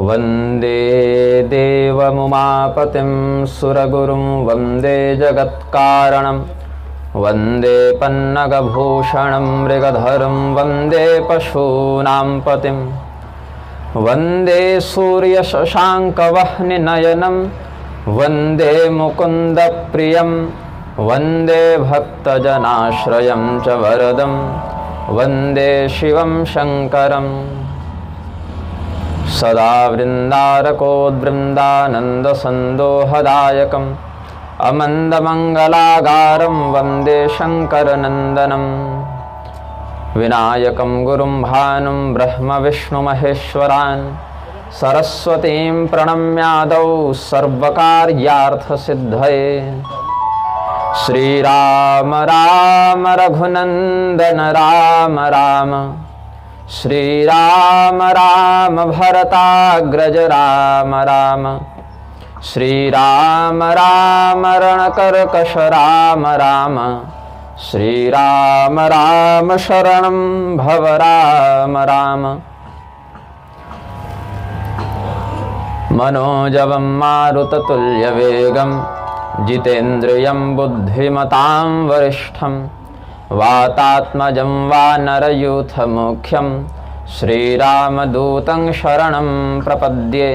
वन्दे देवमुमापतिं सुरगुरुं वन्दे जगत्कारणं वन्दे पन्नगभूषणं मृगधरं वन्दे पशूनां पतिं वन्दे सूर्यशशाङ्कवह्निनयनं वन्दे मुकुन्दप्रियं वन्दे भक्तजनाश्रयं च वरदं वन्दे शिवं शङ्करम् सदा वृन्दारकोद्वृन्दानन्दसन्दोहदायकम् अमन्दमङ्गलागारं वन्दे शङ्करनन्दनं विनायकं गुरुं भानुं ब्रह्मविष्णुमहेश्वरान् सरस्वतीं प्रणम्यादौ सर्वकार्यार्थसिद्धये श्रीराम राम रघुनन्दन राम राम श्रीराम राम भरताग्रज राम राम श्रीराम राम रणकर्कश राम राम श्रीराम राम शरणं भव राम राम। मनोजवं मारुततुल्यवेगं जितेन्द्रियं बुद्धिमतां वरिष्ठं वातात्मजं वानरयूथमुख्यं श्रीरामदूतं शरणं प्रपद्ये।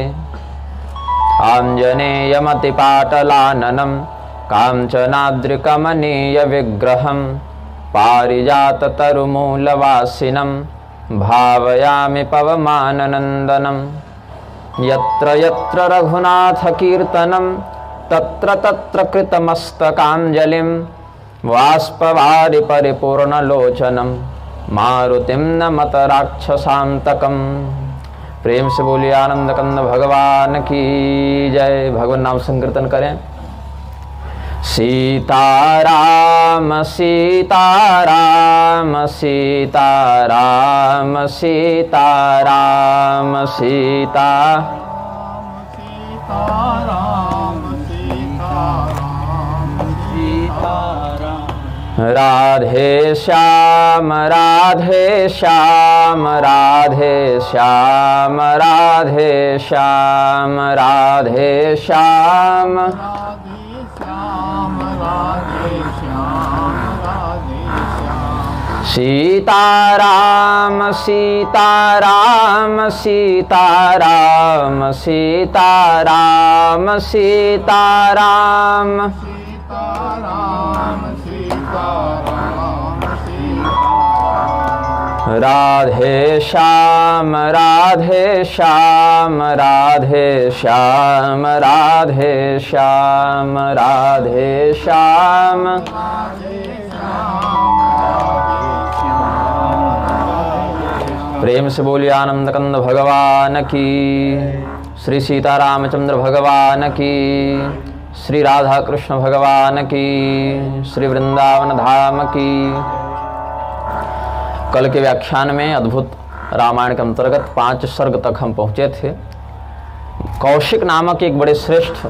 आञ्जनेयमतिपाटलाननं काञ्चनाद्रिकमनीयविग्रहं पारिजाततरुमूलवासिनं भावयामि पवमाननन्दनं। यत्र यत्र रघुनाथकीर्तनं तत्र तत्र कृतमस्तकाञ्जलिं वाष्पवारि परिपूर्णलोचनं मारुतिं नमत राक्षसान्तकम्। प्रेम से बोलिए आनंद कंद भगवान की जय। भगवान नाम संकीर्तन करें। सीताराम सीताराम सीताराम सीताराम सीता राधे श्याम राधे श्याम राधे श्याम राधे श्याम राधे श्याम सीताराम सीताराम सीताराम सीताराम सीताराम राधे श्याम राधे श्याम राधे श्याम राधे श्याम राधे श्याम। प्रेम से बोलिए आनंद कंद भगवान की, श्री सीतारामचंद्र भगवान की, श्री राधा कृष्ण भगवान की, श्री वृंदावन धाम की। कल के व्याख्यान में अद्भुत रामायण के अंतर्गत 5 सर्ग तक हम पहुँचे थे। कौशिक नामक एक बड़े श्रेष्ठ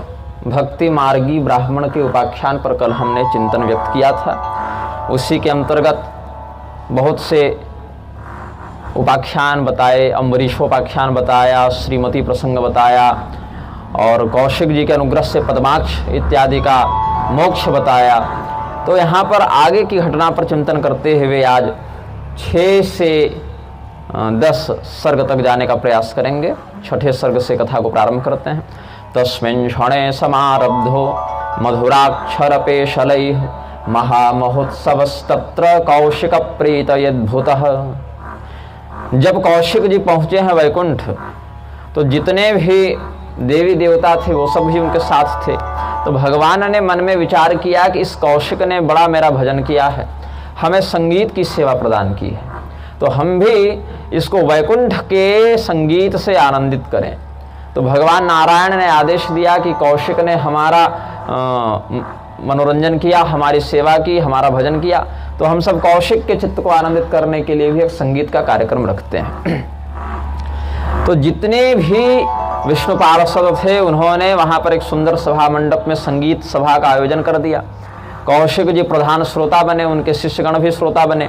भक्ति मार्गी ब्राह्मण के उपाख्यान पर कल हमने चिंतन व्यक्त किया था। उसी के अंतर्गत बहुत से उपाख्यान बताए, अम्बरीशोपाख्यान बताया, श्रीमती प्रसंग बताया और कौशिक जी के अनुग्रह से पद्माक्ष इत्यादि का मोक्ष बताया। तो यहाँ पर आगे की घटना पर चिंतन करते हुए आज 6 से 10 सर्ग तक जाने का प्रयास करेंगे। छठे सर्ग से कथा को प्रारंभ करते हैं। तस्मिन् क्षणे समारब्धो मधुराक्षरपेशलैः महामहोत्सवस्तत्र कौशिक प्रीतयद्भुतः। जब कौशिक जी पहुँचे हैं वैकुंठ तो जितने भी देवी देवता थे वो सब भी उनके साथ थे। तो भगवान ने मन में विचार किया कि इस कौशिक ने बड़ा मेरा भजन किया है, हमें संगीत की सेवा प्रदान की है, तो हम भी इसको वैकुंठ के संगीत से आनंदित करें। तो भगवान नारायण ने आदेश दिया कि कौशिक ने हमारा मनोरंजन किया, हमारी सेवा की, हमारा भजन किया, तो हम सब कौशिक के चित्त को आनंदित करने के लिए भी एक संगीत का कार्यक्रम रखते हैं। तो जितने भी विष्णु पार्षद थे उन्होंने वहाँ पर एक सुंदर सभा मंडप में संगीत सभा का आयोजन कर दिया। कौशिक जी प्रधान श्रोता बने, उनके शिष्यगण भी श्रोता बने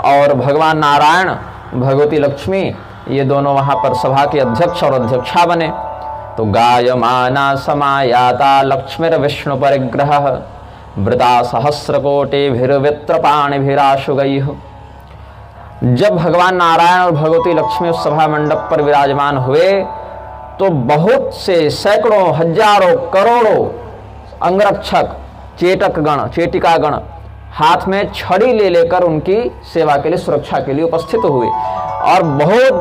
और भगवान नारायण, भगवती लक्ष्मी, ये दोनों वहाँ पर सभा के अध्यक्ष और अध्यक्षा बने। तो गायमाना समायाता लक्ष्मीर विष्णु परिग्रह वृता सहस्रकोटिभिर्वित्रपाणिभिराशुगैः। जब भगवान नारायण और भगवती लक्ष्मी उस सभा मंडप पर विराजमान हुए तो बहुत से सैकड़ों हजारों करोड़ों अंगरक्षक चेटक गण चेटिका गण हाथ में छड़ी ले लेकर उनकी सेवा के लिए सुरक्षा के लिए उपस्थित हुए और बहुत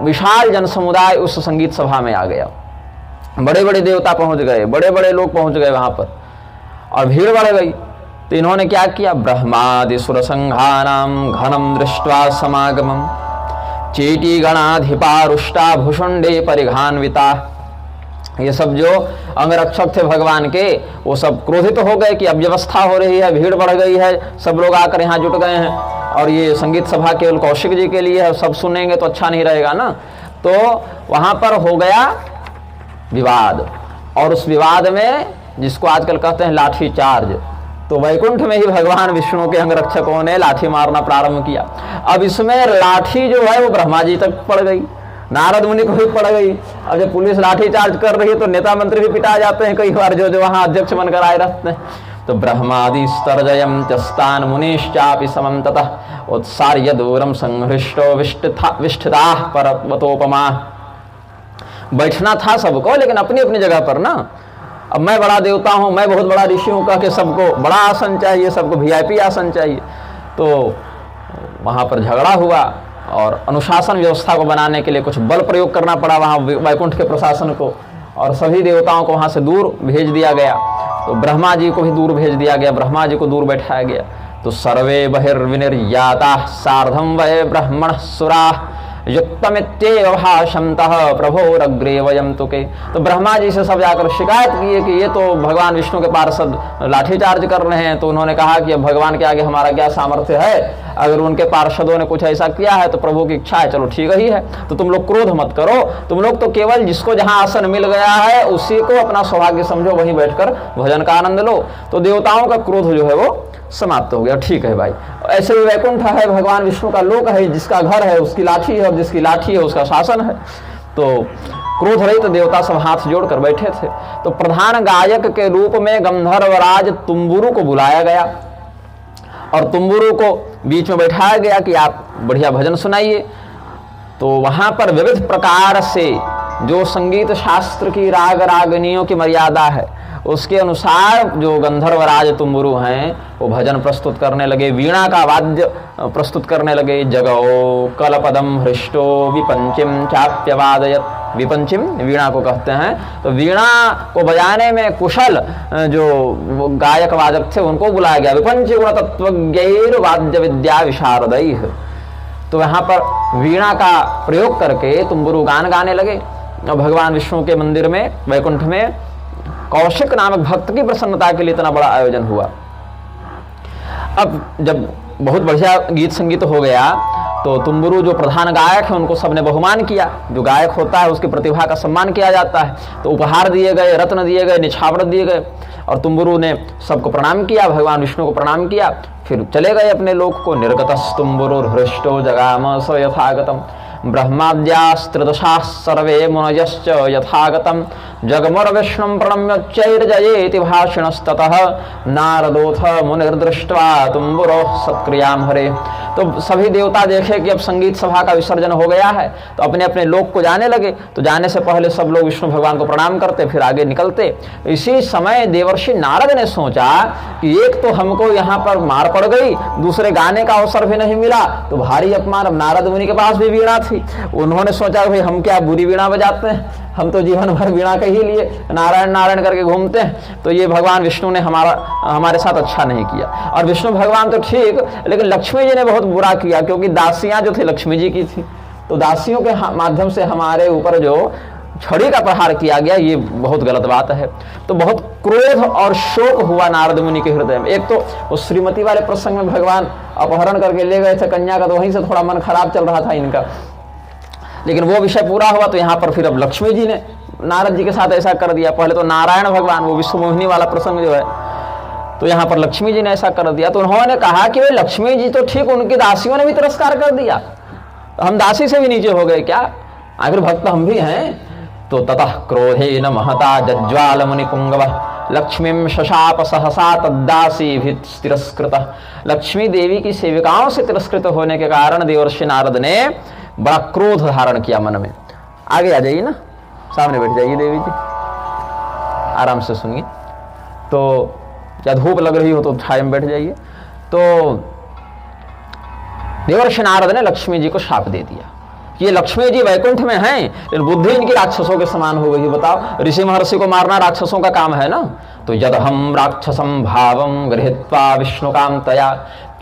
विशाल जनसमुदाय उस संगीत सभा में आ गया। बड़े बड़े देवता पहुंच गए, बड़े बड़े लोग पहुंच गए वहां पर और भीड़ बढ़ गई। तो इन्होंने क्या किया, ब्रह्मादि सुर संघानाम घनम दृष्ट्वा समागमम चेटी गणाधिपारुष्टा भूषुंडे परिघान्विता। ये सब जो अंगरक्षक थे भगवान के वो सब क्रोधित हो गए कि अब व्यवस्था हो रही है, भीड़ बढ़ गई है, सब लोग आकर यहाँ जुट गए हैं और ये संगीत सभा केवल कौशिक जी के लिए है, सब सुनेंगे तो अच्छा नहीं रहेगा ना। तो वहाँ पर हो गया विवाद और उस विवाद में जिसको आजकल कहते हैं लाठी चार्ज, तो वैकुंठ में ही भगवान विष्णु के अंगरक्षकों ने लाठी मारना प्रारंभ किया। अब इसमें लाठी जो है वो ब्रह्मा जी तक पड़ गई, नारद मुनि को भी पड़ गई। अब जब पुलिस लाठी चार्ज कर रही है तो नेता मंत्री भी पिटा जाते हैं कई बार, जो वहां अध्यक्ष बनकर आए रहते हैं। तो ब्रह्मादि स्तर्जयम चस्तान मुनिश्चापि समम ततः उत्सार्य दूरम संहृष्टो विष्ठिता पर्वतोपमा। बैठना था सबको लेकिन अपनी अपनी जगह पर ना। अब मैं बड़ा देवता हूं, मैं बहुत बड़ा ऋषि हूं कह के सबको बड़ा आसन चाहिए, सबको वीआईपी आसन चाहिए। तो वहां पर झगड़ा हुआ और अनुशासन व्यवस्था को बनाने के लिए कुछ बल प्रयोग करना पड़ा वहां वैकुंठ के प्रशासन को, और सभी देवताओं को वहां से दूर भेज दिया गया। तो ब्रह्मा जी को भी दूर भेज दिया गया, ब्रह्मा जी को दूर बैठाया गया। तो सर्वे बहिर्विनिर्याता सार्धम वै ब्राह्मण सुरा युक्तमित्येव भाषन्तः प्रभोरग्रे वयं तुके। तो ब्रह्मा जी से सब जाकर शिकायत किए कि ये तो भगवान विष्णु के पार्षद लाठीचार्ज कर रहे हैं। तो उन्होंने कहा कि अब भगवान के आगे हमारा क्या सामर्थ्य है, अगर उनके पार्षदों ने कुछ ऐसा किया है तो प्रभु की इच्छा है, चलो ठीक ही है। तो तुम लोग क्रोध मत करो, तुम लोग तो केवल जिसको जहां आसन मिल गया है उसी को अपना सौभाग्य समझो, वहीं बैठकर भजन का आनंद लो। तो देवताओं का क्रोध जो है वो समाप्त हो गया। ठीक है भाई, ऐसे ही वैकुंठ है, भगवान विष्णु का लोक है, जिसका घर है उसकी लाठी है और जिसकी लाठी है उसका शासन है। तो क्रोध रहित तो देवता सब हाथ जोड़कर बैठे थे। तो प्रधान गायक के रूप में गंधर्वराज तुम्बुरु को बुलाया गया और तुम्बुरु को बीच में बैठाया गया कि आप बढ़िया भजन सुनाइए। तो वहां पर विविध प्रकार से जो संगीत शास्त्र की राग रागनियों की मर्यादा है उसके अनुसार जो गंधर्वराज तुम्बुरु हैं वो भजन प्रस्तुत करने लगे, वीणा का वाद्य प्रस्तुत करने लगे। जगओ कलपदम हृष्टो विपंचिम चाप्यवादयत। विपंचिम वीणा को कहते हैं। तो वीणा को बजाने में कुशल जो गायक वादक थे उनको बुलाया गया। विपंच गुण तत्वज्ञैर वाद्य विद्या विशारदैः। तो यहाँ पर वीणा का प्रयोग करके तुम्बुरु गान गाने लगे। और भगवान विष्णु के मंदिर में वैकुंठ में कौशिक नामक भक्त की प्रसन्नता के लिए इतना बड़ा आयोजन हुआ। अब जब बहुत बढ़िया गीत संगीत हो गया तो तुम्बुरु जो प्रधान गायक है उनको सबने बहुमान किया। जो गायक होता है उसकी प्रतिभा का सम्मान किया जाता है। तो उपहार दिए गए, रत्न दिए गए, निछावर दिए गए और तुम्बुरु ने सबको प्रणाम किया, भगवान विष्णु को प्रणाम किया, फिर चले गए अपने लोक को। निर्गतस्तुम्बुरुर्हृष्टो जगाम स यथागतम ब्रह्माद्यास्त्रिदशाः सर्वे मुनयश्च यथागतम जगमुर विष्णुं प्रणम्योच्चैर्जयेति भाषिणस्ततः नारदोऽथ मुनिर्दृष्ट्वा तुम्बुरोः सत्क्रियां हरे। तो सभी देवता देखे कि अब संगीत सभा का विसर्जन हो गया है तो अपने अपने लोक को जाने लगे। तो जाने से पहले सब लोग विष्णु भगवान को प्रणाम करते, फिर आगे निकलते। इसी समय देवर्षि नारद ने सोचा कि एक तो हमको यहाँ पर मार पड़ गई, दूसरे गाने का अवसर भी नहीं मिला, तो भारी अपमान। अब नारद मुनि के पास भी वीणा थी, उन्होंने सोचा भाई हम क्या बुरी वीणा बजाते हैं, हम तो जीवन भर वीणा के ही लिए नारायण नारायण करके घूमते हैं। तो ये भगवान विष्णु ने हमारे साथ अच्छा नहीं किया। और विष्णु भगवान तो ठीक, लेकिन लक्ष्मी जी ने बहुत बुरा किया, क्योंकि दासियां जो थी लक्ष्मी जी की थी। तो दासियों के माध्यम से हमारे ऊपर जो छड़ी का प्रहार किया गया, ये बहुत गलत बात है। तो बहुत क्रोध और शोक हुआ नारद मुनि के हृदय में। एक तो उस श्रीमती वाले प्रसंग में भगवान अपहरण करके ले गए थे कन्या का, तो वहीं से थोड़ा मन खराब चल रहा था इनका, लेकिन वो विषय पूरा हुआ। तो यहाँ पर फिर अब लक्ष्मी जी ने नारद जी के साथ ऐसा कर दिया। पहले तो नारायण भगवान, वो विश्वमोहिनी वाला प्रसंग जो है, तो यहाँ पर लक्ष्मी जी ने ऐसा कर दिया। तो उन्होंने कहा कि वे लक्ष्मी जी तो ठीक, उनकी दासियों ने भी तिरस्कार कर दिया। हम दासी से भी नीचे हो गए क्या? आखिर भक्त हम भी हैं। तो ततः क्रोधे न महता जज्वाल मुनि पुंगव लक्ष्मीं शशाप सहसा तद्दासी भी तिरस्कृत। लक्ष्मी देवी की सेविकाओं से तिरस्कृत होने के कारण देवर्षि नारद ने बड़ा क्रोध धारण किया मन में। आगे आ जाइए ना, सामने बैठ जाइए देवी जी, आराम से सुनिए। तो या धूप लग रही हो तो छाया में बैठ जाइए। तो देवर्षि नारद ने लक्ष्मी जी को शाप दे दिया कि ये लक्ष्मी जी वैकुंठ में हैं, लेकिन बुद्धि इनकी राक्षसों के समान हो गई। बताओ, ऋषि महर्षि को मारना राक्षसों का काम है ना। तो यद हम राक्षसम भावम गृहीत्वा विष्णुकांतया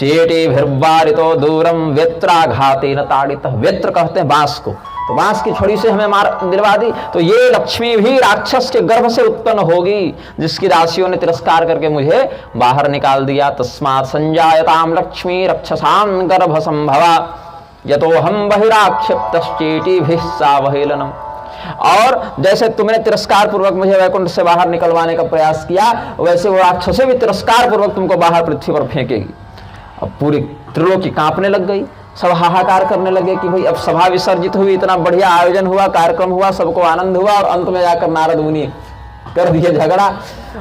चेटीभिर्वारितो दूरम व्यत्राघातेन ताड़ितः। व्यत्र कहते हैं बांस को, तो बांस की छड़ी से हमें मार दिलवा दी। तो ये लक्ष्मी भी राक्षस के गर्भ से उत्पन्न होगी, जिसकी राशियों ने तिरस्कार करके मुझे बाहर निकाल दिया। तस्मात् संजायताम लक्ष्मी रक्षसां गर्भ संभवा यतो हम बहिराक्षिप्तश्चेटीभिः सावहेलनम। और जैसे तुमने तिरस्कार पूर्वक मुझे वैकुंठ से बाहर निकलवाने का प्रयास किया, वैसे वो राक्षसें भी तिरस्कार पूर्वक तुमको बाहर पृथ्वी पर फेंकेगी। अब पूरी त्रिलोकी कांपने लग गई, सब हाहाकार करने लगे कि भाई अब सभा विसर्जित हुई, इतना बढ़िया आयोजन हुआ, कार्यक्रम हुआ, सबको आनंद हुआ, और अंत में जाकर नारद मुनि कर दिए झगड़ा।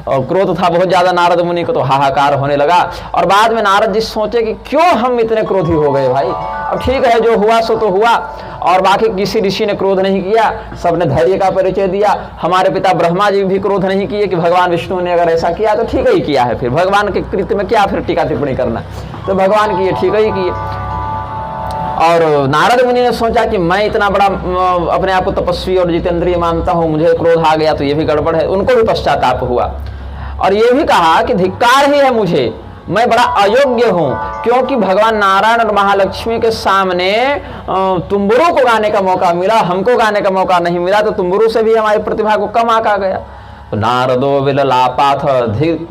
और क्रोध था बहुत ज्यादा नारद मुनि को, तो हाहाकार होने लगा। और बाद में नारद जी सोचे कि क्यों हम इतने क्रोधी हो गए भाई, अब ठीक है जो हुआ सो तो हुआ। और बाकी किसी ऋषि ने क्रोध नहीं किया, सबने धैर्य का परिचय दिया। हमारे पिता ब्रह्मा जी भी क्रोध नहीं किए कि भगवान विष्णु ने अगर ऐसा किया तो ठीक ही किया है, फिर भगवान के कृत्य में क्या फिर टीका टिप्पणी करना, तो भगवान की ये ठीक ही किए। और नारद मुनि ने सोचा कि मैं इतना बड़ा अपने आप को तपस्वी और जितेंद्रिय मानता हूं, मुझे क्रोध आ गया तो ये भी गड़बड़ है। उनको भी पश्चाताप हुआ और ये भी कहा कि धिक्कार ही है मुझे, मैं बड़ा अयोग्य हूं, क्योंकि भगवान नारायण और महालक्ष्मी के सामने तुम्बुरु को गाने का मौका मिला, हमको गाने का मौका नहीं मिला, तो तुम्बुरु से भी हमारी प्रतिभा को कम आका गया। तो नारदो विललापाथ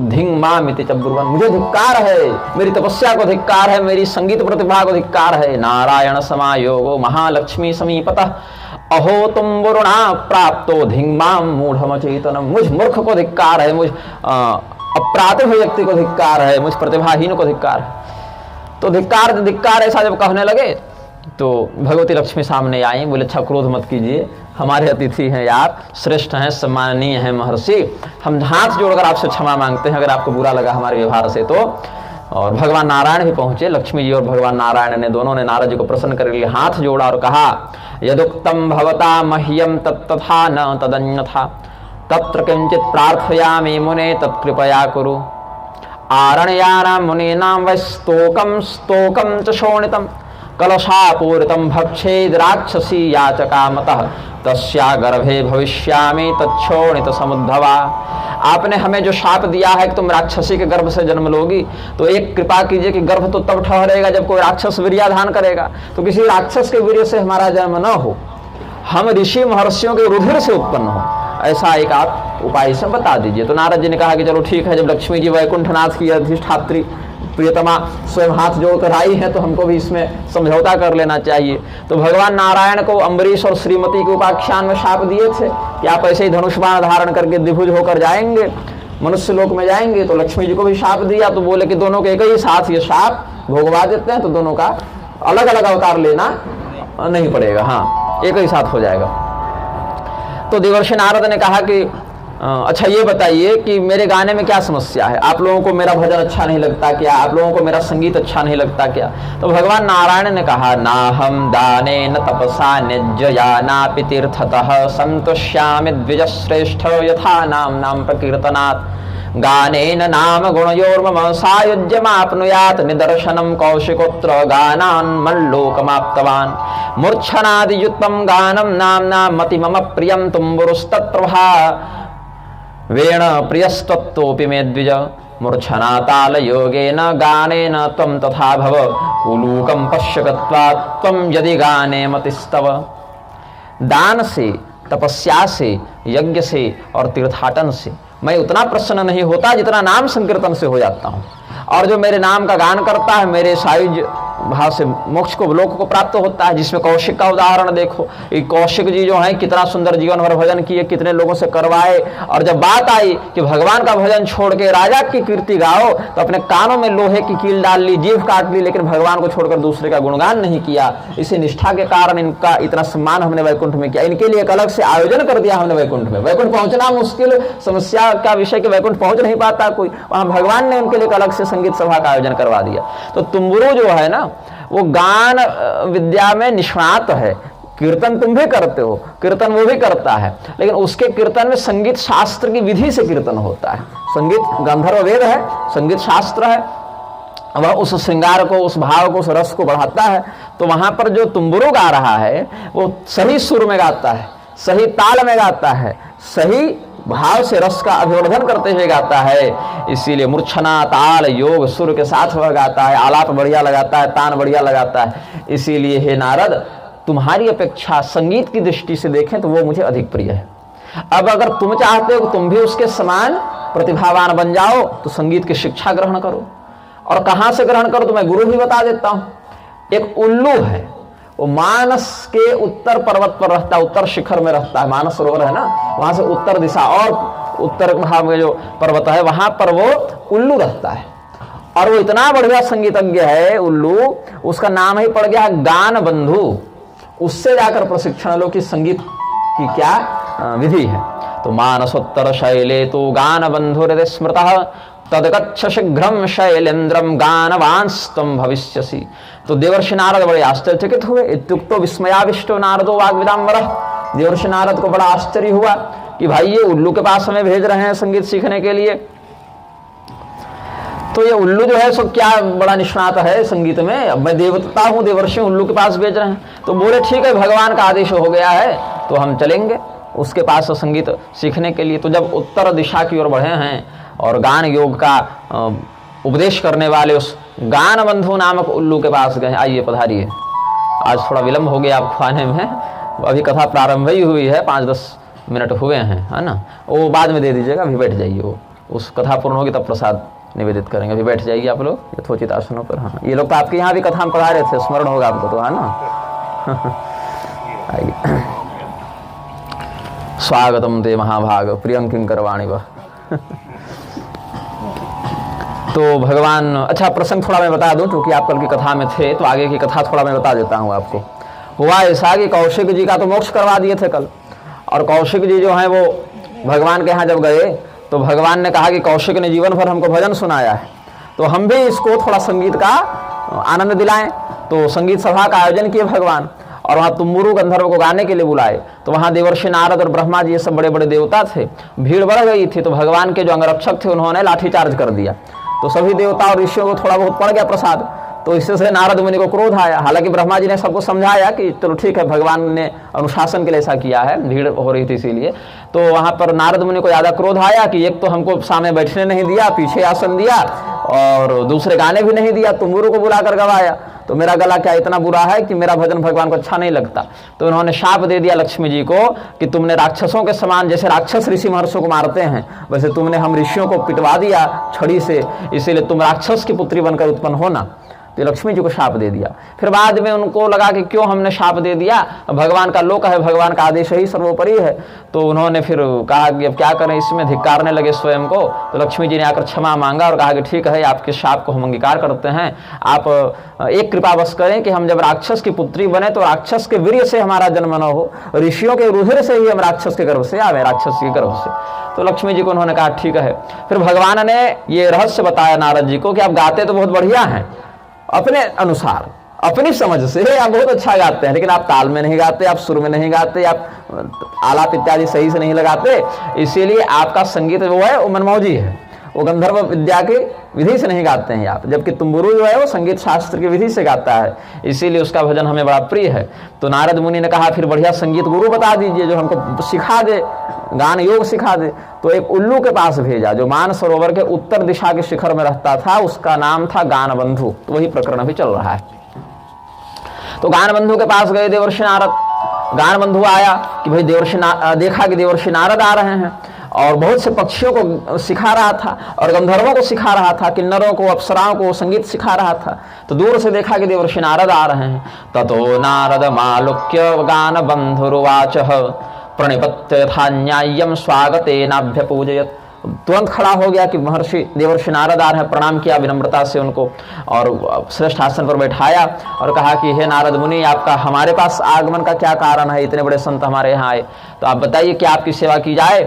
धिंग मामिति च ब्रुवन्। मुझे धिक्कार है, मेरी तपस्या को धिक्कार है, मेरी संगीत प्रतिभा को धिक्कार है। नारायण समायोगो महालक्ष्मी समीपतः अहो तुम्बुरुणा प्राप्तो धिंग माम मूढ़मचेतनम। मुझ मूर्ख को धिक्कार है, मुझ अप्रातिभ व्यक्ति को धिक्कार है, मुझ प्रतिभाहीन को धिक्कार है। तो धिक्कार ऐसा जब कहने लगे तो भगवती लक्ष्मी सामने आई, बोले अच्छा क्रोध मत कीजिए, हमारे अतिथि हैं आप, श्रेष्ठ हैं, सम्माननीय हैं महर्षि, हम हाथ जोड़कर आपसे क्षमा मांगते हैं अगर आपको बुरा लगा हमारे व्यवहार से तो। और भगवान नारायण भी पहुंचे, लक्ष्मी जी और भगवान नारायण ने दोनों ने नारद जी को प्रसन्न करने के लिए हाथ जोड़ा और कहा यदुक्तम भवता मह्यम तत्तथा न तदन्यथा तत्र किंचित प्रार्थयामि मुने तत्कृपया कुरु। आरण्यानां मुनीनां वै स्तोकं च शोणितं कलशापूरितं भक्षेद राक्षसी याचकामतः तस्या गर्भे भविष्यामि तच्छोणित समुद्धवा। आपने हमें जो शाप दिया है कि तुम राक्षसी के गर्भ से जन्म लोगी, तो एक कृपा कीजिए कि गर्भ तो तब ठहरेगा जब कोई राक्षस वीर्याधान करेगा, तो किसी राक्षस के वीर्य से हमारा जन्म न हो, हम ऋषि महर्षियों के रुधिर से उत्पन्न हो, ऐसा एक आप उपाय से बता दीजिए। तो नारद जी ने कहा कि चलो ठीक है, जब लक्ष्मी जी वैकुंठनाथ की अधिष्ठात्री प्रियतमा स्वयं हाथ जोड़कर आई है तो हमको भी इसमें समझौता कर लेना चाहिए। तो भगवान नारायण को अम्बरीश और श्रीमती के उपाख्यान में शाप दिए थे कि आप ऐसे ही धनुष बाण धारण करके द्विभुज होकर जाएंगे, मनुष्य लोक में जाएंगे। तो लक्ष्मी जी को भी शाप दिया, तो बोले कि दोनों के एक ही साथ ये शाप भोगवा देते हैं, तो दोनों का अलग अलग अवतार लेना नहीं पड़ेगा, हाँ एक ही साथ हो जाएगा। तो देवर्षि नारद ने कहा कि अच्छा ये बताइए कि मेरे गाने में क्या समस्या है, आप लोगों को मेरा भजन अच्छा नहीं लगता क्या, आप लोगों को मेरा संगीत अच्छा नहीं लगता क्या। तो भगवान नारायण ने कहा ना हम दाने न तपसा निज्जया नापि तीर्थतः संतुष्यामि द्विजश्रेष्ठ यथा नाम नाम प्रकीर्तनात् गानेन नाम गुणयोर्मम सायुज्यमाप्नुयात् निदर्शनं कौशिकोत्र गानान् मल्लोकमाप्तवान् मूर्छनादियुक्तं गानं नाम्ना मति मम प्रियं तुम्बुरुस्तत्प्रभा वेण प्रियस्तत्तोऽपि मे द्विज मूर्छना ताल योगेन गानेन त्वं तथा भव उलूकं पश्य गत्वा त्वं यदि गाने मतिस्तव। दान से, तपस्या से, यज्ञ से और तीर्थाटन से मैं उतना प्रसन्न नहीं होता जितना नाम संकीर्तन से हो जाता हूँ। और जो मेरे नाम का गान करता है, मेरे सायुज भाव से मोक्ष को, लोक को प्राप्त होता है। जिसमें कौशिक का उदाहरण देखो, कौशिक जी जो हैं कितना सुंदर जीवन भर भजन किए, कितने लोगों से करवाए, और जब बात आई कि भगवान का भजन छोड़ के राजा की कीर्ति गाओ तो अपने कानों में लोहे की कील डाल ली, जीभ काट ली, लेकिन भगवान को छोड़कर दूसरे का गुणगान नहीं किया। इसी निष्ठा के कारण इनका इतना सम्मान हमने वैकुंठ में किया। इनके लिए एक अलग से आयोजन कर दिया हमने वैकुंठ में। वैकुंठ पहुंचना मुश्किल समस्या का विषय कि वैकुंठ पहुंच नहीं पाता कोई, वहां भगवान ने उनके लिए एक अलग से संगीत सभा का आयोजन करवा दिया। तो तुम्बुरु जो है ना, वो गान विद्या में निष्णात है। कीर्तन तुम भी करते हो, कीर्तन वो भी करता है, लेकिन उसके कीर्तन में संगीत शास्त्र की विधि से कीर्तन होता है। संगीत गंधर्व वेद है, संगीत शास्त्र है, वह उस श्रृंगार को, उस भाव को, उस रस को बढ़ाता है। तो वहां पर जो तुम्बुरु गा रहा है वो सही सुर में गाता है, सही ताल में गाता है, सही भाव से रस का अभिवर्धन करते हुए गाता है। इसीलिए मूर्छना, ताल, योग, सुर के साथ वह गाता है, आलाप बढ़िया लगाता है, तान बढ़िया लगाता है। इसीलिए हे नारद, तुम्हारी अपेक्षा संगीत की दृष्टि से देखें तो वो मुझे अधिक प्रिय है। अब अगर तुम चाहते हो तुम भी उसके समान प्रतिभावान बन जाओ तो संगीत की शिक्षा ग्रहण करो। और कहां से ग्रहण करो तो मैं गुरु भी बता देता हूं। एक उल्लू है, वो मानस के उत्तर पर्वत पर रहता है, उत्तर शिखर में रहता है। मानस सरोवर है ना, वहां से उत्तर दिशा और उत्तर भाग में जो पर्वत है वहां पर वो उल्लू रहता है। और वो इतना बढ़िया संगीतज्ञ है उल्लू, उसका नाम ही पड़ गया गान बंधु। उससे जाकर प्रशिक्षण लो कि संगीत की क्या विधि है। तो मानसोत्तर शैले तो गान बंधु हृदय स्मृतः तदगच्छ शीघ्रम शैलेन्द्रम गानवांस्तम भविष्यसि। तो देवर्षि नारद बड़े आश्चर्यचकित हुए। इत्युक्तो विस्मयाविष्टो नारदो वाग्विदाम्बरः। देवर्षि नारद को बड़ा आश्चर्य हुआ कि भाई ये उल्लू के पास हमें भेज रहे हैं संगीत सीखने के लिए। तो ये उल्लू जो है सो क्या बड़ा निष्णात है संगीत में, अब मैं देवता हूँ, देवर्षि उल्लू के पास भेज रहे हैं। तो बोले ठीक है, भगवान का आदेश हो गया है तो हम चलेंगे उसके पास संगीत सीखने के लिए। तो जब उत्तर दिशा की ओर बढ़े हैं और गान योग का उपदेश करने वाले उस गान बंधु नामक उल्लू के पास गए। आइए पधारिए। आज थोड़ा विलंब हो गया आपको आने में, अभी कथा प्रारंभ ही हुई है, 5-10 मिनट हुए हैं, है ना। वो बाद में दे दीजिएगा, अभी बैठ जाइए। वो उस कथा पूर्ण होगी तब प्रसाद निवेदित करेंगे। अभी बैठ जाइए आप लोग यथोचित आसनों पर। हाँ, ये लोग तो आपके यहाँ भी कथा में पढ़ा रहे थे, स्मरण होगा आपको तो, है ना। आइए। स्वागतम ते महाभाग प्रियं किंकरवाणि वः। तो भगवान, अच्छा प्रसंग थोड़ा मैं बता दूं क्योंकि आप कल की कथा में थे, तो आगे की कथा थोड़ा मैं बता देता हूं आपको। हुआ ऐसा कि कौशिक जी का तो मोक्ष करवा दिए थे कल, और कौशिक जी जो हैं वो भगवान के यहाँ जब गए तो भगवान ने कहा कि कौशिक ने जीवन भर हमको भजन सुनाया है, तो हम भी इसको थोड़ा संगीत का आनंद दिलाएं। तो संगीत सभा का आयोजन किए भगवान, और वहाँ तुम्बुरु गंधर्व को गाने के लिए बुलाए। तो वहाँ देवर्षि नारद और ब्रह्मा जी ये सब बड़े बड़े देवता थे। भीड़ बढ़ गई थी, तो भगवान के जो अंगरक्षक थे उन्होंने लाठीचार्ज कर दिया। तो सभी देवता और ऋषियों को थोड़ा बहुत पड़ गया प्रसाद। तो इससे नारद मुनि को क्रोध आया। हालांकि ब्रह्मा जी ने सबको समझाया कि चलो ठीक है, भगवान ने अनुशासन के लिए ऐसा किया है, भीड़ हो रही थी इसीलिए। तो वहां पर नारद मुनि को ज्यादा क्रोध आया कि एक तो हमको सामने बैठने नहीं दिया, पीछे आसन दिया, और दूसरे गाने भी नहीं दिया, तुम्बुरु को बुलाकर गवाया। तो मेरा गला क्या इतना बुरा है कि मेरा भजन भगवान को अच्छा नहीं लगता। तो उन्होंने शाप दे दिया लक्ष्मी जी को कि तुमने राक्षसों के समान, जैसे राक्षस ऋषि महर्षियों को मारते हैं वैसे तुमने हम ऋषियों को पिटवा दिया छड़ी से, इसीलिए तुम राक्षस की पुत्री बनकर उत्पन्न होना। तो लक्ष्मी जी को शाप दे दिया। फिर बाद में उनको लगा कि क्यों हमने शाप दे दिया, भगवान का लोक है, भगवान का आदेश ही सर्वोपरि है। तो उन्होंने फिर कहा कि अब क्या करें, इसमें धिक्कारने लगे स्वयं को। तो लक्ष्मी जी ने आकर क्षमा मांगा और कहा कि ठीक है, आपके शाप को हम अंगीकार करते हैं। आप एक कृपा बस करें कि हम जब राक्षस की पुत्री बने तो राक्षस के वीर्य से हमारा जन्म न हो, ऋषियों के रुधिर से ही हम राक्षस के गर्भ से आवे, राक्षस के गर्भ से। तो लक्ष्मी जी को उन्होंने कहा ठीक है। फिर भगवान ने ये रहस्य बताया नारद जी को कि आप गाते तो बहुत बढ़िया हैं, अपने अनुसार, अपनी समझ से आप बहुत अच्छा गाते हैं, लेकिन आप ताल में नहीं गाते, आप सुर में नहीं गाते, आप आलाप इत्यादि सही से नहीं लगाते, इसीलिए आपका संगीत जो है वो मनमौजी है, वो गंधर्व विद्या की विधि से नहीं गाते हैं आप। जबकि तुम्बुरु जो है वो संगीत शास्त्र की विधि से गाता है, इसीलिए उसका भजन हमें बड़ा प्रिय है। तो नारद मुनि ने कहा फिर बढ़िया संगीत गुरु बता दीजिए जो हमको सिखा दे, गान योग सिखा दे। तो एक उल्लू के पास भेजा जो मान सरोवर के उत्तर दिशा के शिखर में रहता था, उसका नाम था गान बंधु। तो वही प्रकरण अभी चल रहा है। तो गान बंधु के पास गए देवर्षि नारद। गान बंधु आया कि भाई देखा कि देवर्षि नारद आ रहे हैं, और बहुत से पक्षियों को सिखा रहा था और गंधर्वों को सिखा रहा था, किन्नरों को, अप्सराओं को संगीत सिखा रहा था। तो दूर से देखा कि देवर्षि नारद आ रहे हैं। ततो नारद मालुक्य गान बंधुरुवाच प्रणिपत्य था न्याय्यम स्वागतेनाभ्य पूजयत। तुरंत खड़ा हो गया कि महर्षि देवर्षि नारद आ रहे हैं, प्रणाम किया विनम्रता से उनको और श्रेष्ठ आसन पर बैठाया और कहा कि हे नारद मुनि, आपका हमारे पास आगमन का क्या कारण है, इतने बड़े संत हमारे यहाँ आए, तो आप बताइए कि आपकी सेवा की जाए।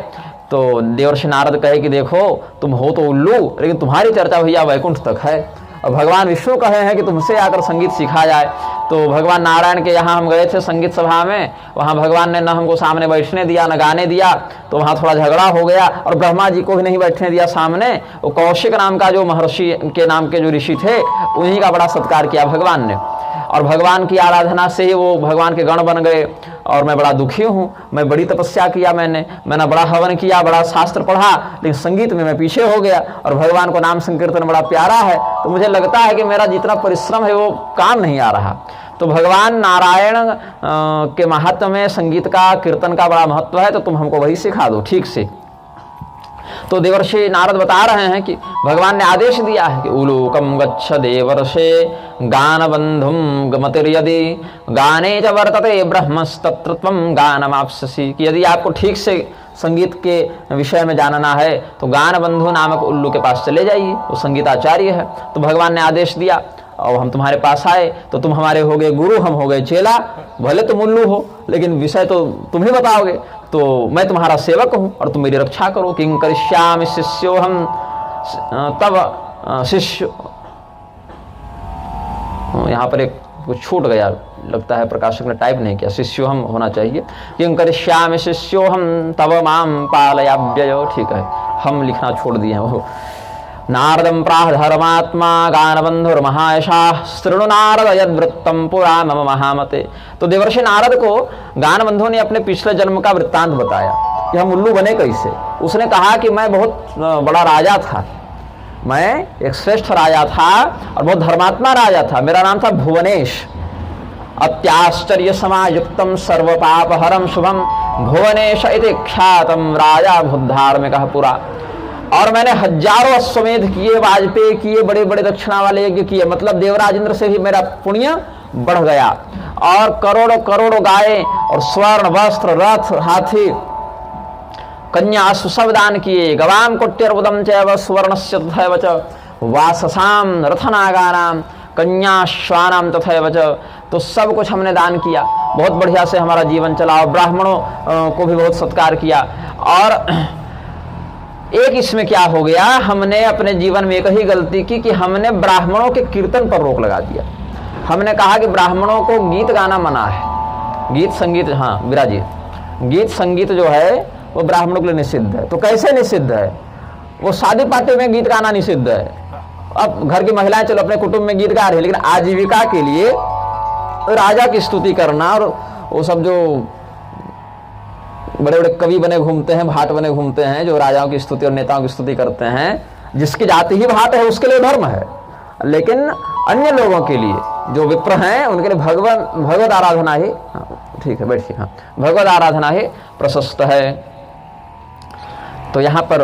तो देवर्षि नारद कहे कि देखो तुम हो तो उल्लू, लेकिन तुम्हारी चर्चा भैया वैकुंठ तक है और भगवान विष्णु कहे हैं कि तुमसे आकर संगीत सीखा जाए। तो भगवान नारायण के यहाँ हम गए थे संगीत सभा में, वहाँ भगवान ने न हमको सामने बैठने दिया न गाने दिया, तो वहाँ थोड़ा झगड़ा हो गया और ब्रह्मा जी को भी नहीं बैठने दिया सामने। वो कौशिक नाम का जो महर्षि के नाम के जो ऋषि थे उन्हीं का बड़ा सत्कार किया भगवान ने और भगवान की आराधना से ही वो भगवान के गण बन गए। और मैं बड़ा दुखी हूँ, मैं बड़ी तपस्या किया, मैंने बड़ा हवन किया, बड़ा शास्त्र पढ़ा, लेकिन संगीत में मैं पीछे हो गया और भगवान को नाम संकीर्तन बड़ा प्यारा है, तो मुझे लगता है कि मेरा जितना परिश्रम है वो काम नहीं आ रहा। तो भगवान नारायण के महात्म्य में संगीत का, कीर्तन का बड़ा महत्व है, तो तुम हमको वही सिखा दो ठीक से। तो देवर्षि नारद बता रहे हैं कि भगवान ने आदेश दिया है कि उलोकम गच्छ देवर्षे गान बंधुम गमतिर्यदि गाने च वर्तते ब्रह्मस्तत्र त्वं गानमाप्स्यसि, कि यदि आपको ठीक से संगीत के विषय में जानना है तो गान बंधु नामक उल्लू के पास चले जाइए, वो संगीताचार्य है। तो भगवान ने आदेश दिया और हम तुम्हारे पास आए, तो तुम हमारे हो गए गुरु, हम हो गए चेला, भले तुम उल्लू हो लेकिन विषय तो तुम ही बताओगे, तो मैं तुम्हारा सेवक हूं और तुम मेरी रक्षा करो। किं करिष्यामि शिष्यो हम तब शिष्य, यहाँ पर एक कुछ छूट गया लगता है, प्रकाशक ने टाइप नहीं किया, शिष्यो हम होना चाहिए। किं करिष्यामि शिष्यो हम तब माम पालयाभ्ययो, ठीक है, हम लिखना छोड़ दिए हैं। नारदं प्राह धर्मात्मा गानबंधुर्महायशाः शृणु नारद यद्वृत्तं पुरा मम महामते। तो देवर्षि नारद को गानबंधु ने अपने पिछले जन्म का वृत्तांत बताया कि हम उल्लू बने कैसे। उसने कहा कि मैं बहुत बड़ा राजा था, मैं एक श्रेष्ठ राजा था और बहुत धर्मात्मा राजा था, मेरा नाम था भुवनेश। अत्याश्चर्य समायुक्तम सर्व पापहरम शुभम भुवनेश इति ख्यातम राजा भूधार्मिकः पुरा। और मैंने हजारों अश्वमेध किए, वाजपेय किए, बड़े बड़े दक्षिणा वाले यज्ञ किए, मतलब देवराज इंद्र से भी मेरा पुण्य बढ़ गया। और करोड़ों करोड़ों गायें और स्वर्ण वस्त्र, रथ, हाथी, कन्या, अश्व सब दान किए। गवाम कोट्यर्बुदम चैव सुवर्णस्य तथैव च वाससाम रथनागानाम कन्याश्वानाम तथैव च। तो सब कुछ हमने दान किया, बहुत बढ़िया से हमारा जीवन चला और ब्राह्मणों को भी बहुत सत्कार किया। और एक इसमें क्या हो गया, हमने अपने जीवन में एक ही गलती की कि हमने ब्राह्मणों के कीर्तन पर रोक लगा दिया। हमने कहा कि ब्राह्मणों को गीत गाना मना है, गीत संगीत, हाँ विराजी, गीत संगीत जो है वो ब्राह्मणों के लिए निषिद्ध है। तो कैसे निषिद्ध है, वो शादी पार्टी में गीत गाना निषिद्ध है। अब घर की महिलाएं चलो अपने कुटुंब में गीत गा रही है, लेकिन आजीविका के लिए राजा की स्तुति करना और वो सब जो बड़े बड़े कवि बने घूमते हैं, भाट बने घूमते हैं, जो राजाओं की स्तुति और नेताओं की स्तुति करते हैं, जिसकी जाति ही भाट है उसके लिए धर्म है, लेकिन अन्य लोगों के लिए जो विप्र हैं उनके लिए भगवत आराधना ही, ठीक है बैठिए, हाँ, भगवत आराधना ही प्रशस्त है। तो यहाँ पर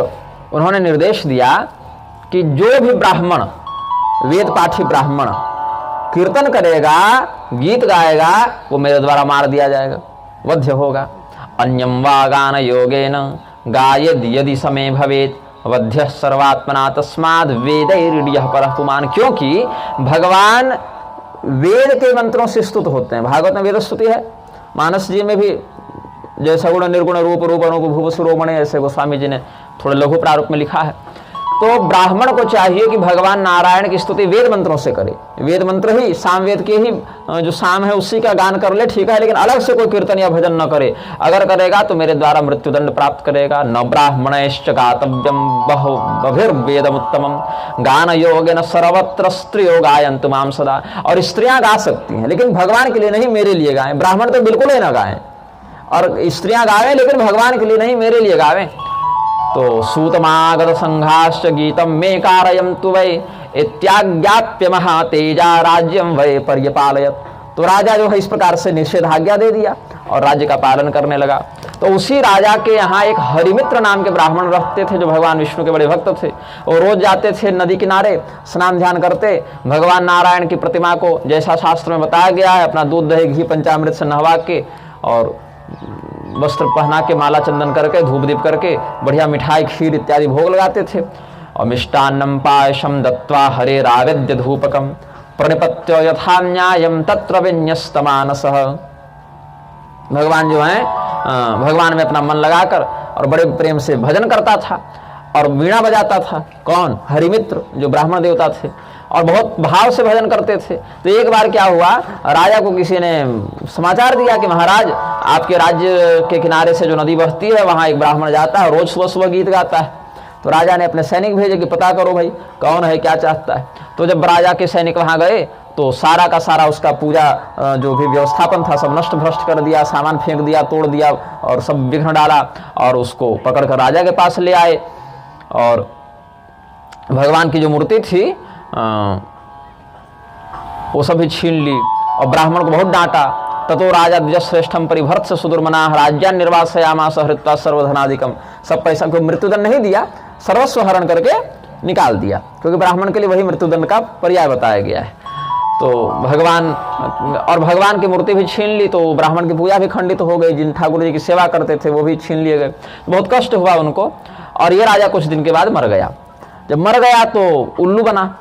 उन्होंने निर्देश दिया कि जो भी ब्राह्मण, वेद पाठी ब्राह्मण कीर्तन करेगा, गीत गाएगा, वो मेरे द्वारा मार दिया जाएगा, वध्य होगा। अन्यम वा गान योगेन गायद यदि समय भवेत वध्य सर्वात्मना तस्माद् वेदैर्यः परः पुमान्। क्योंकि भगवान वेद के मंत्रों से स्तुत होते हैं। भागवत में वेद स्तुति है, मानस जी में भी जैसा गुण निर्गुण रूप रूप अनुप भुव शिरोमणि, ऐसे गोस्वामी जी ने थोड़े लघु प्रारूप में लिखा है। तो ब्राह्मण को चाहिए कि भगवान नारायण की स्तुति वेद मंत्रों से करे, वेद मंत्र ही, सामवेद के ही जो साम है उसी का गान कर ले, ठीक है, लेकिन अलग से कोई कीर्तन या भजन न करे। अगर करेगा तो मेरे द्वारा मृत्युदंड प्राप्त करेगा। न ब्राह्मणैश्च गातव्यम बहुर्वेदमुत्तमम गान योगेन सर्वत्र स्त्रियो गायन्तु मां सदा। और स्त्रियां गा सकती हैं लेकिन भगवान के लिए नहीं, मेरे लिए गाएं। ब्राह्मण तो बिल्कुल ही ना गाएं, और स्त्रियां गावें लेकिन भगवान के लिए नहीं, मेरे लिए गावें। तो सूतमागत संघाश्च गीतम मे कारयन्तु वै इत्याज्ञाप्य महातेजा राज्यम वै पर्यपालयत। तो राजा जो है इस प्रकार से निषेधाज्ञा दे दिया और राज्य का पालन करने लगा। तो उसी राजा के यहाँ एक हरिमित्र नाम के ब्राह्मण रहते थे, जो भगवान विष्णु के बड़े भक्त थे। वो रोज जाते थे नदी किनारे, स्नान ध्यान करते, भगवान नारायण की प्रतिमा को जैसा शास्त्र में बताया गया है अपना दूध दही घी पंचामृत से नहवा के और वस्त्र पहना के माला चंदन करके धूप दीप करके बढ़िया मिठाई खीर इत्यादि भोग लगाते थे। और मिष्टान्नम पायसम दत्वा हरे रावेद्य धूपकम प्रणिपत्य यथा न्यायम तत्र विन्यस्तमानसः। भगवान जो है भगवान में अपना मन लगाकर और बड़े प्रेम से भजन करता था और वीणा बजाता था। कौन? हरिमित्र, जो ब्राह्मण देवता थे, और बहुत भाव से भजन करते थे। तो एक बार क्या हुआ, राजा को किसी ने समाचार दिया कि महाराज आपके राज्य के किनारे से जो नदी बहती है वहाँ एक ब्राह्मण जाता है, रोज सुबह सुबह गीत गाता है। तो राजा ने अपने सैनिक भेजे कि पता करो भाई कौन है, क्या चाहता है। तो जब राजा के सैनिक वहाँ गए तो सारा का सारा उसका पूजा जो भी व्यवस्थापन था सब नष्ट भ्रष्ट कर दिया, सामान फेंक दिया, तोड़ दिया और सब विघ्न डाला, और उसको पकड़कर राजा के पास ले आए। और भगवान की जो मूर्ति थी वो सभी छीन ली और ब्राह्मण को बहुत डांटा। ततो राजा द्विजश्रेष्ठम परिभर्त्य सुदुर्मना राज्यान निर्वासयामास हृत्वा सर्वधनादिकम। सब पैसा को मृत्युदंड नहीं दिया, सर्वस्व हरण करके निकाल दिया, क्योंकि ब्राह्मण के लिए वही मृत्युदंड का पर्याय बताया गया है। तो भगवान की मूर्ति भी छीन ली, तो ब्राह्मण की पूजा भी खंडित हो गई। जिन ठाकुर जी की सेवा करते थे वो भी छीन लिए गए। बहुत कष्ट हुआ उनको, और ये राजा कुछ दिन के बाद मर गया। जब मर गया तो उल्लू बना,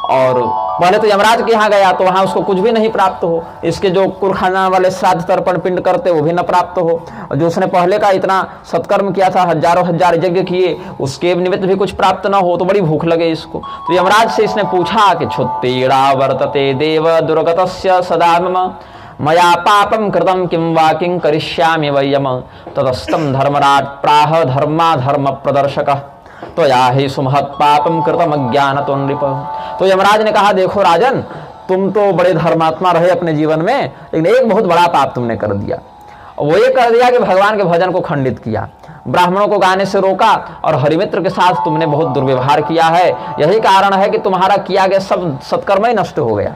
और पहले तो यमराज के यहाँ गया तो वहाँ उसको कुछ भी नहीं प्राप्त हो। इसके जो कुरखाना वाले श्राद्ध तर्पण पिंड करते वो भी न प्राप्त हो, और जो उसने पहले का इतना सत्कर्म किया था, हजारों हजार यज्ञ किए, उसके निमित्त भी कुछ प्राप्त न हो। तो बड़ी भूख लगे इसको। तो यमराज से इसने पूछा कि क्षुत्तीड़ा वर्तते देव दुर्गतस्य सदा मम मया पापम कृतम किं वा किं करिष्यामि वै यम। ततस्तं धर्मराज प्राह धर्मा धर्म प्रदर्शकः तो या ही सुमहत पापम कृतम अज्ञान तो नृप। तो यमराज ने कहा, देखो राजन, तुम तो बड़े धर्मात्मा रहे अपने जीवन में, लेकिन एक बहुत बड़ा पाप तुमने कर दिया। वो ये कर दिया कि भगवान के भजन को खंडित किया, ब्राह्मणों को गाने से रोका, और हरिमित्र के साथ तुमने बहुत दुर्व्यवहार किया है। यही कारण है कि तुम्हारा किया गया सब सत्कर्म ही नष्ट हो गया।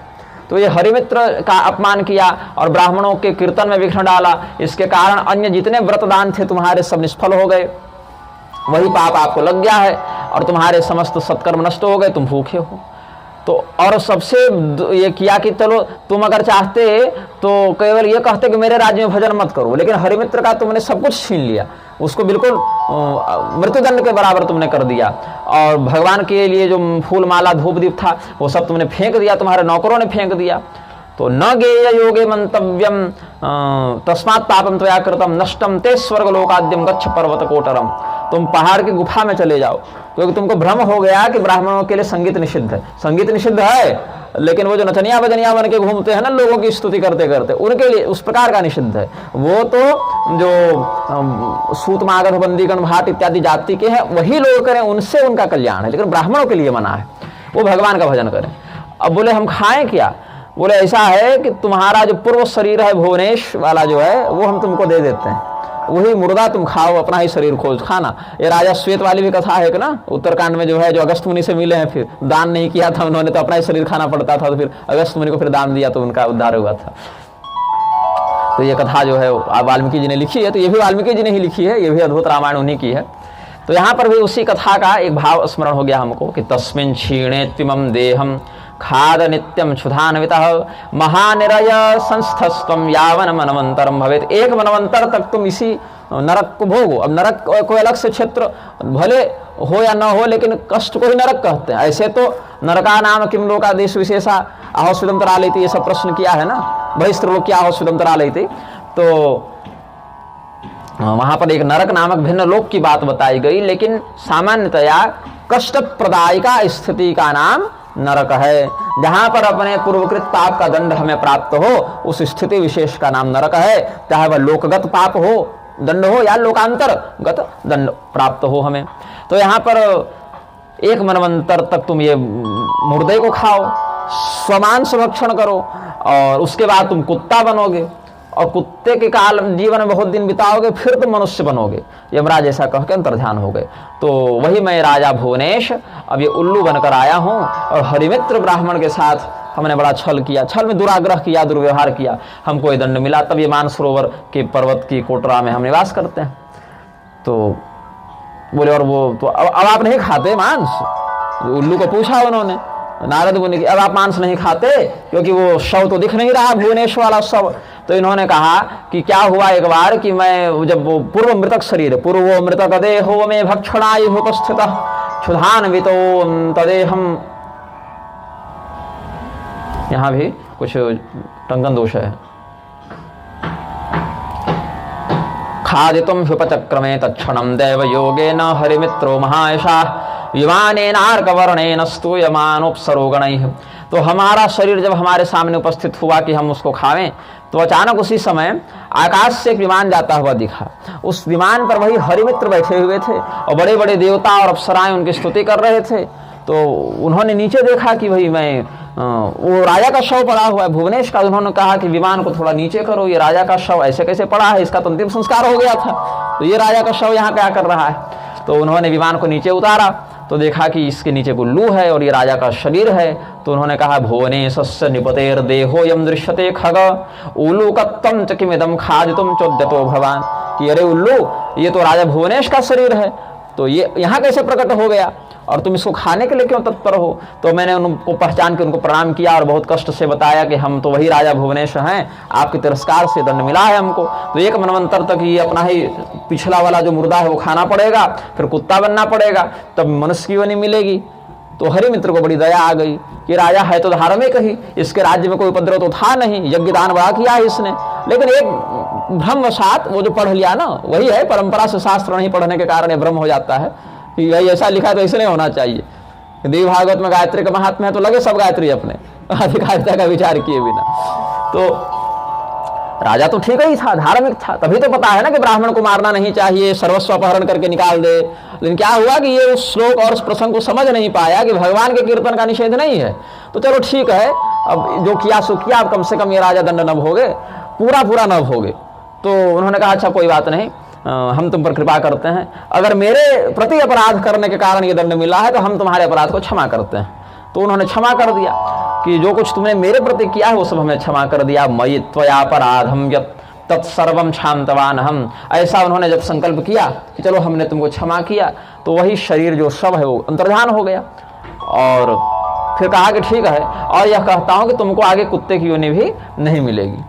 तो ये हरिमित्र का अपमान किया और ब्राह्मणों के कीर्तन में विघ्न डाला। इसके कारण अन्य जितने व्रतदान थे तुम्हारे सब निष्फल हो गए। वही पाप आपको लग गया है और तुम्हारे समस्त सत्कर्म नष्ट हो गए, तुम भूखे हो। तो और सबसे ये किया कि चलो तुम अगर चाहते तो केवल ये कहते कि मेरे राज्य में भजन मत करो, लेकिन हरिमित्र का तुमने सब कुछ छीन लिया, उसको बिल्कुल मृत्युदंड के बराबर तुमने कर दिया। और भगवान के लिए जो फूल माला धूप दीप था वो सब तुमने फेंक दिया, तुम्हारे नौकरों ने फेंक दिया। तो न गेय योगे मंतव्यम तस्मात् पापम त्वया कृतम नष्टम ते स्वर्ग लोकाद्यम गच्छ पर्वत कोटरम। तुम पहाड़ की गुफा में चले जाओ, क्योंकि तुमको भ्रम हो गया कि ब्राह्मणों के लिए संगीत निषिद्ध है। संगीत निषिद्ध है, लेकिन वो जो नचनिया बजनिया बन के घूमते हैं ना लोगों की स्तुति करते करते, उनके लिए उस प्रकार का निषिद्ध है। वो तो जो सूत मागध बंदीगण भाट इत्यादि जाति के हैं वही लोग करें, उनसे उनका कल्याण है, लेकिन ब्राह्मणों के लिए मना है, वो भगवान का भजन करें। अब बोले हम खाएं क्या? बोले ऐसा है कि तुम्हारा जो पूर्व शरीर है भुवनेश वाला जो है वो हम तुमको दे देते हैं, वही मुर्दा तुम खाओ, अपना ही शरीर खोज खाना। ये राजा श्वेत वाली भी कथा है कि ना, उत्तरकांड में जो है, जो अगस्त मुनि से मिले हैं, फिर दान नहीं किया था उन्होंने, तो अपना ही शरीर खाना पड़ता था, तो फिर अगस्त मुनि को फिर दान दिया तो उनका उद्धार हुआ था। तो ये कथा जो है वाल्मीकि जी ने लिखी है। तो ये भी वाल्मीकि जी ने ही लिखी है, ये भी अद्भुत रामायण उन्हीं की है। तो यहाँ पर भी उसी कथा का एक भाव स्मरण हो गया हमको कि तस्मिन् क्षीणे त्विमं देहम खाद नित्यम क्षुधान्वितः महानिरय संस्थस्त्वं यावन मनवंतरम भवेत। एक मनवंतर तक तुम इसी नरक को भोगो। अब नरक कोई अलग से क्षेत्र भले हो या न हो, लेकिन कष्ट को ही नरक कहते हैं। ऐसे तो नरका नाम किम लोका देश विशेषा आहोस्विदंतरा लेती, ये सब प्रश्न किया है ना, बहिस्त्रलोक क्या आहोस्विदंतरा लेती। तो वहां पर एक नरक नामक भिन्न लोक की बात बताई गई, लेकिन सामान्यतया कष्ट प्रदायिका स्थिति का नाम नरक है। जहां पर अपने पूर्वकृत पाप का दंड हमें प्राप्त हो, उस स्थिति विशेष का नाम नरक है। चाहे वह लोकगत पाप हो, दंड हो, या लोकांतरगत दंड प्राप्त हो हमें। तो यहाँ पर एक मनवंतर तक तुम ये मुर्दे को खाओ, स्वमांस भक्षण करो, और उसके बाद तुम कुत्ता बनोगे, और कुत्ते के काल जीवन में बहुत दिन बिताओगे, फिर तुम मनुष्य बनोगे। यमराज ऐसा कह के अंतर्ध्यान हो गए। तो वही मैं राजा भुवनेश अब ये उल्लू बनकर आया हूँ, और हरिमित्र ब्राह्मण के साथ हमने बड़ा छल किया, छल में दुराग्रह किया, दुर्व्यवहार किया, हमको ये दंड मिला। तब ये मानसरोवर के पर्वत की कोटरा में हम निवास करते हैं। तो बोले और वो तो अब आप नहीं खाते मांस? उल्लू को पूछा उन्होंने, नारद मुनि की, अब आप मांस नहीं खाते क्योंकि वो शव तो दिख नहीं रहा, भुवनेश्वर वाला शव। तो इन्होंने कहा कि क्या हुआ एक बार कि मैं जब वो पूर्व मृतक शरीर, पूर्वो मृतक देहो में भक्षणाय उपस्थित क्षुधान्वितो तदेहम, यहाँ भी कुछ टंकन दोष है। खादितुम ह्युपचक्रमे तत्क्षणं दैव योगेन हरिमित्रो महायशा विमानेनार्कवर्णेन स्तूयमानोपसरोगणैः। तो हमारा शरीर जब हमारे सामने उपस्थित हुआ कि हम उसको खावें, तो अचानक उसी समय आकाश से एक विमान जाता हुआ दिखा। उस विमान पर वही हरिमित्र बैठे हुए थे और बड़े बड़े देवता और अप्सराएं उनकी स्तुति कर रहे थे। तो उन्होंने नीचे देखा कि भाई मैं वो राजा का शव पड़ा हुआ है भुवनेश का। उन्होंने कहा कि विमान को थोड़ा नीचे करो, ये राजा का शव ऐसे कैसे पड़ा है, इसका तो अंतिम संस्कार हो गया था, तो ये राजा का शव यहाँ क्या कर रहा है। तो उन्होंने विमान को नीचे उतारा तो देखा कि इसके नीचे उल्लू है और ये राजा का शरीर है। तो उन्होंने कहा भुवनेशस्य निपतेर देहो यम दृश्यते खग उल्लूकत्वं च किमिदं खादितुं चोद्यतो भवान, कि अरे उल्लू ये तो राजा भुवनेश का शरीर है, तो ये यहाँ कैसे प्रकट हो गया और तुम इसको खाने के लिए क्यों तत्पर हो। तो मैंने उनको पहचान के उनको प्रणाम किया और बहुत कष्ट से बताया कि हम तो वही राजा भुवनेश हैं, आपके तिरस्कार से दंड मिला है हमको, तो एक मनवंतर तक ये अपना ही पिछला वाला जो मुर्दा है वो खाना पड़ेगा, फिर कुत्ता बनना पड़ेगा, तब मनुष्य की योनि मिलेगी। तो हरिमित्र को बड़ी दया आ गई कि राजा है तो धार्मिक ही, इसके राज्य में कोई उपद्रव तो था नहीं, यज्ञ दान बड़ा किया है इसने, लेकिन एक भ्रमवशात वो जो पढ़ लिया ना, वही है परंपरा से शास्त्र नहीं पढ़ने के कारण ये भ्रम हो जाता है कि भाई ऐसा लिखा है तो ऐसे नहीं होना चाहिए। देवी भागवत में गायत्री का महात्म्य है तो लगे सब गायत्री अपने अधिकारिता का विचार किए बिना। तो राजा तो ठीक ही था, धार्मिक था, तभी तो पता है ना कि ब्राह्मण को मारना नहीं चाहिए, सर्वस्व अपहरण करके निकाल दे। लेकिन क्या हुआ कि ये उस श्लोक और उस प्रसंग को समझ नहीं पाया कि भगवान के कीर्तन का निषेध नहीं है। तो चलो ठीक है, अब जो किया सो किया, अब कम से कम ये राजा दंड न भोगे, पूरा न भोगे। तो उन्होंने कहा अच्छा कोई बात नहीं, हम तुम पर कृपा करते हैं, अगर मेरे प्रति अपराध करने के कारण ये दंड मिला है तो हम तुम्हारे अपराध को क्षमा करते हैं। तो उन्होंने क्षमा कर दिया कि जो कुछ तुमने मेरे प्रति किया है वो सब हमें क्षमा कर दिया। मयि त्वयापराधम यत् तत्सर्वं क्षान्तवान हम, ऐसा उन्होंने जब संकल्प किया कि चलो हमने तुमको क्षमा किया, तो वही शरीर जो शव है वो अंतर्धान हो गया। और फिर कहा कि ठीक है, और यह कहता हूँ कि तुमको आगे कुत्ते की योनि भी नहीं मिलेगी,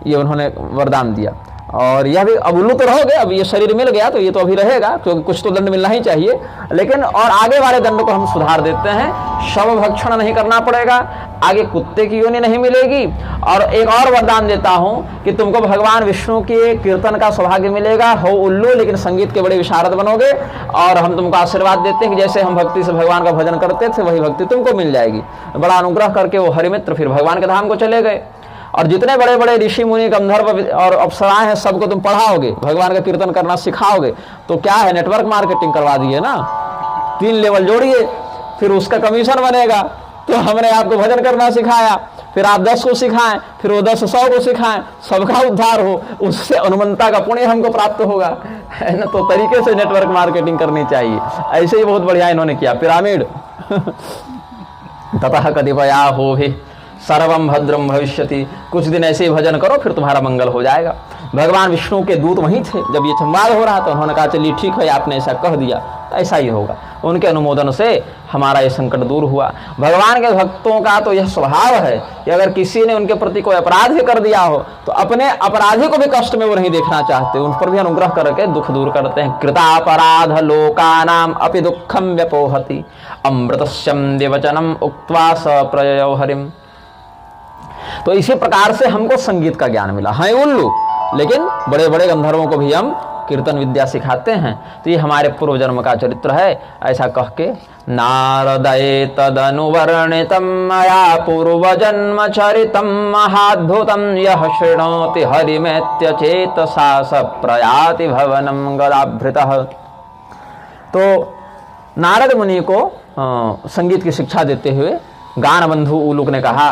ये उन्होंने वरदान दिया। और यह भी अब उल्लू तो रह गए, अब ये शरीर मिल गया तो ये तो अभी रहेगा, क्योंकि कुछ तो दंड मिलना ही चाहिए, लेकिन और आगे वाले दंड को हम सुधार देते हैं, शव भक्षण नहीं करना पड़ेगा, आगे कुत्ते की योनि नहीं मिलेगी। और एक और वरदान देता हूं कि तुमको भगवान विष्णु के कीर्तन का सौभाग्य मिलेगा, हो उल्लू लेकिन संगीत के बड़े विशारद बनोगे, और हम तुमको आशीर्वाद देते हैं कि जैसे हम भक्ति से भगवान का भजन करते थे वही भक्ति तुमको मिल जाएगी। बड़ा अनुग्रह करके वो हरिमित्र फिर भगवान के धाम को चले गए। और जितने बड़े बड़े ऋषि मुनि गंधर्व और अप्सराएं हैं सबको तुम पढ़ाओगे, भगवान का कीर्तन करना सिखाओगे, तो क्या है नेटवर्क मार्केटिंग करवा दिए ना, 3 लेवल जोड़िए, फिर उसका कमीशन बनेगा। तो हमने आपको भजन करना सिखाया, फिर आप 10 को सिखाएं, फिर वो 10 100 को सिखाएं, सबका उद्धार हो, उससे अनुमंता का पुण्य हमको प्राप्त होगा, है ना। तो तरीके से नेटवर्क मार्केटिंग करनी चाहिए। ऐसे ही बहुत बढ़िया इन्होंने किया पिरामिड ततः कतिपया हो भी सर्वम भद्रम भविष्यति, कुछ दिन ऐसे ही भजन करो फिर तुम्हारा मंगल हो जाएगा। भगवान विष्णु के दूत वहीं थे जब ये संवाद हो रहा, तो उन्होंने कहा चलिए ठीक है, आपने ऐसा कह दिया, ऐसा ही होगा। उनके अनुमोदन से हमारा ये संकट दूर हुआ। भगवान के भक्तों का तो यह स्वभाव है कि अगर किसी ने उनके प्रति कोई अपराध भी कर दिया हो तो अपने अपराधी को भी कष्ट में वो नहीं देखना चाहते, उन पर भी अनुग्रह करके दुख दूर करते हैं। कृतापराध लोकानाम अपि दुखम व्यपोहति अमृतस्यम देवचनम उक्त्वा स प्रययो हरिम। तो इसी प्रकार से हमको संगीत का ज्ञान मिला है उल्लू, लेकिन बड़े बड़े गंधर्वों को भी हम कीर्तन विद्या सिखाते हैं। तो ये हमारे पूर्व जन्म का चरित्र है। ऐसा कह के नारदये तदनुवर्णितं मया पूर्व जन्म चरितं महाद्भुतं यः शृणोति हरिमेत्य चेतसा स प्रयाति भवनं गदाभृतः। तो नारद मुनि को संगीत की शिक्षा देते हुए गान बंधु उलूक ने कहा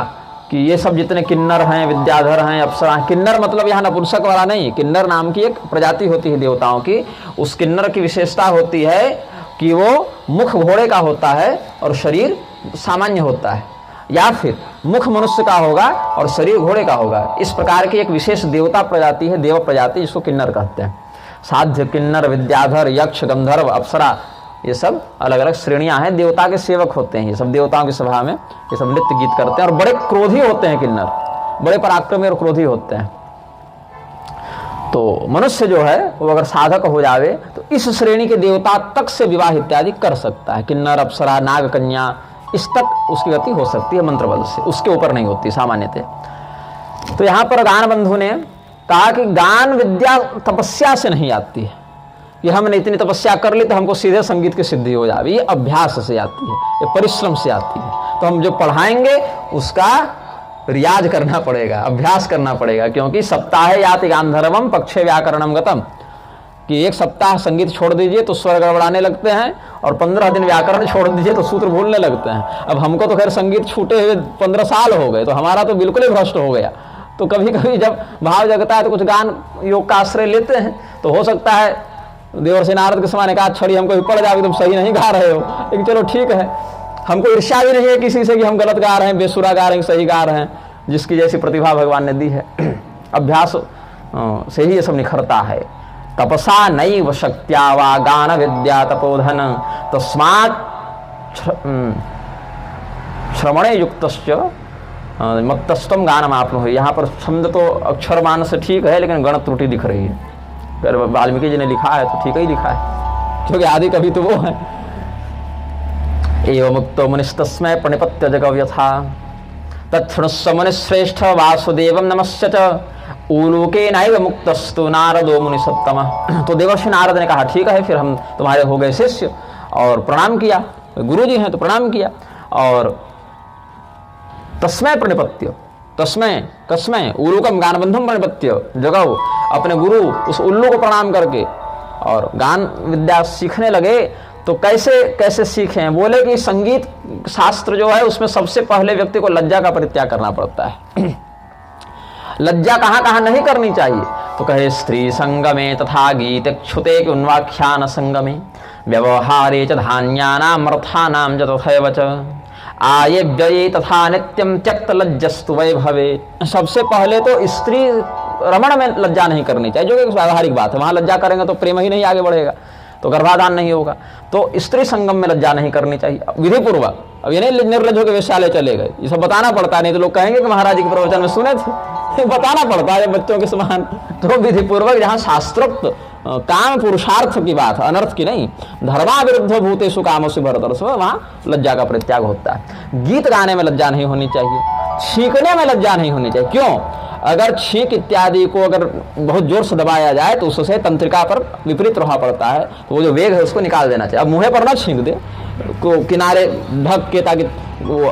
कि ये सब जितने किन्नर हैं, विद्याधर हैं, अप्सरा, किन्नर मतलब यहाँ नपुंसक वाला नहीं, किन्नर नाम की एक प्रजाति होती है देवताओं की। उस किन्नर की विशेषता होती है कि वो मुख घोड़े का होता है और शरीर सामान्य होता है। या फिर मुख मनुष्य का होगा और शरीर घोड़े का होगा। इस प्रकार की एक विशेष देवता प्रजाति है, देव प्रजाति, जिसको किन्नर कहते हैं। साध्य, किन्नर, विद्याधर, यक्ष, गंधर्व, अप्सरा, ये सब अलग अलग श्रेणियां हैं। देवता के सेवक होते हैं ये सब, देवताओं की सभा में ये सब नृत्य गीत करते हैं और बड़े क्रोधी होते हैं किन्नर, बड़े पराक्रमी और क्रोधी होते हैं। तो मनुष्य जो है वो अगर साधक हो जावे तो इस श्रेणी के देवता तक से विवाह इत्यादि कर सकता है। किन्नर, अप्सरा, नाग कन्या, इस तक उसकी गति हो सकती है मंत्र बल से, उसके ऊपर नहीं होती सामान्यतः। तो यहाँ पर गान बंधु ने कहा कि गान विद्या तपस्या से नहीं आती है कि हमने इतनी तपस्या कर ली तो हमको सीधे संगीत की सिद्धि हो जाए। ये अभ्यास से आती है, ये परिश्रम से आती है। तो हम जो पढ़ाएंगे उसका रियाज करना पड़ेगा, अभ्यास करना पड़ेगा, क्योंकि सप्ताह याति गांधर्वम पक्षे व्याकरणम गतम, कि एक सप्ताह संगीत छोड़ दीजिए तो स्वर गड़बड़ाने लगते हैं और 15 दिन व्याकरण छोड़ दीजिए तो सूत्र भूलने लगते हैं। अब हमको तो खैर संगीत छूटे हुए 15 साल हो गए, तो हमारा तो बिल्कुल ही भ्रष्ट हो गया। तो कभी कभी जब भाव जगता है तो कुछ गान योग का आश्रय लेते हैं, तो हो सकता है देवर्षि नारद के समान एक आध छड़ी हमको भी पड़ जाए, तुम सही नहीं गा रहे हो, लेकिन चलो ठीक है। हमको ईर्ष्या भी नहीं है किसी से कि हम गलत गा रहे हैं, बेसुरा गा रहे हैं, सही गा रहे हैं, जिसकी जैसी प्रतिभा भगवान ने दी है। अभ्यास से ही ये सब निखरता है। तपसा नैव शक्त्या वा गान विद्या तपोधन तस्मात् श्रवणे युक्तश्च मत्तस्तम गानम आपनुहि। यहाँ पर छंद तो अक्षर मान से ठीक है, लेकिन गणत त्रुटि दिख रही है। अगर वाल्मीकि जी ने लिखा है तो ठीक ही लिखा है, क्योंकि आदि कवि तो वो है। एवं मुक्तो मुनिस्तस्मै प्रणिपत्य जगव्यथा तत्क्षुणस्व मुनिश्रेष्ठ वासुदेवं नमस्य च उलूके नैव मुक्तस्तु नारदो मुनि सत्तमः। तो देवर्षि नारद ने कहा ठीक है, फिर हम तुम्हारे हो गए शिष्य, और प्रणाम किया, गुरु जी हैं तो प्रणाम किया। और तस्मै प्रणिपत्य, तस्मै कस्मै उलूकम गानबंधुम प्रणिपत्य, जगाओ अपने गुरु उस उल्लू को प्रणाम करके और गान विद्या सीखने लगे। तो कैसे कैसे सीखें? बोले कि संगीत शास्त्र जो है उसमें सबसे पहले व्यक्ति को लज्जा का परित्याग करना पड़ता है। लज्जा कहाँ कहाँ नहीं करनी चाहिए? तो कहे स्त्री संगमे तथा गीत क्षुते कि उन्वाख्यान संगमे व्यवहारे च धान्यानाम अर्थानाम च तथैव च आये व्यये तथा नित्यम त्यक्त लज्जस्तु वैभवे। सबसे पहले तो स्त्री रमण में लज्जा नहीं करनी चाहिए, जो कि व्यावहारिक बात है। वहाँ लज्जा करेंगे तो प्रेम ही नहीं आगे बढ़ेगा, तो गर्भाधान नहीं होगा। तो स्त्री संगम में लज्जा नहीं करनी चाहिए विधि पूर्वक। अब ये नहीं निर्लज होकर वेश्यालय चले गए, ये सब बताना पड़ता है, नहीं तो लोग कहेंगे कि महाराज जी के प्रवचन में सुने थे। बताना पड़ता है बच्चों के समान। तो विधि पूर्वक जहाँ शास्त्रोक्त काम पुरुषार्थ की बात है, अनर्थ की नहीं, धर्मा विरुद्ध भूतेषु कामोषु भरतर्षभ, वहाँ लज्जा का परित्याग होता है। गीत गाने में लज्जा नहीं होनी चाहिए, छींकने में लज्जा नहीं होनी चाहिए। क्यों? अगर छींक इत्यादि को अगर बहुत जोर से दबाया जाए तो उससे तंत्रिका पर विपरीत प्रभाव पड़ता है, तो वो जो वेग है उसको निकाल देना चाहिए। अब मुँह पर ना छींक दे, को किनारे ढक के, ताकि वो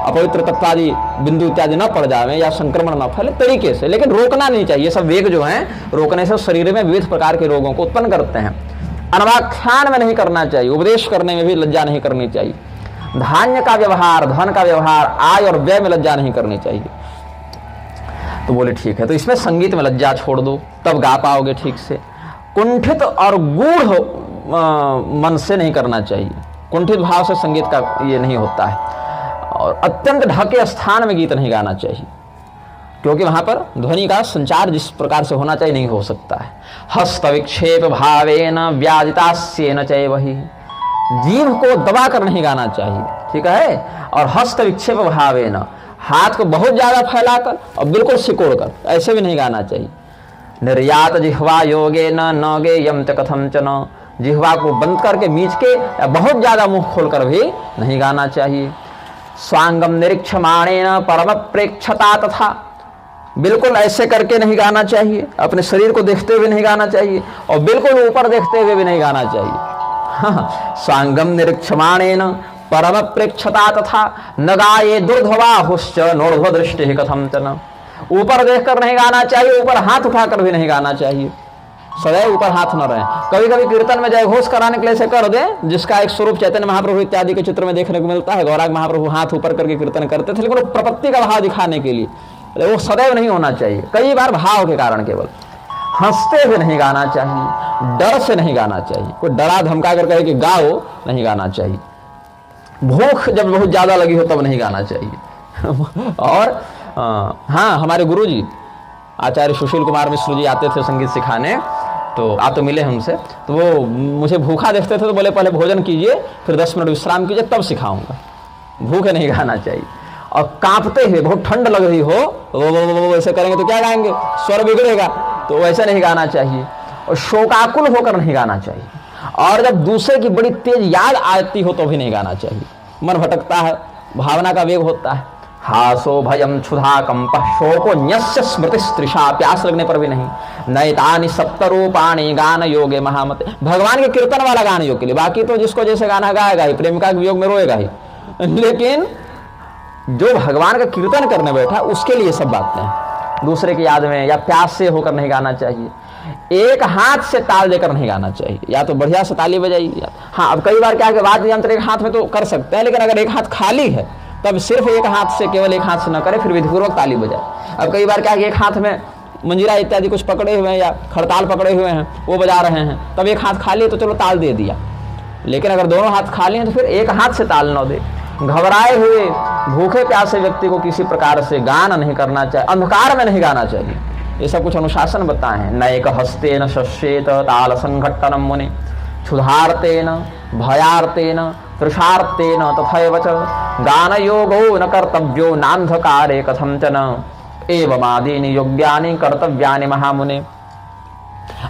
अपवित्र तत्वादि बिंदु इत्यादि न पड़ जाए या संक्रमण न फैले तरीके से, लेकिन रोकना नहीं चाहिए। सब वेग जो हैं रोकने से शरीर में विविध प्रकार के रोगों को उत्पन्न करते हैं। अनवाख्यान में नहीं करना चाहिए, उपदेश करने में भी लज्जा नहीं करनी चाहिए। धान्य का व्यवहार, धन का व्यवहार, आय और व्यय में लज्जा नहीं करनी चाहिए। तो बोले ठीक है, तो इसमें संगीत में लज्जा छोड़ दो, तब गा पाओगे ठीक से। कुंठित और गूढ़ मन से नहीं करना चाहिए, कुंठित भाव से संगीत का ये नहीं होता है। और अत्यंत ढके स्थान में गीत नहीं गाना चाहिए, क्योंकि वहां पर ध्वनि का संचार जिस प्रकार से होना चाहिए नहीं हो सकता है। हस्त विक्षेप भावेन व्याजितास्येन चैवहि, जीभ को दबा कर नहीं गाना चाहिए, ठीक है। और हस्त विक्षेप भावेन, हाथ को बहुत ज्यादा फैलाकर और बिल्कुल सिकोड़कर ऐसे भी नहीं गाना चाहिए। निर्यात जिह्वा योगे न गेयम च कथम च न, जिह्वा को बंद करके मीच के या बहुत ज्यादा मुंह खोलकर भी नहीं गाना चाहिए। स्वांगम निरीक्षमाणेन परम प्रेक्षता तथा, बिल्कुल ऐसे करके नहीं गाना चाहिए, अपने शरीर को देखते हुए नहीं गाना चाहिए और बिल्कुल ऊपर देखते हुए भी नहीं गाना चाहिए। स्वांगम निरीक्षमाणेन परम प्रेक्षता तथा न गाये दुर्ध्वाहुश्च नोर्ध्व दृष्टि कथम च न, ऊपर देखकर नहीं गाना चाहिए, ऊपर हाथ उठाकर भी नहीं गाना चाहिए, सदैव ऊपर हाथ न रहे। कभी कभी कीर्तन में जय घोष कराने के लिए ऐसे कर दे, जिसका एक स्वरूप चैतन्य महाप्रभु इत्यादि के चित्र में देखने को मिलता है। गौरांग महाप्रभु हाथ ऊपर करके कीर्तन करते थे, लेकिन प्रपत्ति का भाव दिखाने के लिए, वो सदैव नहीं होना चाहिए। कई बार भाव के कारण केवल हंसते हुए नहीं गाना चाहिए, डर से नहीं गाना चाहिए, कोई डरा धमका कर कहे कि गाओ, नहीं गाना चाहिए। भूख जब बहुत ज्यादा लगी हो तब नहीं गाना चाहिए, और हाँ, हमारे गुरु जी आचार्य सुशील कुमार मिश्र जी आते थे संगीत सिखाने, तो आप तो मिले हमसे, तो वो मुझे भूखा देखते थे तो बोले पहले भोजन कीजिए फिर 10 मिनट विश्राम कीजिए तब सिखाऊंगा, भूखे नहीं गाना चाहिए। और कांपते हुए, बहुत ठंड लग रही हो, वो ऐसे करेंगे तो क्या गाएंगे, स्वर बिगड़ेगा, तो वैसे नहीं गाना चाहिए। और शोकाकुल होकर नहीं गाना चाहिए, और जब दूसरे की बड़ी तेज याद आती हो तो भी नहीं गाना चाहिए, मन भटकता है, भावना का वेग होता है। हासो भयम क्षुधा कंप शोको न्यस्य स्मृतिस्त्रिषा, प्यास लगने पर भी नहीं। नैतानि सप्तरूपाणि गान योगे महामते, भगवान के कीर्तन वाला गान योग के लिए, बाकी तो जिसको जैसे गाना गाएगा ही, प्रेमिका के वियोग में रोएगा ही, लेकिन जो भगवान का कीर्तन करने बैठा उसके लिए सब बातें हैं। दूसरे की याद में या प्यास से होकर नहीं गाना चाहिए। एक हाथ से ताल देकर नहीं गाना चाहिए, या तो बढ़िया से ताली बजाइए। हाँ, अब कई बार क्या है कि वाद्य यंत्र एक हाथ में तो कर सकते हैं, लेकिन अगर एक हाथ खाली है तब सिर्फ एक हाथ से, केवल एक हाथ से न करे, फिर विधिपूर्वक ताली बजाए। अब कई बार क्या है कि एक हाथ में मंजीरा इत्यादि कुछ पकड़े हुए हैं या खड़ताल पकड़े हुए हैं, वो बजा रहे हैं, तब एक हाथ खाली है तो चलो ताल दे दिया, लेकिन अगर दोनों हाथ खाली हैं तो फिर एक हाथ से ताल न दे। घबराए हुए भूखे प्यासे व्यक्ति को किसी प्रकार से गान नहीं करना चाहिए, अंधकार में नहीं गाना चाहिए। ये सब कुछ अनुशासन बताए हैं। नैक हस्तेन शस्येत ताल संघट्टनम मुने क्षुधार्तेन भयार्तेन तृषार्तेन तथैव च गान योगो न कर्तव्यो नांधकारे कथंचन एवमादीनि योग्यानि कर्तव्यानि महामुने।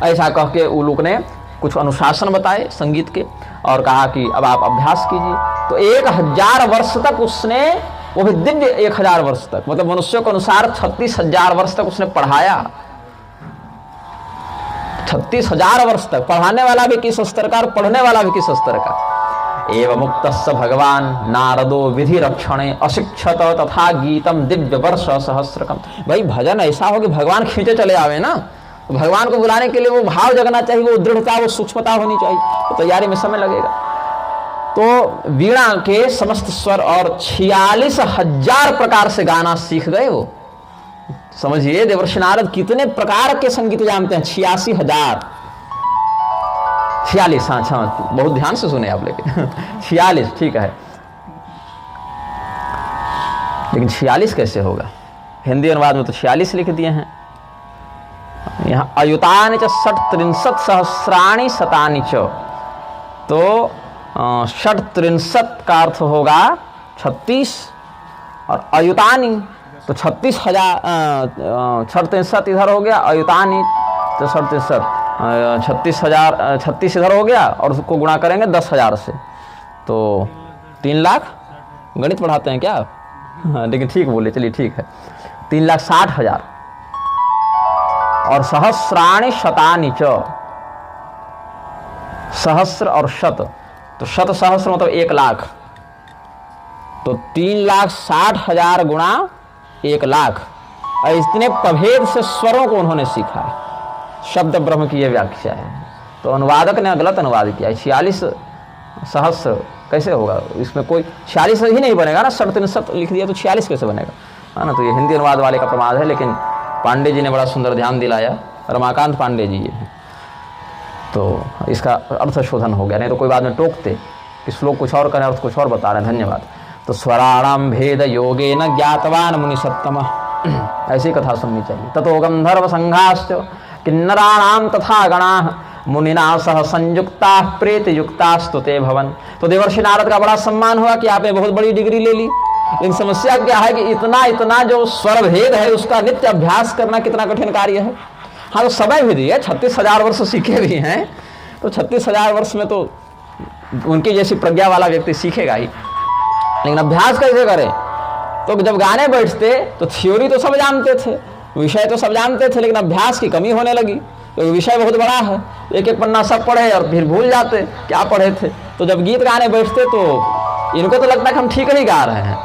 ऐसा कह के उलूक ने कुछ अनुशासन बताए संगीत के और कहा कि अब आप अभ्यास कीजिए। तो 1000 वर्ष तक उसने, वो भी दिव्य 1000 वर्ष तक, मतलब मनुष्यों के अनुसार 36,000 वर्ष तक उसने पढ़ाया। 36,000 वर्ष तक पढ़ाने वाला भी किस स्तर का और पढ़ने वाला भी किस स्तर का। एवं मुक्तस्य भगवान नारदो विधि रक्षणे अशिक्षत तथा गीतम दिव्य वर्ष सहस्रकम। भाई भजन ऐसा हो कि भगवान खींचे चले आवे ना, तो भगवान को बुलाने के लिए वो भाव जगना चाहिए, वो दृढ़ता, वो सूक्ष्मता होनी चाहिए, तो तैयारी में समय लगेगा। तो वीणा के समस्त स्वर और 46,000 प्रकार से गाना सीख गए वो। समझिए देवर्षि नारद कितने प्रकार के संगीत जानते हैं। 86,000, 46, हाँ, बहुत ध्यान से सुने आप, लेकिन 46 ठीक है, लेकिन 46 कैसे होगा, हिंदी अनुवाद में तो 46 लिख दिए हैं। यहाँ अयुतानि च षट्त्रिंशत् सहस्राणि शतानि च, तो षट्त्रिंशत् का अर्थ होगा 36 और अयुतानि तो 36,000, षट्त्रिंशत् इधर हो गया, अयुतानि तो 36,000, 36 इधर हो गया और उसको गुणा करेंगे 10,000 से तो 3 लाख। गणित पढ़ाते हैं क्या? हाँ, लेकिन ठीक बोले, चलिए ठीक है, 3,60,000 और सहस्राणि शतानि च, सहस्र और शत, तो शत सहस्र मतलब 1 लाख, तो 3,60,000 गुणा 1 लाख। और इतने प्रभेद से स्वरों को उन्होंने सीखा है। शब्द ब्रह्म की यह व्याख्या है। तो अनुवादक ने गलत अनुवाद किया है। 46 सहस्र कैसे होगा, इसमें कोई 46 ही नहीं बनेगा ना, 67 लिख दिया तो 46 कैसे बनेगा, है ना। तो ये हिंदी अनुवाद वाले का प्रमाद है, लेकिन पांडे जी ने बड़ा सुंदर ध्यान दिलाया, रमाकांत पांडे जी ये हैं, तो इसका अर्थ शोधन हो गया, नहीं तो कोई बाद में टोकते कि श्लोक कुछ और करें, अर्थ कुछ और बता रहे हैं। धन्यवाद। तो स्वराणाम भेद योगे न ज्ञातवान मुनि सत्तम, ऐसी कथा सुननी चाहिए। ततो गंधर्व संघाश्च किन्नराणाम तथा गणाः मुनिना सह संयुक्ता प्रेत युक्ता स्तुते भवन। तो देवर्षि नारद का बड़ा सम्मान हुआ कि आपने बहुत बड़ी डिग्री ले ली। इन समस्या क्या है कि इतना जो स्वर भेद है उसका नित्य अभ्यास करना कितना कठिन कार्य है। हाँ, तो समय भी दिए, 36,000 वर्ष सीखे भी हैं, तो 36,000 वर्ष में तो उनकी जैसी प्रज्ञा वाला व्यक्ति सीखेगा ही, लेकिन अभ्यास कैसे करें। तो जब गाने बैठते तो थ्योरी तो सब जानते थे, विषय तो सब जानते थे, लेकिन अभ्यास की कमी होने लगी। तो विषय बहुत बड़ा है, एक एक पन्ना सब पढ़े और फिर भूल जाते क्या पढ़े थे। तो जब गीत गाने बैठते तो इनको तो लगता है कि हम ठीक नहीं गा रहे हैं,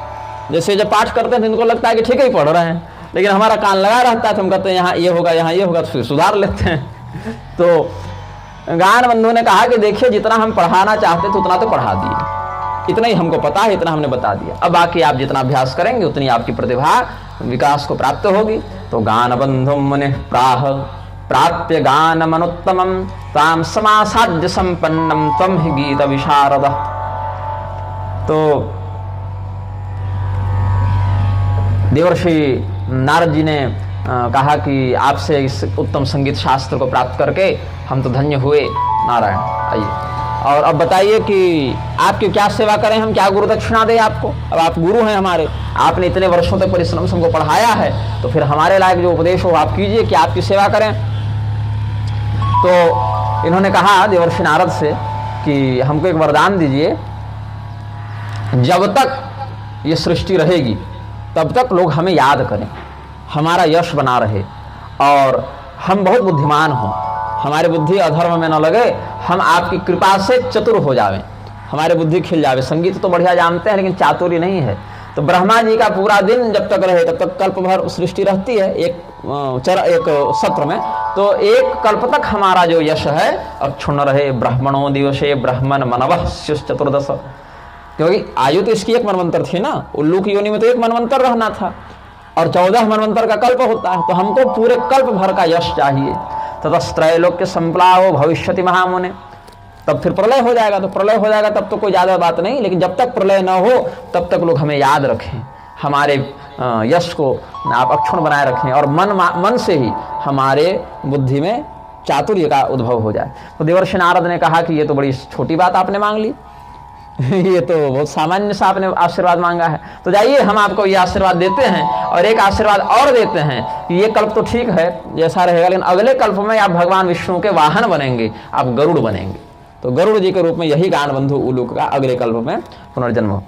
जैसे जब पाठ करते हैं तो इनको लगता है कि ठीक ही पढ़ रहे हैं, लेकिन हमारा कान लगा रहता है तो हम कहते हैं यहाँ ये होगा, यहाँ ये होगा, तो फिर सुधार लेते हैं। तो गान बंधु ने कहा कि देखिए जितना हम पढ़ाना चाहते थे उतना तो पढ़ा दिए, इतना ही हमको पता है, इतना हमने बता दिया, अब बाकी आप जितना अभ्यास करेंगे उतनी आपकी प्रतिभा विकास को प्राप्त होगी। तो गान बंधुम मुनिः प्राह प्राप्य गान मनुत्तमम ताम समासाद्य संपन्नम तम ही गीत विशारद। तो देवर्षि नारद जी ने कहा कि आपसे इस उत्तम संगीत शास्त्र को प्राप्त करके हम तो धन्य हुए। नारायण, आइए और अब बताइए कि आपकी क्या सेवा करें, हम क्या गुरु दक्षिणा दें आपको। अब आप गुरु हैं हमारे, आपने इतने वर्षों तक परिश्रम से हमको पढ़ाया है, तो फिर हमारे लायक जो उपदेश हो आप कीजिए कि आपकी सेवा करें। तो इन्होंने कहा देवर्षि नारद से कि हमको एक वरदान दीजिए, जब तक ये सृष्टि रहेगी तब तक लोग हमें याद करें, हमारा यश बना रहे और हम बहुत बुद्धिमान हों, हमारी बुद्धि अधर्म में न लगे, हम आपकी कृपा से चतुर हो जावें, हमारी बुद्धि खिल जावे। संगीत तो बढ़िया जानते हैं लेकिन चातुर्य नहीं है। तो ब्रह्मा जी का पूरा दिन जब तक रहे तब तक कल्प भर सृष्टि रहती है एक सत्र में, तो एक कल्प तक हमारा जो यश है अक्षुण्ण रहे। ब्राह्मणों दिवसे ब्राह्मण मनवः चतुर्दश, क्योंकि आयु तो इसकी एक मनवंतर थी ना, उल्लू की योनि में तो एक मनवंतर रहना था और 14 मनवंतर का कल्प होता है, तो हमको पूरे कल्प भर का यश चाहिए। ततस्त्रैलोक्य संप्लावो भविष्यति महामुने, तब फिर प्रलय हो जाएगा। तो प्रलय हो जाएगा तब तो कोई ज़्यादा बात नहीं, लेकिन जब तक प्रलय न हो तब तक लोग हमें याद रखें, हमारे यश को आप अक्षुण्ण बनाए रखें और मन से ही हमारे बुद्धि में चातुर्य का उद्भव हो जाए। तो देवर्षि नारद ने कहा कि ये तो बड़ी छोटी बात आपने मांग ली ये तो बहुत सामान्य सा आपने आशीर्वाद मांगा है। तो जाइए हम आपको ये आशीर्वाद देते हैं और एक आशीर्वाद और देते हैं कि ये कल्प तो ठीक है जैसा रहेगा, लेकिन अगले कल्प में आप भगवान विष्णु के वाहन बनेंगे, आप गरुड़ बनेंगे। तो गरुड़ जी के रूप में यही गानबंधु उलूक का अगले कल्प में पुनर्जन्म।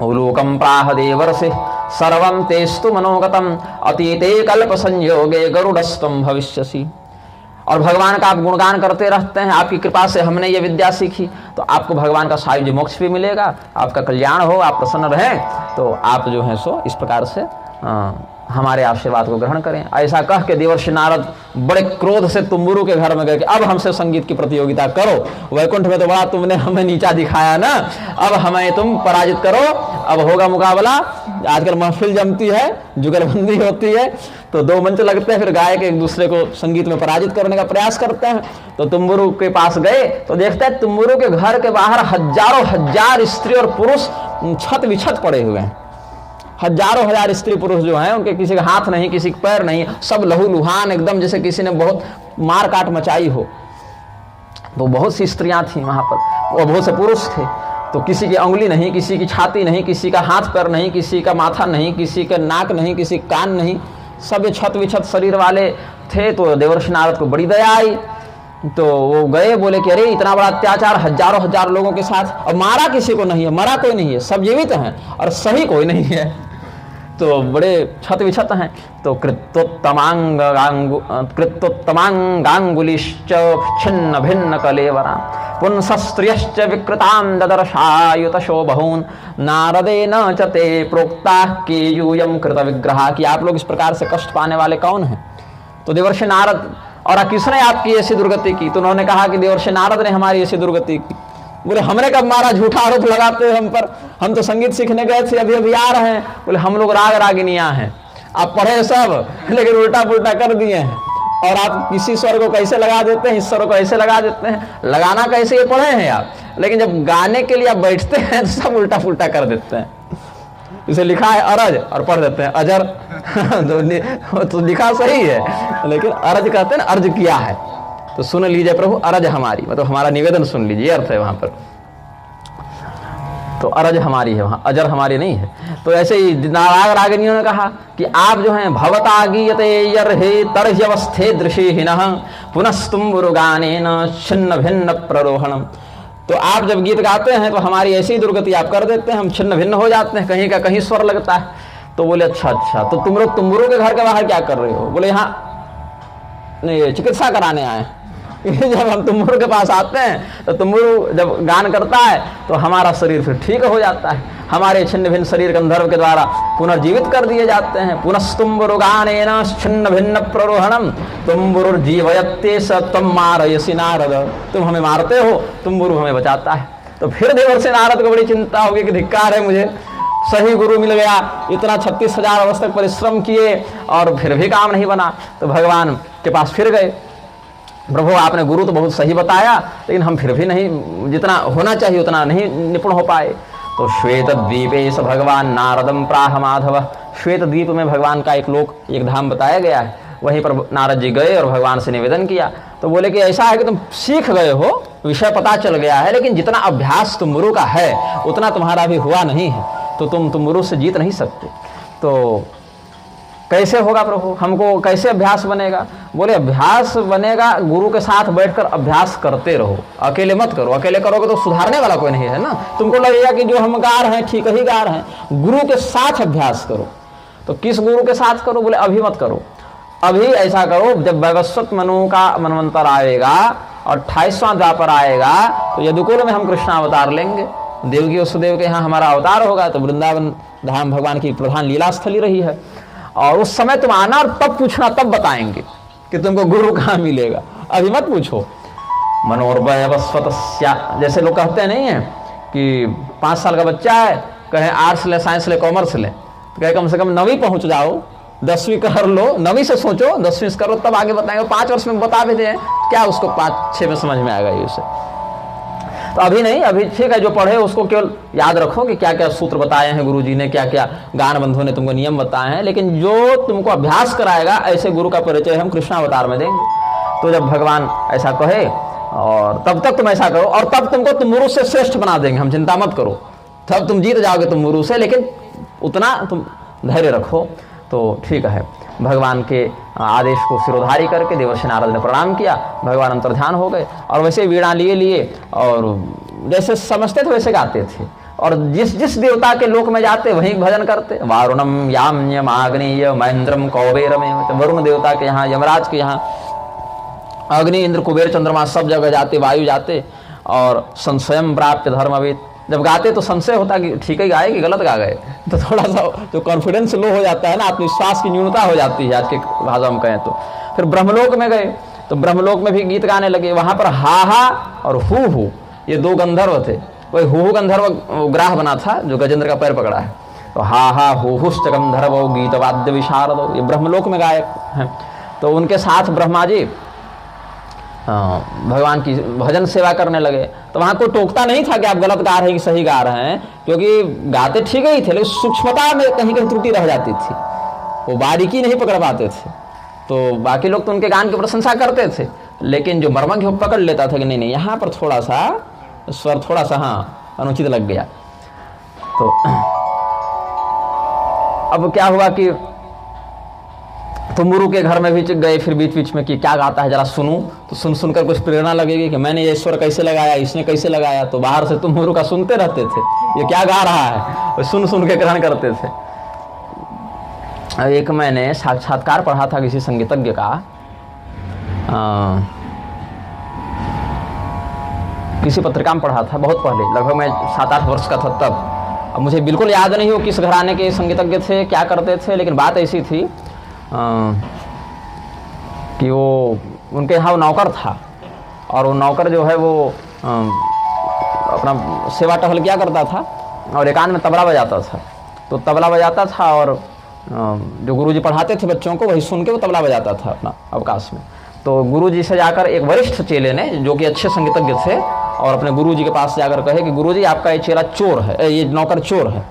उलूकम प्राह देवर्षि सर्वं तेस्तु मनोगतम अतीते कल्प संयोगे गरुड़स्तम भविष्यसि। और भगवान का आप गुणगान करते रहते हैं, आपकी कृपा से हमने ये विद्या सीखी, तो आपको भगवान का सायुज्य मोक्ष भी मिलेगा, आपका कल्याण हो, आप प्रसन्न रहें। तो आप जो हैं सो इस प्रकार से हमारे आशीर्वाद को ग्रहण करें। ऐसा कह के देवर्षि नारद बड़े क्रोध से तुम्बुरु के घर में गए कि अब हमसे संगीत की प्रतियोगिता करो। वैकुंठ में तो बड़ा तुमने हमें नीचा दिखाया ना, अब हमें तुम पराजित करो, अब होगा मुकाबला। आजकल महफिल जमती है, जुगलबंदी होती है, तो दो मंच लगते हैं, फिर गायक एक दूसरे को संगीत में पराजित करने का प्रयास करते हैं। तो तुम्बुरु के पास गए तो देखते हैं तुम्बुरु के घर के बाहर हजारों हजार स्त्री और पुरुष छत विछत पड़े हुए हैं। हजारों हजार स्त्री पुरुष जो हैं उनके किसी का हाथ नहीं, किसी का पैर नहीं, सब लहू लुहान एकदम जैसे किसी ने बहुत मार काट मचाई हो। तो बहुत सी स्त्रियां थी वहां पर और बहुत से पुरुष थे। तो किसी की अंगुली नहीं, किसी की छाती नहीं, किसी का हाथ पैर नहीं, किसी का माथा नहीं, किसी का नाक नहीं, किसी का कान नहीं, सब ये छत विछत शरीर वाले थे। तो देवर्षि नारद को बड़ी दया आई, तो वो गए, बोले कि अरे इतना बड़ा अत्याचार हजारों हजार लोगों के साथ, और मारा किसी को नहीं है, मरा कोई नहीं है, सब जीवित हैं और सही कोई नहीं है। तो बड़े छत विछत हैं। तो कृत्तोत्तमांगांगुलिश्च छिन्न भिन्न कलेवरा पुंसस्त्रियश्च विकृतां ददर्शायुतशो बहून् नारदेन च ते प्रोक्ता केयूयं कृत विग्रहा, कि आप लोग इस प्रकार से कष्ट पाने वाले कौन हैं। तो देवर्षि नारद, और किसने आपकी ऐसी दुर्गति की। तो उन्होंने कहा कि देवर्षि नारद ने हमारी ऐसी दुर्गति की। बोले हमने कब मारा, झूठा आरोप लगाते हैं हम पर, हम तो संगीत सीखने गए थे, अभी अभी आ रहे हैं। बोले हम लोग राग रागिनियां हैं, आप पढ़े सब लेकिन उल्टा पुल्टा कर दिए हैं, और आप किसी स्वर को कैसे लगा देते हैं, इस स्वर को ऐसे लगा देते हैं, लगाना कैसे ये पढ़े हैं आप, लेकिन जब गाने के लिए आप बैठते हैं तो सब उल्टा पुल्टा कर देते हैं। इसे लिखा है अरज और पढ़ देते हैं अजर तो लिखा सही है लेकिन अरज कहते हैं, अर्ज किया है। तो सुन लीजिए प्रभु अरज हमारी, मतलब हमारा निवेदन सुन लीजिए, अर्थ है वहां पर। तो अरज हमारी है, वहां अजर हमारी नहीं है। तो ऐसे ही नाराग रागिनियों ने कहा कि आप जो हैं भवता गीयते यर्हे तरह्यवस्थे दृशिहीनः पुनस्तुम्बुरुगानेन छिन्न भिन्न प्ररोहणम। तो आप जब गीत गाते हैं तो हमारी ऐसी दुर्गति आप कर देते हैं, हम छिन्न भिन्न हो जाते हैं, कहीं का कहीं स्वर लगता है। तो बोले अच्छा, तो तुम लोग तुम्बुरु के घर के बाहर क्या कर रहे हो। बोले यहाँ नहीं, चिकित्सा कराने आए। जब हम तुम्बुरु के पास आते हैं तो तुम्बुरु जब गान करता है तो हमारा शरीर फिर ठीक हो जाता है, हमारे छिन्न भिन्न शरीर गंधर्व के द्वारा पुनर्जीवित कर दिए जाते हैं। पुनस्तुम्बुरु गानेन छिन्न भिन्न प्ररोहणम तुम्बुरुर्जीवयते स त्वं मारयसि नारद। तुम हमें मारते हो, तुम्बुरु हमें बचाता है। तो फिर देवर्षि नारद को बड़ी चिंता होगी कि धिक्कार है, मुझे सही गुरु मिल गया, इतना 36,000 वर्ष तक परिश्रम किए और फिर भी काम नहीं बना। तो भगवान के पास फिर गए, प्रभु आपने गुरु तो बहुत सही बताया, लेकिन हम फिर भी नहीं, जितना होना चाहिए उतना नहीं निपुण हो पाए। तो श्वेत द्वीपे स भगवान नारदम प्राह माधव, श्वेत द्वीप में भगवान का एक लोक, एक धाम बताया गया है। वहीं पर नारद जी गए और भगवान से निवेदन किया। तो बोले कि ऐसा है कि तुम सीख गए हो, विषय पता चल गया है, लेकिन जितना अभ्यास तुमरू का है उतना तुम्हारा भी हुआ नहीं है, तो तुम तुमरू से जीत नहीं सकते। तो कैसे होगा प्रभु, हमको कैसे अभ्यास बनेगा? बोले अभ्यास बनेगा, गुरु के साथ बैठकर अभ्यास करते रहो, अकेले मत करो। अकेले करोगे तो सुधारने वाला कोई नहीं है ना। तुमको लगेगा कि जो हम गा रहे हैं ठीक ही गा रहे हैं। गुरु के साथ अभ्यास करो। तो किस गुरु के साथ करो? बोले अभी मत करो, अभी ऐसा करो, जब वैवस्वत मनु का मनवंतर आएगा और 28वां द्वापर आएगा तो यदुकुल में हम कृष्ण अवतार लेंगे, देवकी वसुदेव के यहाँ हमारा अवतार होगा। तो वृंदावन धाम भगवान की प्रधान लीला स्थली रही है, और उस समय तुम आना और तब पूछना, तब बताएंगे कि तुमको गुरु कहाँ मिलेगा। अभी मत पूछो। मनोर्वयवस्वतस्या, जैसे लोग कहते नहीं है कि 5 साल का बच्चा है, कहे आर्ट्स ले, साइंस ले, कॉमर्स ले, तो कहे कम से कम 9वीं पहुंच जाओ, 10वीं कर लो, 9वीं से सोचो, 10वीं से करो, तब आगे बताएंगे। 5 वर्ष में बता भी दें, क्या उसको 5-6 में समझ में आएगा ये उसे। तो अभी नहीं, अभी ठीक है, जो पढ़े उसको केवल याद रखो कि क्या क्या सूत्र बताए हैं गुरु जी ने, क्या क्या गान बंधुओं ने तुमको नियम बताए हैं, लेकिन जो तुमको अभ्यास कराएगा ऐसे गुरु का परिचय हम कृष्णावतार में देंगे। तो जब भगवान ऐसा कहे और तब तक तुम ऐसा करो, और तब तुमको तुमरू से श्रेष्ठ बना देंगे, हम चिंता मत करो, तब तुम जीत जाओगे तुमरू से, लेकिन उतना तुम धैर्य रखो। तो ठीक है, भगवान के आदेश को सिरोधारी करके देवर्षि नारद ने प्रणाम किया, भगवान अंतर्ध्यान हो गए, और वैसे वीणा लिए और जैसे समझते थे वैसे गाते थे, और जिस जिस देवता के लोक में जाते वहीं भजन करते। वारुणम याम्यम आग्नेय महेंद्रम कौबेरम, तो वरुण देवता के यहाँ, यमराज के यहाँ, अग्नि, इंद्र, कुबेर, चंद्रमा सब जगह जाते, वायु जाते, और संशयम प्राप्त धर्मवेद। जब गाते तो संशय होता कि ठीक ही गाए कि गलत गा गए, तो थोड़ा सा जो कॉन्फिडेंस लो हो जाता है ना, आत्मविश्वास की न्यूनता हो जाती है आज के भाषा में कहें तो। फिर ब्रह्मलोक में गए तो ब्रह्मलोक में भी गीत गाने लगे। वहां पर हा हा और हु ये 2 गंधर्व थे। वही हु गंधर्व ग्राह बना था जो गजेंद्र का पैर पकड़ा है। तो हा हा हुश्च गंधर्व गीत वाद्य विशारद, ये ब्रह्मलोक में गायक हैं। तो उनके साथ ब्रह्मा जी भगवान की भजन सेवा करने लगे। तो वहाँ कोई टोकता नहीं था कि आप गलत गा रहे हैं कि सही गा रहे हैं, क्योंकि गाते ठीक ही थे, लेकिन सूक्ष्मता में कहीं कहीं त्रुटि रह जाती थी, वो बारीकी नहीं पकड़ पाते थे। तो बाकी लोग तो उनके गान की प्रशंसा करते थे, लेकिन जो मर्मज्ञ वो पकड़ लेता था कि नहीं नहीं, यहाँ पर थोड़ा सा स्वर थोड़ा सा हाँ अनुचित लग गया। तो अब क्या हुआ कि तुमुरु के घर में भी गए, फिर बीच बीच में कि क्या गाता है जरा सुनूं। तो सुनकर कुछ प्रेरणा लगेगी कि मैंने ये स्वर कैसे लगाया, इसने कैसे लगाया। तो बाहर से तुमुरु का सुनते रहते थे, ये क्या गा रहा है, सुन के ग्रहण करते थे। एक मैंने साक्षात्कार पढ़ा था किसी संगीतज्ञ का, किसी पत्रिका में पढ़ा था बहुत पहले, लगभग मैं 7-8 वर्ष का था तब। अब मुझे बिल्कुल याद नहीं हो किस घराने के संगीतज्ञ थे, क्या करते थे, लेकिन बात ऐसी थी कि वो उनके यहाँ वो नौकर था, और वो नौकर जो है वो अपना सेवा टहल किया करता था, और एकांत में तबला बजाता था। तो तबला बजाता था, और जो गुरुजी पढ़ाते थे बच्चों को वही सुन के वो तबला बजाता था अपना अवकाश में। तो गुरुजी से जाकर एक वरिष्ठ चेले ने, जो कि अच्छे संगीतज्ञ थे, और अपने गुरुजी के पास जाकर कहे कि गुरुजी आपका ये चेला चोर है, ये नौकर चोर है।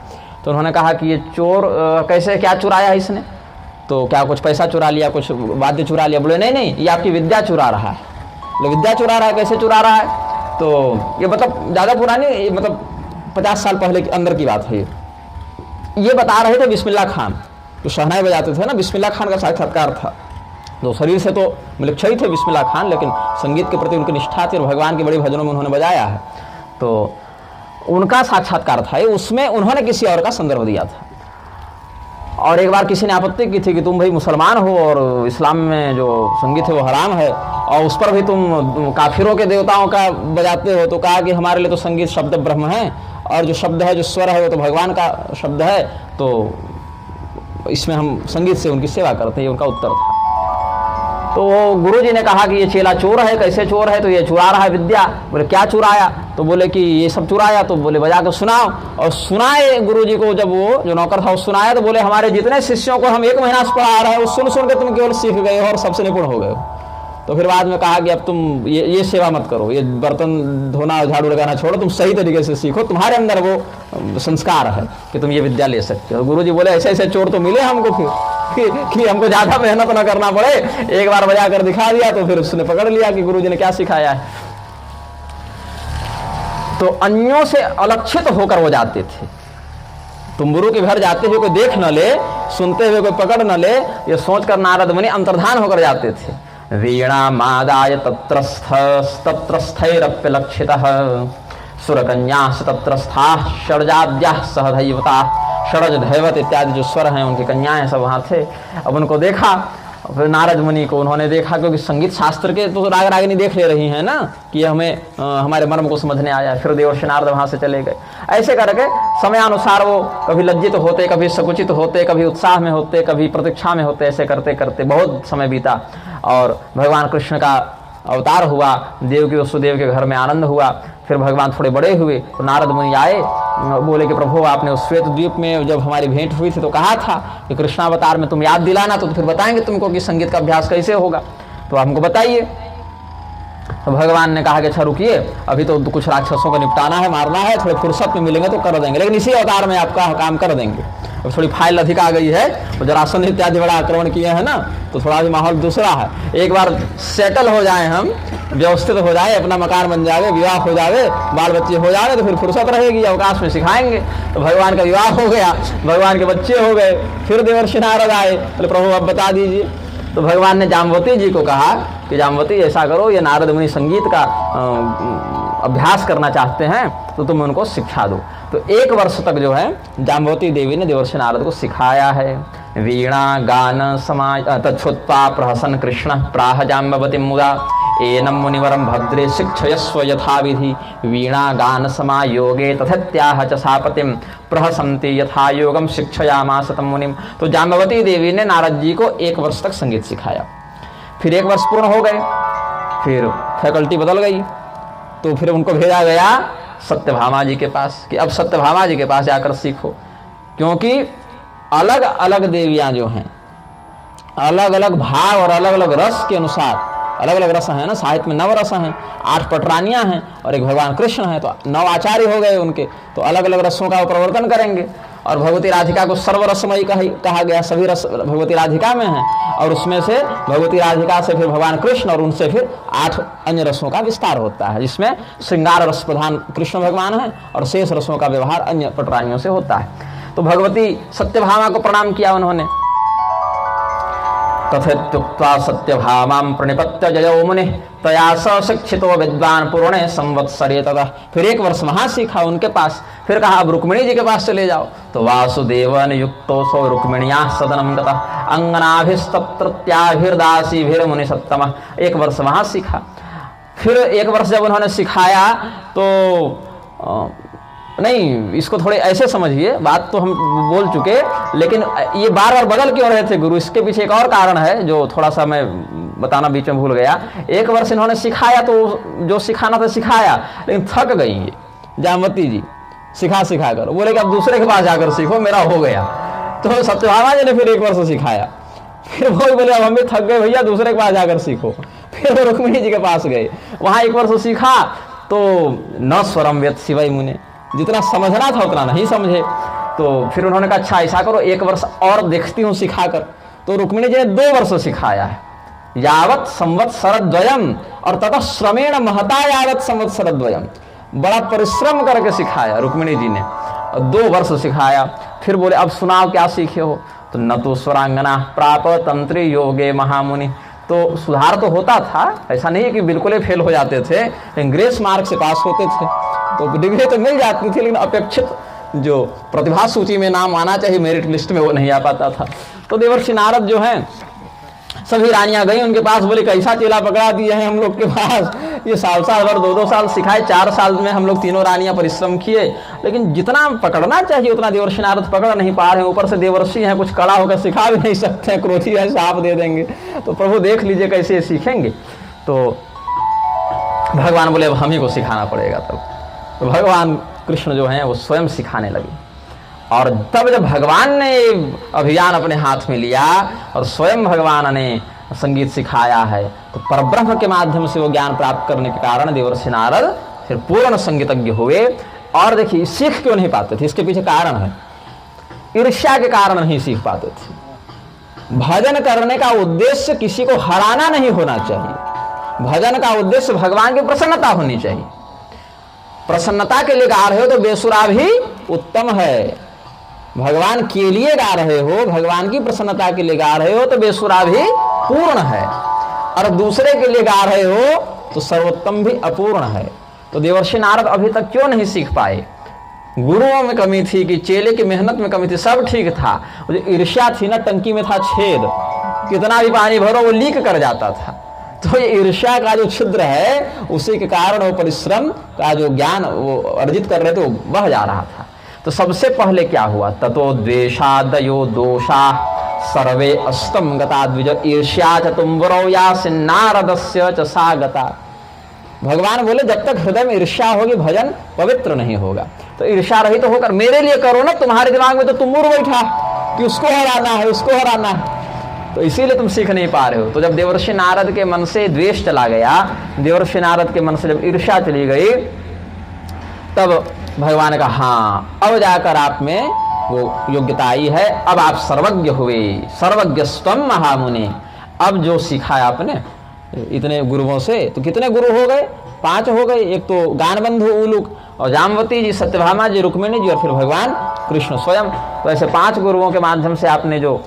तो उन्होंने कहा कि ये चोर कैसे, क्या चुराया है इसने? तो क्या कुछ पैसा चुरा लिया, कुछ वाद्य चुरा लिया? बोले नहीं नहीं, ये आपकी विद्या चुरा रहा है। बोले विद्या चुरा रहा है, कैसे चुरा रहा है? तो ये मतलब ज़्यादा पुरानी, मतलब 50 साल पहले के अंदर की बात है। ये बता रहे थे बिस्मिल्लाह खान, जो शहनाई बजाते थे ना, बिस्मिल्लाह खान का साक्षात्कार था। तो शरीर से तो मतलब क्षय थे बिस्मिल्लाह खान, लेकिन संगीत के प्रति उनकी निष्ठा थी, और भगवान के बड़े भजनों में उन्होंने बजाया है। तो उनका साक्षात्कार था, उसमें उन्होंने किसी और का संदर्भ दिया था। और एक बार किसी ने आपत्ति की थी कि तुम भाई मुसलमान हो, और इस्लाम में जो संगीत है वो हराम है, और उस पर भी तुम काफिरों के देवताओं का बजाते हो। तो कहा कि हमारे लिए तो संगीत शब्द ब्रह्म है, और जो शब्द है, जो स्वर है, वो तो भगवान का शब्द है, तो इसमें हम संगीत से उनकी सेवा करते हैं, ये उनका उत्तर था। तो गुरुजी ने कहा कि ये चेला चोर है, कैसे चोर है? तो ये चुरा रहा है विद्या। बोले क्या चुराया? तो बोले कि ये सब चुराया। तो बोले बजा कर सुनाओ। और सुनाए गुरुजी को, जब वो जो नौकर था वो सुनाया, तो बोले हमारे जितने शिष्यों को हम 1 महीना से पढ़ा रहे हैं, वो सुन के तुम केवल सीख गए हो और सबसे निपुण हो गए हो। तो फिर बाद में कहा कि अब तुम ये सेवा मत करो, ये बर्तन धोना झाड़ू लगाना छोड़ो, तुम सही तरीके से सीखो, तुम्हारे अंदर वो संस्कार है कि तुम ये विद्या ले सकते हो। गुरु जी बोले ऐसे ऐसे चोर तो मिले हमको फिर कि हमको ज़्यादा मेहनत ना करना पड़े, एक बार बजा कर दिखा दिया तो फिर उसने पकड़ लिया कि गुरु जी ने क्या सिखाया है। तो अन्यों से अलक्षित होकर वो जाते थे। तुम गुरु के घर जाते हुए कोई देख न ले, सुनते हुए कोई पकड़ न ले, ये सोचकर नारद मुनि अंतर्धान होकर जाते थे। वीणा मादाय तत्रस्थैरप्य लक्षितः सुरकन्याः तत्रस्था षड्जाद्याः सहदैवता। षडज दैवत इत्यादि जो स्वर हैं उनकी कन्याएं सब वहाँ थे। अब उनको देखा, फिर नारद मुनि को उन्होंने देखा, क्योंकि संगीत शास्त्र के तो राग रागिनी देख ले रही हैं ना कि हमें हमारे मर्म को समझने आया। फिर देवर्षि नारद वहाँ से चले गए। ऐसे करके समयानुसार वो कभी लज्जित होते, कभी सकुचित होते, कभी उत्साह में होते, कभी प्रतीक्षा में होते। ऐसे करते करते बहुत समय बीता और भगवान कृष्ण का अवतार हुआ। देवकी वसुदेव के घर में आनंद हुआ। फिर भगवान थोड़े बड़े हुए तो नारद मुनि आए, बोले कि प्रभु आपने उस श्वेत द्वीप में जब हमारी भेंट हुई थी तो कहा था कि कृष्णावतार में तुम याद दिलाना, तो फिर बताएंगे तुमको कि संगीत का अभ्यास कैसे होगा, तो हमको बताइए। तो भगवान ने कहा कि अच्छा रुकिए, अभी तो कुछ राक्षसों को निपटाना है, मारना है, थोड़े फुर्सत में मिलेंगे तो कर देंगे, लेकिन इसी अवतार में आपका काम कर देंगे। अब थोड़ी फाइल अधिक आ गई है, तो जरासंध इत्यादि बड़ा आक्रमण किए हैं ना, तो थोड़ा भी माहौल दूसरा है। एक बार सेटल हो जाए, हम व्यवस्थित हो जाए, अपना मकान बन जाए, विवाह हो जाए, बाल बच्चे हो जाए, तो फिर फुर्सत रहेगी, अवकाश में सिखाएंगे। तो भगवान का विवाह हो गया, भगवान के बच्चे हो गए। फिर देवर्षि नारद आए, बोले प्रभु अब बता दीजिए। तो भगवान ने जाम्बवती जी को कहा कि जाम्बवती ऐसा करो, ये नारद मुनि संगीत का अभ्यास करना चाहते हैं तो तुम उनको शिक्षा दो। तो 1 वर्ष तक जो है जाम्बवती देवी ने देवर्षि नारद को सिखाया है। वीणा गान समाज तच्छ्रुत्वा प्रहसन कृष्ण प्राह जाम्बवती मुदा एनम मुनिवरम भद्रे शिक्षयस्व यथाविधि वीणा गान समायोगे तथत्याह च सापतिम प्रहसन्ति यथा योगम शिक्षयामास तम मुनिम। तो जाम्बवती देवी ने नारद जी को 1 वर्ष तक संगीत सिखाया। फिर 1 वर्ष पूर्ण हो गए, फिर फैकल्टी बदल गई, तो फिर उनको भेजा गया सत्यभामा जी के पास कि अब सत्यभामा जी के पास जाकर सीखो, क्योंकि अलग अलग देवियां जो हैं अलग अलग भाव और अलग अलग रस के अनुसार, अलग अलग रस हैं ना, साहित्य में 9 रस हैं, 8 पटरानियां हैं और एक भगवान कृष्ण हैं, तो 9 आचार्य हो गए उनके, तो अलग अलग रसों का वो प्रवर्तन करेंगे। और भगवती राधिका को सर्वरसमयी कहा गया, सभी रस भगवती राधिका में हैं, और उसमें से भगवती राधिका से फिर भगवान कृष्ण और उनसे फिर 8 अन्य रसों का विस्तार होता है, जिसमें श्रृंगार रस प्रधान कृष्ण भगवान है और शेष रसों का व्यवहार अन्य पटरानियों से होता है। तो भगवती सत्यभामा को प्रणाम किया उन्होंने। तथेत्युक्त्वा सत्यभामां प्रणिपत्य जयो मुनिः तया स शिक्षितो विद्वान् पूर्णे संवत्सरे ततः। फिर 1 वर्ष वहां सीखा उनके पास। फिर कहा अब रुक्मिणी जी के पास चले जाओ। तो वासुदेवन युक्तो सो रुक्मिण्याः सदनं गतः अंगनाभिस्तत्रत्याभिर्दासीभिर्मुनि सत्तमः। 1 वर्ष वहां सीखा। फिर 1 वर्ष जब उन्होंने सिखाया तो नहीं, इसको थोड़े ऐसे समझिए, बात तो हम बोल चुके, लेकिन ये बार बार बदल क्यों रहे थे गुरु, इसके पीछे एक और कारण है जो थोड़ा सा मैं बताना बीच में भूल गया। 1 वर्ष इन्होंने सिखाया, तो जो सिखाना था सिखाया, लेकिन थक गई ये जाम्बवती जी सिखा कर, बोले कि अब दूसरे के पास जाकर सीखो, मेरा हो गया। तो सत्यभामा जी ने फिर 1 वर्ष सिखाया। फिर वो बोले अब हम भी थक गए भैया, दूसरे के पास जाकर सीखो। फिर वो रुक्मिणी जी के पास गए, वहां 1 वर्ष सीखा तो न स्वरम व्यत शिवई मुने, जितना समझना था उतना नहीं समझे। तो फिर उन्होंने कहा अच्छा ऐसा करो 1 वर्ष और देखती हूँ सिखाकर। तो रुक्मिणी जी ने 2 वर्ष सिखाया है, यावत संवत्सरद्वयम और ततः श्रमेण महता यावत संवत्सरद्वयम, बड़ा परिश्रम करके सिखाया रुक्मिणी जी ने, और 2 वर्ष सिखाया। फिर बोले अब सुनाओ क्या सीखे हो। तो न तो स्वरांगना प्राप तंत्री योगे महामुनि। तो सुधार तो होता था, ऐसा नहीं है कि बिल्कुल ही फेल हो जाते थे, लेकिन ग्रेस मार्क से पास होते थे, तो डिग्री तो मिल जाती थी, लेकिन अपेक्षित जो प्रतिभा सूची में नाम आना चाहिए मेरिट लिस्ट में वो नहीं आ पाता था। तो देवर्षि नारद जो हैं सभी रानियां गई उनके पास, बोले कैसा चेला पकड़ा दिए हैं हम लोग के पास, ये साल भर 2-2 साल सिखाए, 4 साल में हम लोग तीनों रानियां परिश्रम किए, लेकिन जितना पकड़ना चाहिए उतना देवर्षि नारद पकड़ नहीं पा रहे हैं। ऊपर से देवर्षि हैं, कुछ कड़ा होकर सिखा भी नहीं सकते हैं, क्रोधी है साफ दे देंगे। तो प्रभु देख लीजिए कैसे सीखेंगे। तो भगवान बोले अब हम ही को सिखाना पड़ेगा। तब तो भगवान कृष्ण जो हैं वो स्वयं सिखाने लगे। और तब जब भगवान ने अभियान अपने हाथ में लिया और स्वयं भगवान ने संगीत सिखाया है। तो परब्रह्म के माध्यम से वो ज्ञान प्राप्त करने के कारण देवर्षि नारद फिर पूर्ण संगीतज्ञ हुए। और देखिए सीख क्यों नहीं पाते थे, इसके पीछे कारण है, ईर्ष्या के कारण नहीं सीख पाते थे। भजन करने का उद्देश्य किसी को हराना नहीं होना चाहिए, भजन का उद्देश्य भगवान की प्रसन्नता होनी चाहिए। प्रसन्नता के लिए गा रहे हो तो बेसुरा भी उत्तम है, भगवान के लिए गा रहे हो, भगवान की प्रसन्नता के लिए गा रहे हो तो बेसुरा भी पूर्ण है, और दूसरे के लिए गा रहे हो तो सर्वोत्तम भी अपूर्ण है। तो देवर्षि नारद अभी तक क्यों नहीं सीख पाए? गुरुओं में कमी थी कि चेले की मेहनत में कमी थी, सब ठीक था, जो ईर्ष्या थी ना, टंकी में था छेद, कितना भी पानी भरो वो लीक कर जाता था। तो ये ईर्ष्या का जो छिद्र है उसी के कारण वो परिश्रम का जो ज्ञान वो अर्जित कर रहे थे वो बह जा रहा था। तो सबसे पहले क्या हुआ? ततो द्वेषादयो दोषा सर्वे अस्तम गता द्विज ईर्ष्या च तुम्बरो या नारदस्य च सा गता। भगवान बोले जब तक हृदय में ईर्ष्या होगी भजन पवित्र नहीं होगा। तो ईर्ष्या रहित तो होकर मेरे लिए करो ना, तुम्हारे दिमाग में तो तुम्बुर बैठा कि उसको हराना है, उसको हराना है, तो इसीलिए तुम सीख नहीं पा रहे हो। तो जब देवर्षि नारद के मन से द्वेष चला गया, देवर्षि नारद के मन से जब ईर्ष्या चली गई, तब भगवान का हाँ अब जाकर आप में वो योग्यता आई है, अब आप सर्वज्ञ हुए, सर्वज्ञ स्वम महामुनि। अब जो सीखा है आपने इतने गुरुओं से, तो कितने गुरु हो गए? 5 हो गए। एक तो गानबंधु उलूक और जामवती जी, सत्यभामा जी, रुक्मिणी जी और फिर भगवान कृष्ण स्वयं। तो ऐसे 5 गुरुओं के माध्यम से आपने जो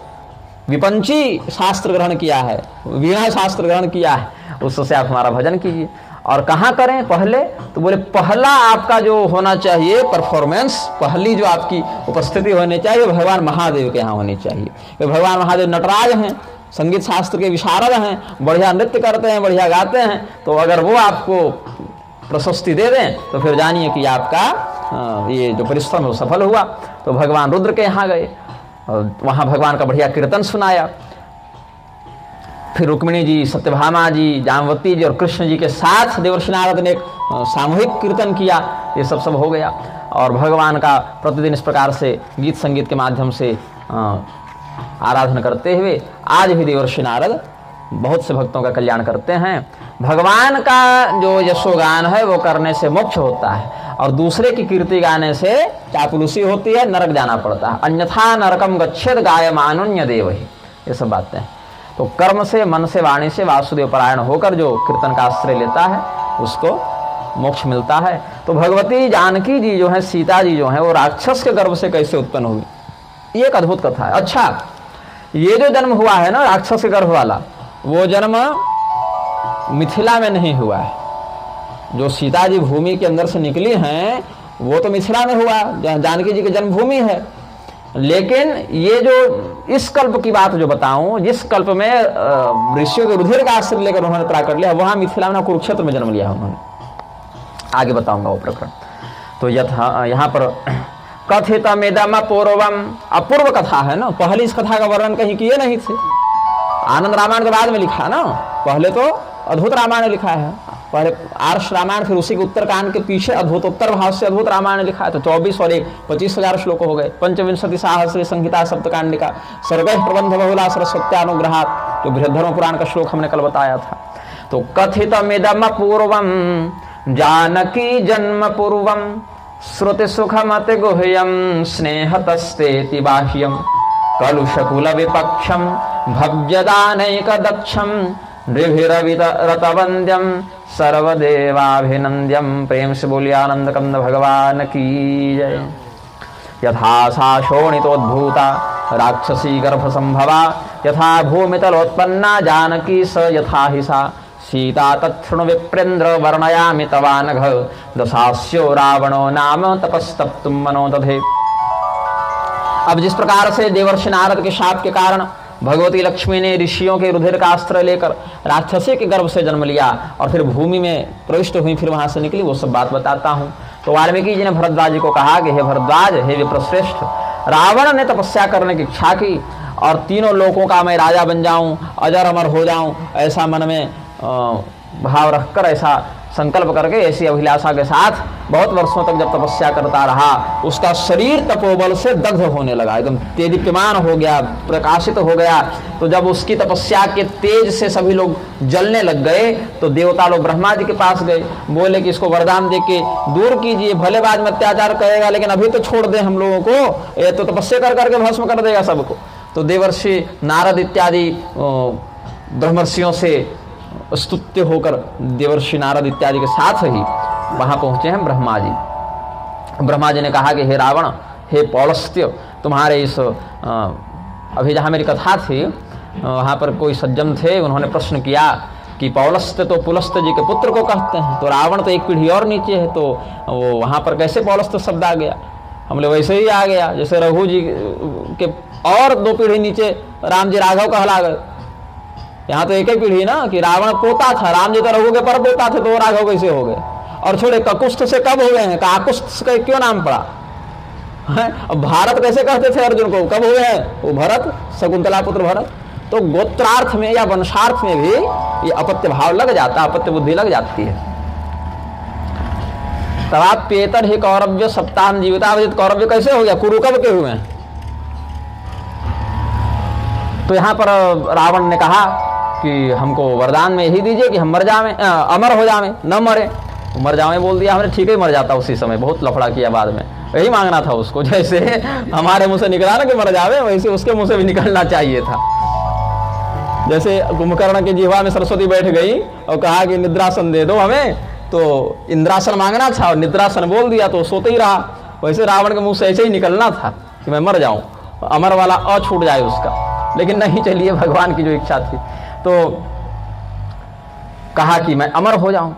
विपंची शास्त्र ग्रहण किया है, वीणा शास्त्र ग्रहण किया है, उससे आप हमारा भजन कीजिए। और कहाँ करें पहले? तो बोले पहला आपका जो होना चाहिए परफॉर्मेंस, पहली जो आपकी उपस्थिति होनी चाहिए भगवान महादेव के यहाँ होनी चाहिए। भगवान महादेव नटराज हैं, संगीत शास्त्र के विशारद हैं, बढ़िया नृत्य करते हैं, बढ़िया गाते हैं। तो अगर वो आपको प्रशस्ति दे दें तो फिर जानिए कि आपका ये जो परिश्रम वो सफल हुआ। तो भगवान रुद्र के यहाँ गए और वहाँ भगवान का बढ़िया कीर्तन सुनाया। फिर रुक्मिणी जी, सत्यभामा जी, जामवती जी और कृष्ण जी के साथ देवर्षि नारद ने एक सामूहिक कीर्तन किया। ये सब हो गया और भगवान का प्रतिदिन इस प्रकार से गीत संगीत के माध्यम से आराधना करते हुए आज भी देवर्षि नारद बहुत से भक्तों का कल्याण करते हैं। भगवान का जो यशोगान है वो करने से मोक्ष होता है और दूसरे की कीर्ति गाने से चापलूसी होती है, नरक जाना पड़ता है। अन्यथा नरकम गच्छेद गायमानुन्य देव ही, ये सब बातें हैं। तो कर्म से, मन से, वाणी से वासुदेव परायण होकर जो कीर्तन का आश्रय लेता है उसको मोक्ष मिलता है। तो भगवती जानकी जी जो है, सीता जी जो है, वो राक्षस के गर्भ से कैसे उत्पन्न हुई, ये एक अद्भुत कथा है। अच्छा, ये जो जन्म हुआ है ना राक्षस के गर्भ वाला, वो जन्म मिथिला में नहीं हुआ है। जो सीता जी भूमि के अंदर से निकली हैं वो तो मिथिला में हुआ, जानकी जी की जन्मभूमि है। लेकिन ये जो इस कल्प की बात जो बताऊं, जिस कल्प में ऋषियों के रुधिर का आश्रय लेकर उन्होंने प्राकट लिया, वहां मिथिला में कुरुक्षेत्र में जन्म लिया उन्होंने। आगे बताऊंगा वो प्रकरण। तो यथा यहाँ पर कथितमिदम पूर्वम, अपूर्व कथा है ना, पहले इस कथा का वर्णन कहीं किए नहीं थे। आनंद रामायण के बाद में लिखा ना, पहले तो अद्भुत रामायण लिखा है, पहले आर्ष रामायण, फिर उसी के उत्तरकांड के पीछे अद्भुत उत्तर भाव से अद्भुत रामायण लिखा है। तो 24 और 1 25,000 श्लोक हो गए। पंचविंशति सहस्री संहिता सप्तकांडिका सर्गैः प्रबंध बहुला सरस्वत्यानुग्रहात्, जो बृहद्धर्म पुराण का श्लोक हमने कल बताया था। तो कथितमिदम पूर्वम जानकी जन्म पूर्वम श्रुति सुखमति गुह्यम स्नेहतस्तेति बाह्यम कलुषकुल विपक्षम भव्यदानैक दक्षम नृभिरविरतवन्द्यम सर्वदेवाभिनन्द्यम। प्रेम से बोलिए आनंद कंद भगवान की जय। यथा सा शोणितोद्भूता राक्षसी गर्भ संभवा यथा भूमितलोत्पन्ना जानकी स यथा ही सा सीता तत्णु विप्रेन्द्र वर्णयामि तवानघ दशास्यो रावणो नाम तपस्तप्तुम मनो दधे। अब जिस प्रकार से देवर्षि नारद के शाप के कारण भगवती लक्ष्मी ने ऋषियों के रुधिर का अस्त्र लेकर राक्षसी के गर्भ से जन्म लिया और फिर भूमि में प्रविष्ट हुई, फिर वहां से निकली, वो सब बात बताता हूँ। तो वाल्मीकि जी ने भरद्वाज जी को कहा कि हे भरद्वाज, हे विप्रश्रेष्ठ, रावण ने तपस्या करने की इच्छा की और तीनों लोकों का मैं राजा बन जाऊं, अजर अमर हो जाऊं, ऐसा मन में भाव रखकर ऐसा संकल्प करके ऐसी अभिलाषा के साथ बहुत वर्षों तक जब तपस्या करता रहा, उसका शरीर तपोबल से दग्ध होने लगा, एकदम तेजीप्यमान हो गया, प्रकाशित हो गया। तो जब उसकी तपस्या के तेज से सभी लोग जलने लग गए तो देवता लोग ब्रह्मा जी के पास गए, बोले कि इसको वरदान दे के दूर कीजिए, भले बाद में अत्याचार करेगा लेकिन अभी तो छोड़ दे हम लोगों को, ये तो तपस्या कर करके भस्म कर देगा सबको। तो देवर्षि नारद इत्यादि ब्रह्मर्षियों से स्तुत्य होकर देवर्षि नारद इत्यादि के साथ ही वहां पहुंचे हैं ब्रह्मा जी। ब्रह्मा जी ने कहा कि हे रावण, हे पौलस्त्य, तुम्हारे इस अभी जहाँ मेरी कथा थी वहाँ पर कोई सज्जन थे, उन्होंने प्रश्न किया कि पौलस्त्य तो पुलस्त्य जी के पुत्र को कहते हैं, तो रावण तो एक पीढ़ी और नीचे है, तो वो वहाँ पर कैसे पौलस्त्य शब्द आ गया? हमने वैसे ही आ गया जैसे रघु जी के और 2 पीढ़ी नीचे राम जी राघव कहला गए। यहाँ तो एक ही पीढ़ी ना कि रावण पोता था, राम जी तो रघु के पर पोता थे, तो वो राघव कैसे हो गए? और छोड़े ककुस्थ से कब हो गए हैं? काकुस्थ का क्यों नाम पड़ा है? अब भारत कैसे कहते थे अर्जुन को, कब हुए हैं? वो भरत, शकुंतला पुत्र भरत। तो गोत्रार्थ में या वंशार्थ में भी ये अपत्य भाव लग जाता, अपत्य बुद्धि लग जाती है। तब आप पेतर ही कौरव्य सप्ताह जीविता, कौरव्य कैसे हो गया? कुरु कब के हुए हैं? तो यहाँ पर रावण ने कहा कि हमको वरदान में यही दीजिए कि हम मर जावें, अमर हो जावें, न मरे। मर जावें बोल दिया हमने, ठीक है मर जाता उसी समय, बहुत लफड़ा किया बाद में। यही मांगना था उसको, जैसे हमारे मुंह से निकला ना कि मर जावे, वैसे उसके मुंह से भी निकलना चाहिए था। जैसे कुंभकर्ण की जिह्वा में सरस्वती बैठ गई और कहा कि निद्रासन दे दो हमें, तो इंद्रासन मांगना था और निद्रासन बोल दिया तो सोते ही रहा। वैसे रावण के मुंह से ऐसे ही निकलना था कि मैं मर जाऊं, अमर वाला छूट जाए उसका, लेकिन नहीं, चलिए भगवान की जो इच्छा थी। तो कहा कि मैं अमर हो जाऊं,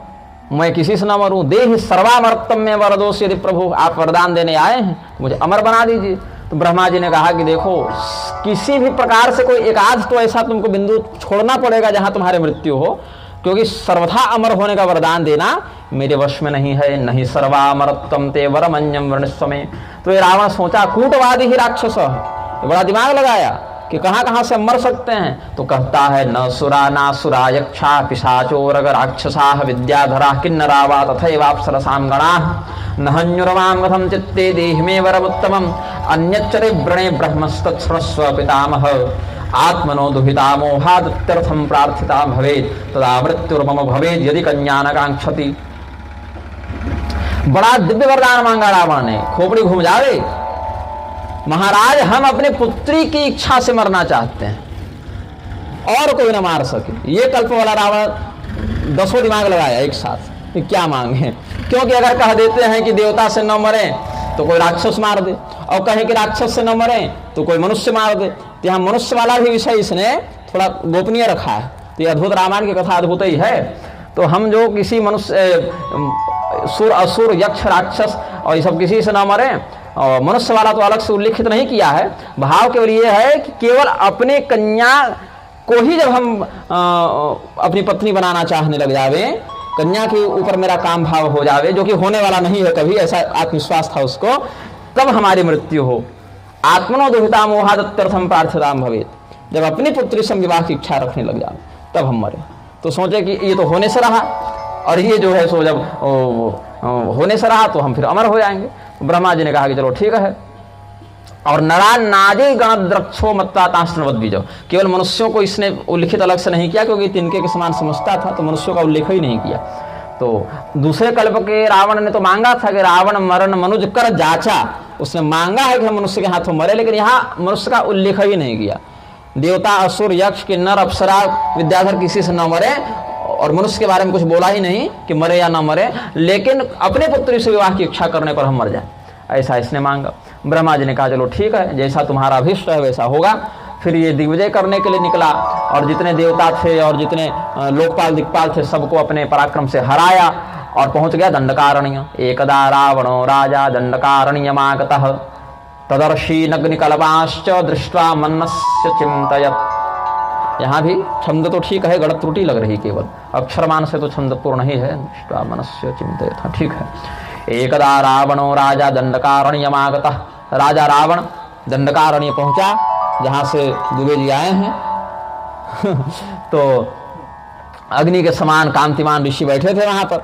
मैं किसी से न मरूं, देहि सर्वामर्तम में वरदोष, यदि प्रभु आप वरदान देने आए हैं तो मुझे अमर बना दीजिए। तो ब्रह्मा जी ने कहा कि देखो, किसी भी प्रकार से कोई एकाध तो ऐसा तुमको बिंदु छोड़ना पड़ेगा जहां तुम्हारे मृत्यु हो, क्योंकि सर्वथा अमर होने का वरदान देना मेरे वश में नहीं है। नहीं सर्वामरत्वम ते वरमन्यम वर्णस्वमे। तो ये रावण सोचा, कूटवादी ही राक्षस है, बड़ा दिमाग लगाया कि कहाँ से मर सकते हैं। तो कहता है, न सुरा ना सुरा यक्षा पिशाचोरग राक्षसा विद्याधरा किन्नरावा तथैवाप्सरसां गणाः नहन्युरवां कथं चित्ते देहि मे वरमुत्तमम् अन्यच्चरे व्रणे ब्रह्मस्तच्छ्रस्व पितामह आत्मनो दुहिता मोहादत्यर्थं प्रार्थिता भवेत् तदा मृत्युर्मम भवेत् यदि कन्या न कांक्षति। बड़ा दिव्य वरदान मांगा रावण ने, खोपड़ी घूम जावे। महाराज, हम अपने पुत्री की इच्छा से मरना चाहते हैं और कोई ना मार सके। ये कल्प वाला रावण 10 दिमाग लगाया एक साथ कि क्या मांगे, क्योंकि अगर कह देते हैं कि देवता से न मरे तो कोई राक्षस मार दे, और कहे कि राक्षस से न मरे तो कोई मनुष्य मार दे। तो यहाँ मनुष्य वाला भी विषय इसने थोड़ा गोपनीय रखा है। तो ये अद्भुत, रामायण की कथा अद्भुत ही है। तो हम जो किसी मनुष्य, सुर असुर यक्ष राक्षस और ये सब किसी से न मरे, और मनुष्य वाला तो अलग से उल्लिखित नहीं किया है। भाव केवल ये है कि केवल अपने कन्या को ही जब हम अपनी पत्नी बनाना चाहने लग जावे, कन्या के ऊपर मेरा काम भाव हो जावे, जो कि होने वाला नहीं है कभी, ऐसा आत्मविश्वास था उसको, तब हमारी मृत्यु हो। आत्मनो दुहिता मोहादत्यर्थम प्रार्थितां भवेत्। जब अपनी पुत्री से विवाह की इच्छा रखने लग जावे तब हम मरे। तो सोचे कि ये तो होने से रहा, और ये जो है सो जब होने से रहा तो हम फिर अमर हो जाएंगे। ब्रह्मा जी ने कहा कि चलो ठीक है। और नरा नादे गणद्रक्षो मत्ता तांस्त्रवद बीजो, केवल मनुष्यों को इसने उल्लिखित अलग से नहीं किया, क्योंकि तिनके के समान समझता था, तो मनुष्यों का उल्लेख ही नहीं किया। तो दूसरे कल्प के रावण ने तो मांगा था कि रावण मरण मनुज कर जाचा, उसने मांगा है कि हम मनुष्य के हाथों मरे, लेकिन यहाँ मनुष्य का उल्लेख ही नहीं किया। देवता असुर यक्ष किन्नर अप्सरा विद्याधर किसी से न मरे, और मनुष्य के बारे में कुछ बोला ही नहीं कि मरे या ना मरे, लेकिन अपने पुत्री से विवाह की इच्छा करने पर हम मर जाए, ऐसा इसने मांगा। ब्रह्मा जी ने कहा चलो ठीक है, जैसा तुम्हारा अभिष्ट है वैसा होगा। फिर ये दिग्विजय करने के लिए निकला, और जितने देवता थे और जितने लोकपाल दिक्पाल थे सबको अपने पराक्रम से हराया और पहुंच गया दंडकारण्य। एकदा रावणो राजा दंडकारण्यमागतः तदर्शी नग्निकल्पाश्च दृष्ट्वा मन्नस्य चिन्तयत्। यहाँ भी छंद तो ठीक है, गणत त्रुटि लग रही, केवल अक्षरमान से तो छंद पूर्ण ही है। दृष्ट्वा मनस्य चिन्तयत्, ठीक है। एकदा रावणो राजा दंडकारण्यमागतः, राजा रावण दंडकारण्य पहुंचा जहां से दुबे जी आए हैं। तो अग्नि के समान कांतिमान ऋषि बैठे थे वहां पर,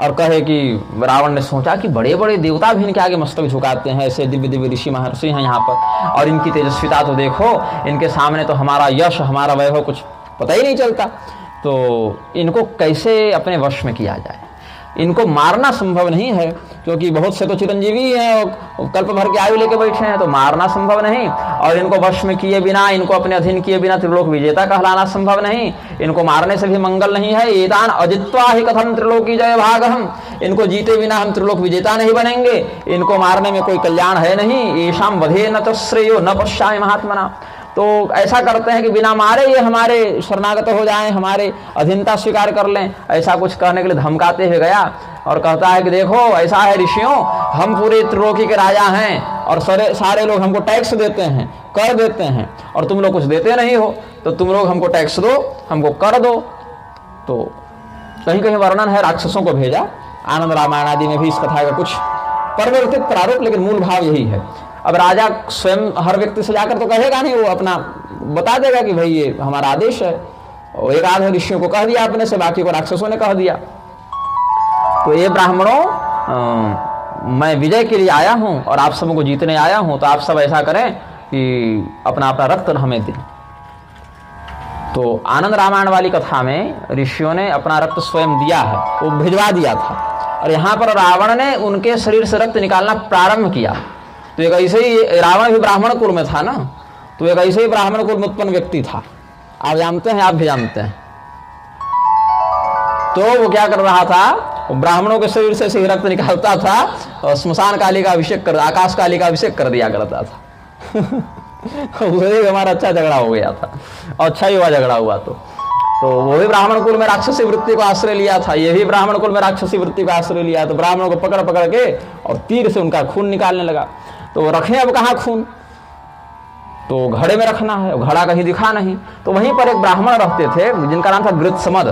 और कहे कि रावण ने सोचा कि बड़े बड़े देवता भी इनके आगे मस्तक झुकाते हैं, ऐसे दिव्य दिव्य ऋषि महर्षि हैं यहाँ पर, और इनकी तेजस्विता तो देखो, इनके सामने तो हमारा यश हमारा वैभव कुछ पता ही नहीं चलता। तो इनको कैसे अपने वश में किया जाए? इनको मारना संभव नहीं है, क्योंकि बहुत से तो चिरंजीवी हैं और कल्प भर के आयु लेके बैठे हैं, तो मारना संभव नहीं। और इनको वश में किए बिना, इनको अपने अधीन किए बिना त्रिलोक विजेता कहलाना संभव नहीं। इनको मारने से भी मंगल नहीं है। एतान अजित्वा ही कथम त्रिलोकी जय भागहम, इनको जीते बिना हम त्रिलोक विजेता नहीं बनेंगे। इनको मारने में कोई कल्याण है नहीं। येषाम वधे न च श्रेयो न पश्यामि महात्मना। तो ऐसा करते हैं कि बिना मारे ये हमारे शरणागत हो जाएं, हमारे अधीनता स्वीकार कर लें। ऐसा कुछ कहने के लिए धमकाते हुए गया और कहता है कि देखो ऐसा है ऋषियों, हम पूरे त्रिलोकी के राजा हैं और सारे लोग हमको टैक्स देते हैं, कर देते हैं, और तुम लोग कुछ देते नहीं हो, तो तुम लोग हमको टैक्स दो, हमको कर दो। तो कहीं कहीं वर्णन है राक्षसों को भेजा, आनंद रामायण आदि में भी इस कथा का कुछ परिवर्तित प्रारूप, लेकिन मूल भाव यही है। अब राजा स्वयं हर व्यक्ति से जाकर तो कहेगा नहीं, वो अपना बता देगा कि भाई ये हमारा आदेश है, और एक आध ऋषियों को कह दिया अपने से, बाकी को राक्षसों ने कह दिया। तो ये ब्राह्मणों, मैं विजय के लिए आया हूं और आप सबको जीतने आया हूं, तो आप सब ऐसा करें कि अपना अपना रक्त हमें दें। तो आनंद रामायण वाली कथा में ऋषियों ने अपना रक्त स्वयं दिया है, वो भिजवा दिया था, और यहाँ पर रावण ने उनके शरीर से रक्त निकालना प्रारंभ किया। तो एक ऐसे ही, रावण भी ब्राह्मण कुल में था ना, तो एक ऐसे ही ब्राह्मण कुल में उत्पन्न व्यक्ति था, आप जानते हैं, आप भी जानते हैं। तो वो क्या कर रहा था, ब्राह्मणों के शरीर से ही रक्त निकालता था और श्मशान काली का अभिषेक कर, आकाश काली का अभिषेक कर दिया करता था। हमारा अच्छा झगड़ा हो गया था, और अच्छा ही हुआ झगड़ा हुआ। तो वो भी ब्राह्मण कुल में राक्षसी वृत्ति को आश्रय लिया था, ये भी ब्राह्मण कुल में राक्षसी वृत्ति को आश्रय लिया। तो ब्राह्मणों को पकड़ पकड़ के और तीर से उनका खून निकालने लगा। तो रखें अब कहाँ खून, तो घड़े में रखना है, घड़ा कहीं दिखा नहीं। तो वहीं पर एक ब्राह्मण रहते थे जिनका नाम था गृत्समद।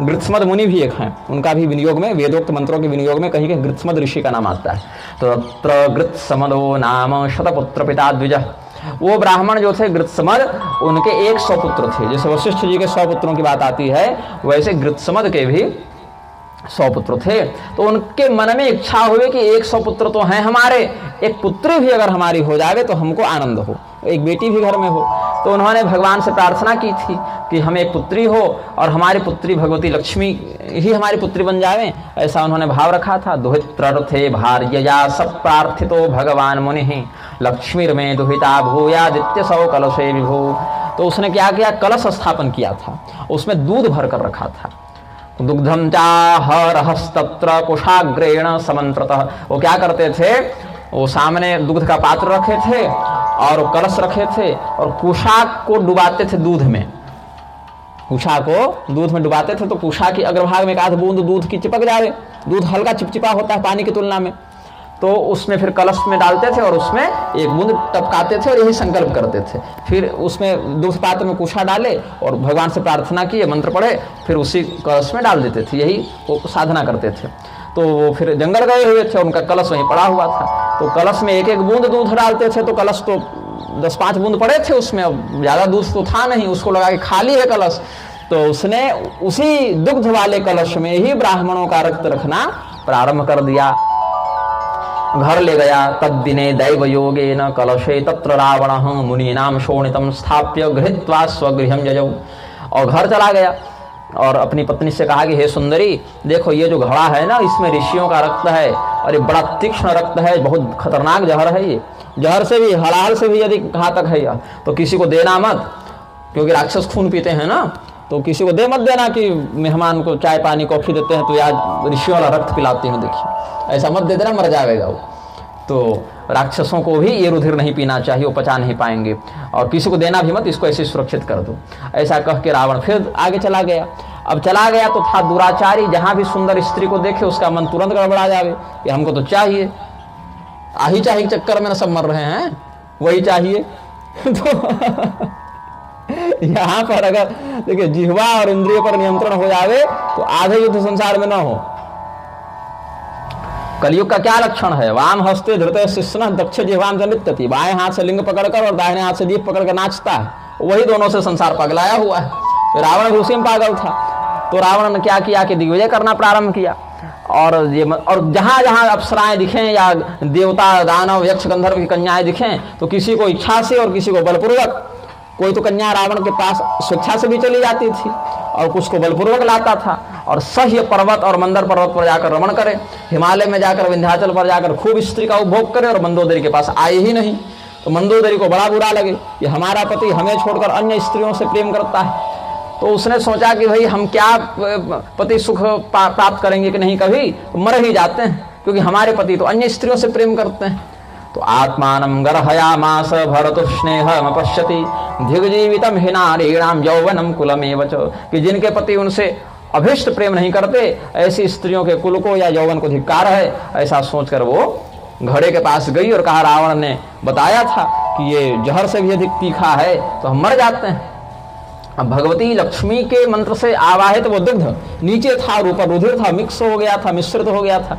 गृत्समद मुनि भी एक हैं, उनका भी विनियोग में, वेदोक्त मंत्रों के विनियोग में कहीं के गृत्समद ऋषि का नाम आता है। तो तत्र गृत्समदो नाम शतपुत्र पिता द्विजः। वो ब्राह्मण जो थे गृत्समद, उनके 100 पुत्र थे। जैसे वशिष्ठ जी के 100 पुत्रों की बात आती है, वैसे गृत्समद के भी 100 पुत्र थे। तो उनके मन में इच्छा हुई कि 100 पुत्र तो हैं हमारे, एक पुत्री भी अगर हमारी हो जाए तो हमको आनंद हो, एक बेटी भी घर में हो। तो उन्होंने भगवान से प्रार्थना की थी कि हमें एक पुत्री हो और हमारी पुत्री भगवती लक्ष्मी ही हमारी पुत्री बन जाए, ऐसा उन्होंने भाव रखा था। दुहित्रर्थे भार्यया सब प्रार्थितो भगवान मुनि लक्ष्मी में दुहिता भूयादित्य सौ कलशे विभू। तो उसने क्या किया, कलश स्थापन किया था, उसमें दूध भर कर रखा था। दुग्धम चाहरहस्तत्र कुशाग्रेण समंत्रतः। वो क्या करते थे, वो सामने दूध का पात्र रखे थे और कलश रखे थे, और कुशा को डुबाते थे दूध में। कुशा को दूध में डुबाते थे तो कुशा की अग्रभाग में एक आध बूंद दूध की चिपक जाए। दूध हल्का चिपचिपा होता है पानी की तुलना में, तो उसमें फिर कलश में डालते थे और उसमें एक बूंद टपकाते थे और यही संकल्प करते थे। फिर उसमें दूध पात्र में कुशा डाले और भगवान से प्रार्थना किए, मंत्र पढ़े, फिर उसी कलश में डाल देते थे। यही वो साधना करते थे। तो वो फिर जंगल गए हुए थे, उनका कलश वहीं पड़ा हुआ था। तो कलश में एक एक बूंद दूध डालते थे, तो कलश तो 10-5 बूंद पड़े थे उसमें, अब ज़्यादा दूध तो था नहीं, उसको लगा कि खाली है कलश। तो उसने उसी दुग्ध वाले कलश में ही ब्राह्मणों का रक्त रखना प्रारंभ कर दिया। घर ले गया। तद्दिने दैव योगेन कलशे तत्र रावणः मुनीनां शोणितं स्थाप्य गृहीत्वा स्वगृहं जजौ। और घर चला गया और अपनी पत्नी से कहा कि हे सुंदरी, देखो ये जो घड़ा है ना, इसमें ऋषियों का रक्त है और ये बड़ा तीक्ष्ण रक्त है, बहुत खतरनाक जहर है। ये जहर से भी, हलाहल से भी यदि घातक है यह, तो किसी को देना मत, क्योंकि राक्षस खून पीते हैं ना। तो किसी को मत देना कि मेहमान को चाय पानी कॉफी देते हैं तो आज ऋषियों वाला रक्त पिलाती हूँ, देखिए ऐसा मत दे देना, मर जाएगा वो। तो राक्षसों को भी ये रुधिर नहीं पीना चाहिए, वो पचा नहीं पाएंगे, और किसी को देना भी मत, इसको ऐसे सुरक्षित कर दो। ऐसा कह के रावण फिर आगे चला गया। अब चला गया तो था दुराचारी, जहां भी सुंदर स्त्री को देखे उसका मन तुरंत गड़बड़ा जावे कि हमको तो चाहिए, आही चाहिए चक्कर में न सब मर रहे हैं, वही चाहिए। तो यहाँ पर अगर देखिए जिह्वा और इंद्रियों पर नियंत्रण हो जावे तो आधे युद्ध संसार में न हो। कलयुग का क्या लक्षण है, वाम हस्ते धृतय शिष्ण दक्ष जिह्वाम जनित्यति। बाएं हाथ से लिंग पकड़कर और दाहिने हाथ से दीप पकड़कर नाचता है, वही दोनों से संसार पगलाया हुआ है। रावण भी उसी में पागल था। तो रावण ने क्या किया कि दिग्विजय करना प्रारंभ किया। और जहाँ जहाँ अप्सराएं दिखें या देवता दानव यक्ष गंधर्व की कन्याएं दिखें तो किसी को इच्छा से और किसी को बलपूर्वक, कोई तो कन्या रावण के पास स्वेच्छा से भी चली जाती थी और कुछ को बलपूर्वक लाता था, और सह्य पर्वत और मंदर पर्वत पर जाकर रमण करे, हिमालय में जाकर विंध्याचल पर जाकर खूब स्त्री का उपभोग करे और मंदोदरी के पास आए ही नहीं। तो मंदोदरी को बड़ा बुरा लगे कि हमारा पति हमें छोड़कर अन्य स्त्रियों से प्रेम करता है। तो उसने सोचा कि भाई हम क्या पति सुख प्राप्त करेंगे कि नहीं, कभी तो मर ही जाते हैं, क्योंकि हमारे पति तो अन्य स्त्रियों से प्रेम करते हैं। तो आत्मानं गर्हयामास भरतु स्नेहम पश्यति दिग्जीवितम हि नारीणाम यौवनम कुलमेव च, कि जिनके पति उनसे अभिष्ट प्रेम नहीं करते ऐसी स्त्रियों के कुल को या यौवन को धिक्कार है। ऐसा सोचकर वो घड़े के पास गई और कहा, रावण ने बताया था कि ये जहर से भी अधिक तीखा है तो हम मर जाते हैं। अब भगवती लक्ष्मी के मंत्र से आवाहित वो दुग्ध नीचे था और ऊपर रुधिर था, मिक्स हो गया था, मिश्रित हो गया था,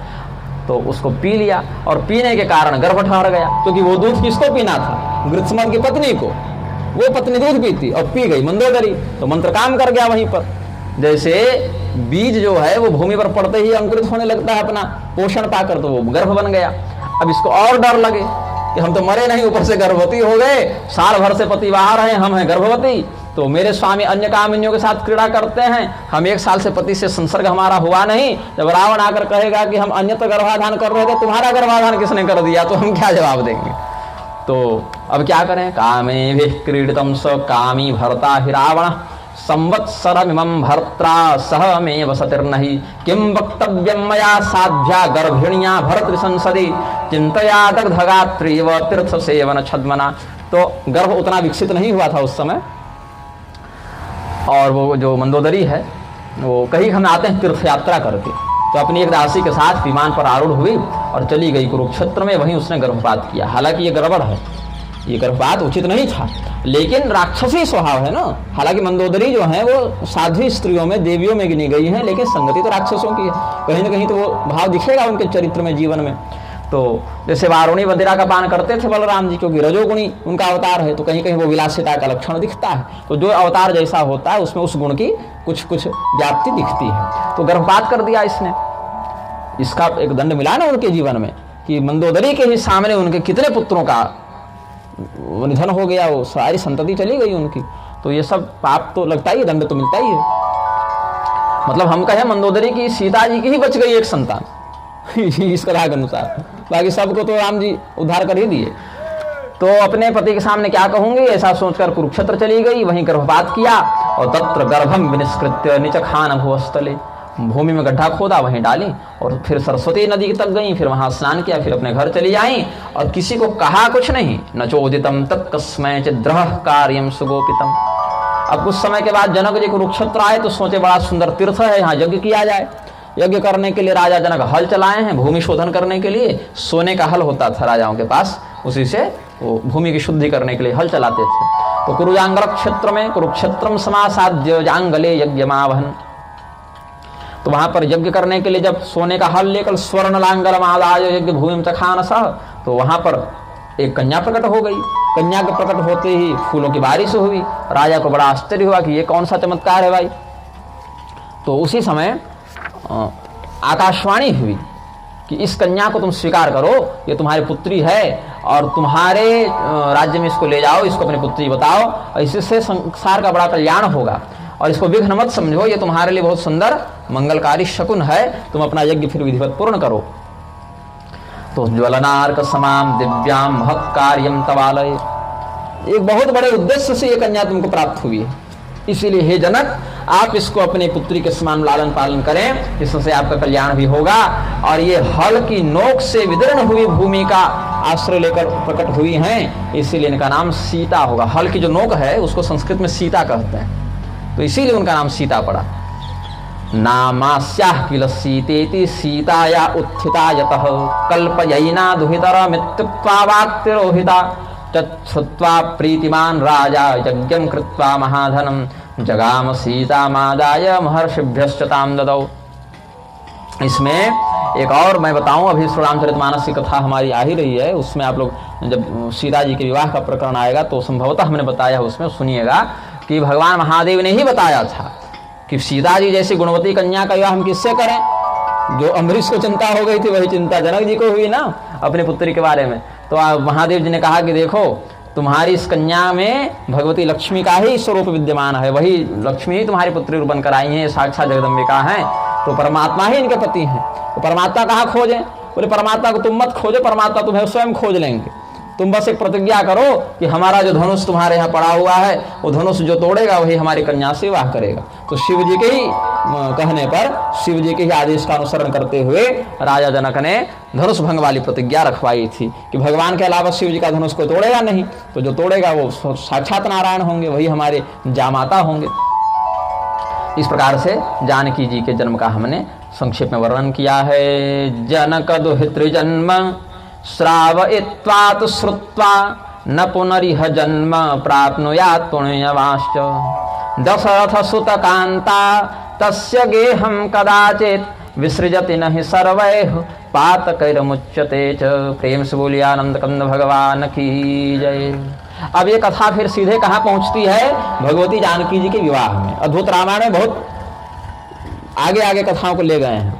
तो उसको पी लिया और पीने के कारण गर्भ ठहर गया, क्योंकि वो दूध किसको पीना था, गृत्समन की पत्नी को। वो पत्नी दूध पीती और पी गई मंदोदरी, तो मंत्र काम कर गया वहीं पर। जैसे बीज जो है वो भूमि पर पड़ते ही अंकुरित होने लगता है अपना पोषण पाकर, तो वो गर्भ बन गया। अब इसको और डर लगे कि हम तो मरे नहीं, ऊपर से गर्भवती हो गए, साल भर से पति बाहर हैं, हम हैं गर्भवती, तो मेरे स्वामी अन्य कामिनियों के साथ क्रीड़ा करते हैं, हम 1 साल से पति से संसर्ग हमारा हुआ नहीं। जब रावण आकर कहेगा कि हम अन्यत्र गर्भाधान कर रहे थे, तुम्हारा गर्भाधान किसने कर दिया, तो हम क्या जवाब देंगे। तो अब क्या करें, कामे भी क्रीडितम स कामी भरता हि रावण संवत्सरमिमं भर्त्रा सह मे वसतिर्नहि किं वक्तव्यं मया साध्या गर्भिण्या भर्तृसंसदि चिंतया दग्धगात्रीव तीर्थ सेवन छद्मना। तो गर्भ उतना विकसित नहीं हुआ था उस समय, और वो जो मंदोदरी है वो कहीं हम आते हैं तीर्थ यात्रा करके, तो अपनी एक दासी के साथ विमान पर आरूढ़ हुई और चली गई कुरुक्षेत्र में, वहीं उसने गर्भपात किया। हालांकि ये गड़बड़ है, ये गर्भपात उचित नहीं था, लेकिन राक्षसी स्वभाव है ना। हालांकि मंदोदरी जो है वो साध्वी स्त्रियों में, देवियों में गिनी गई है, लेकिन संगति तो राक्षसों की है, कहीं ना कहीं तो वो भाव दिखेगा उनके चरित्र में, जीवन में। तो जैसे वारुणी बदिरा का पान करते थे बलराम जी, क्योंकि रजोगुणी उनका अवतार है, तो कहीं कहीं वो विलासिता का लक्षण दिखता है। तो जो अवतार जैसा होता है उसमें उस गुण की कुछ कुछ व्याप्ति दिखती है। तो गर्भपात कर दिया इसने, इसका एक दंड मिला ना उनके जीवन में कि मंदोदरी के ही सामने उनके कितने पुत्रों का निधन हो गया, वो सारी संतति चली गई उनकी। तो ये सब पाप तो लगता ही है, दंड तो मिलता ही है। मतलब हम कहें मंदोदरी की सीता जी की ही बच गई एक संतान इस कथा के अनुसार, बाकी सबको तो राम जी उद्धार कर ही दिए। तो अपने पति के सामने क्या कहूंगी, ऐसा सोचकर कुरुक्षेत्र चली गई, वहीं गर्भपात किया और तत्र गर्भम विनिष्कृत्य निचखान भुवस्थले, भूमि में गड्ढा खोदा वहीं डाली और फिर सरस्वती नदी तक गई, फिर वहां स्नान किया, फिर अपने घर चली आई और किसी को कहा कुछ नहीं। न चोदितम तत्कस्मै चिद्रह कार्यम सुगोपितम। अब कुछ समय के बाद जनक जी कुरुक्षेत्र आए तो सोचे बड़ा सुंदर तीर्थ है, यहाँ यज्ञ किया जाए। यज्ञ करने के लिए राजा जनक हल चलाए हैं, भूमि शोधन करने के लिए। सोने का हल होता था राजाओं के पास, उसी से वो भूमि की शुद्धि करने के लिए हल चलाते थे। तो कुरुजांगल क्षेत्र में कुरुक्षेत्रम समासाद्य जांगले यज्ञमावहन, तो वहां पर यज्ञ करने के लिए जब सोने का हल लेकर स्वर्ण लांगल आदाय यज्ञ भूमि चखान सह, तो वहां पर एक कन्या प्रकट हो गई। कन्या के प्रकट होते ही फूलों की बारिश हुई। राजा को बड़ा आश्चर्य हुआ कि ये कौन सा चमत्कार है भाई। तो उसी समय आकाशवाणी हुई कि इस कन्या को तुम स्वीकार करो, ये तुम्हारी पुत्री है और तुम्हारे राज्य में इसको ले जाओ, इसको अपनी पुत्री बताओ और इससे संसार का बड़ा कल्याण होगा। और इसको विघ्न मत समझो, ये तुम्हारे लिए बहुत सुंदर मंगलकारी शकुन है, तुम अपना यज्ञ फिर विधिवत पूर्ण करो। तो ज्वलनार्क समाम दिव्याम महत् कार्यम तवालय, एक बहुत बड़े उद्देश्य से ये कन्या तुमको प्राप्त हुई है, इसीलिए हे जनक आप इसको अपने पुत्री के समान लालन पालन करें, इससे आपका कल्याण भी होगा। और ये हल की नोक से विदीर्ण हुई भूमि का आश्रय लेकर प्रकट हुई हैं, इसीलिए इनका नाम सीता होगा। हल की जो नोक है उसको संस्कृत में सीता कहते हैं, तो इसीलिए उनका नाम सीता पड़ा। नामास्याः किल सीतेति सीताया उत्थिता यतः कल्पयैना दुहितर मित्युक्त्वा वाक्तिरोहिता तच्छ्रुत्वा प्रीतिमान राजा यज्ञं कृत्वा महाधनं जगाम सीता मादाय महर्षिभ्यश्च तां ददौ। इसमें एक और मैं बताऊं, अभी श्री रामचरितमानस की कथा हमारी आ ही रही है, उसमें आप लोग जब सीता जी के विवाह का प्रकरण आएगा तो संभवतः हमने बताया उसमें सुनिएगा कि भगवान महादेव ने ही बताया था कि सीता जी जैसी गुणवती कन्या का विवाह हम किससे करें, जो अम्बरीश को चिंता हो गई थी वही चिंता जनक जी को हुई ना अपने पुत्री के बारे में। तो महादेव जी ने कहा कि देखो तुम्हारी इस कन्या में भगवती लक्ष्मी का ही स्वरूप विद्यमान है, वही लक्ष्मी ही तुम्हारी पुत्री रूप बनकर आई हैं, साक्षात जगदम्बिका हैं, तो परमात्मा ही इनके पति हैं। तो परमात्मा कहाँ खोजें? बोले परमात्मा को तुम मत खोजो, परमात्मा तुम्हें स्वयं खोज लेंगे। तुम बस एक प्रतिज्ञा करो कि हमारा जो धनुष तुम्हारे यहाँ पड़ा हुआ है वो धनुष जो तोड़ेगा वही हमारी कन्या से विवाह करेगा। तो शिव जी के ही कहने पर, शिव जी के ही आदेश का अनुसरण करते हुए राजा जनक ने धनुष भंग वाली प्रतिज्ञा रखवाई थी कि भगवान के अलावा शिव जी का धनुष कोई तोड़ेगा नहीं, तो जो तोड़ेगा वो साक्षात नारायण होंगे, वही हमारे जामाता होंगे। इस प्रकार से जानकी जी के जन्म का हमने संक्षेप में वर्णन किया है। जनक दुहितृ जन्म श्रावयित्वा श्रुत्वा न पुनरिह जन्म प्राप्नुयात् पुण्यवाश्च दशरथ सुत कांता तस्य गेहं कदाचित् विसृजति नहि सर्वैः पातकैर्मुच्यते च। प्रेम से बोलिए आनंद कंद भगवान की जय। अब ये कथा फिर सीधे कहाँ पहुंचती है? भगवती जानकी जी के विवाह में। अद्भुत रामायण में बहुत आगे आगे कथाओं को ले गए हैं,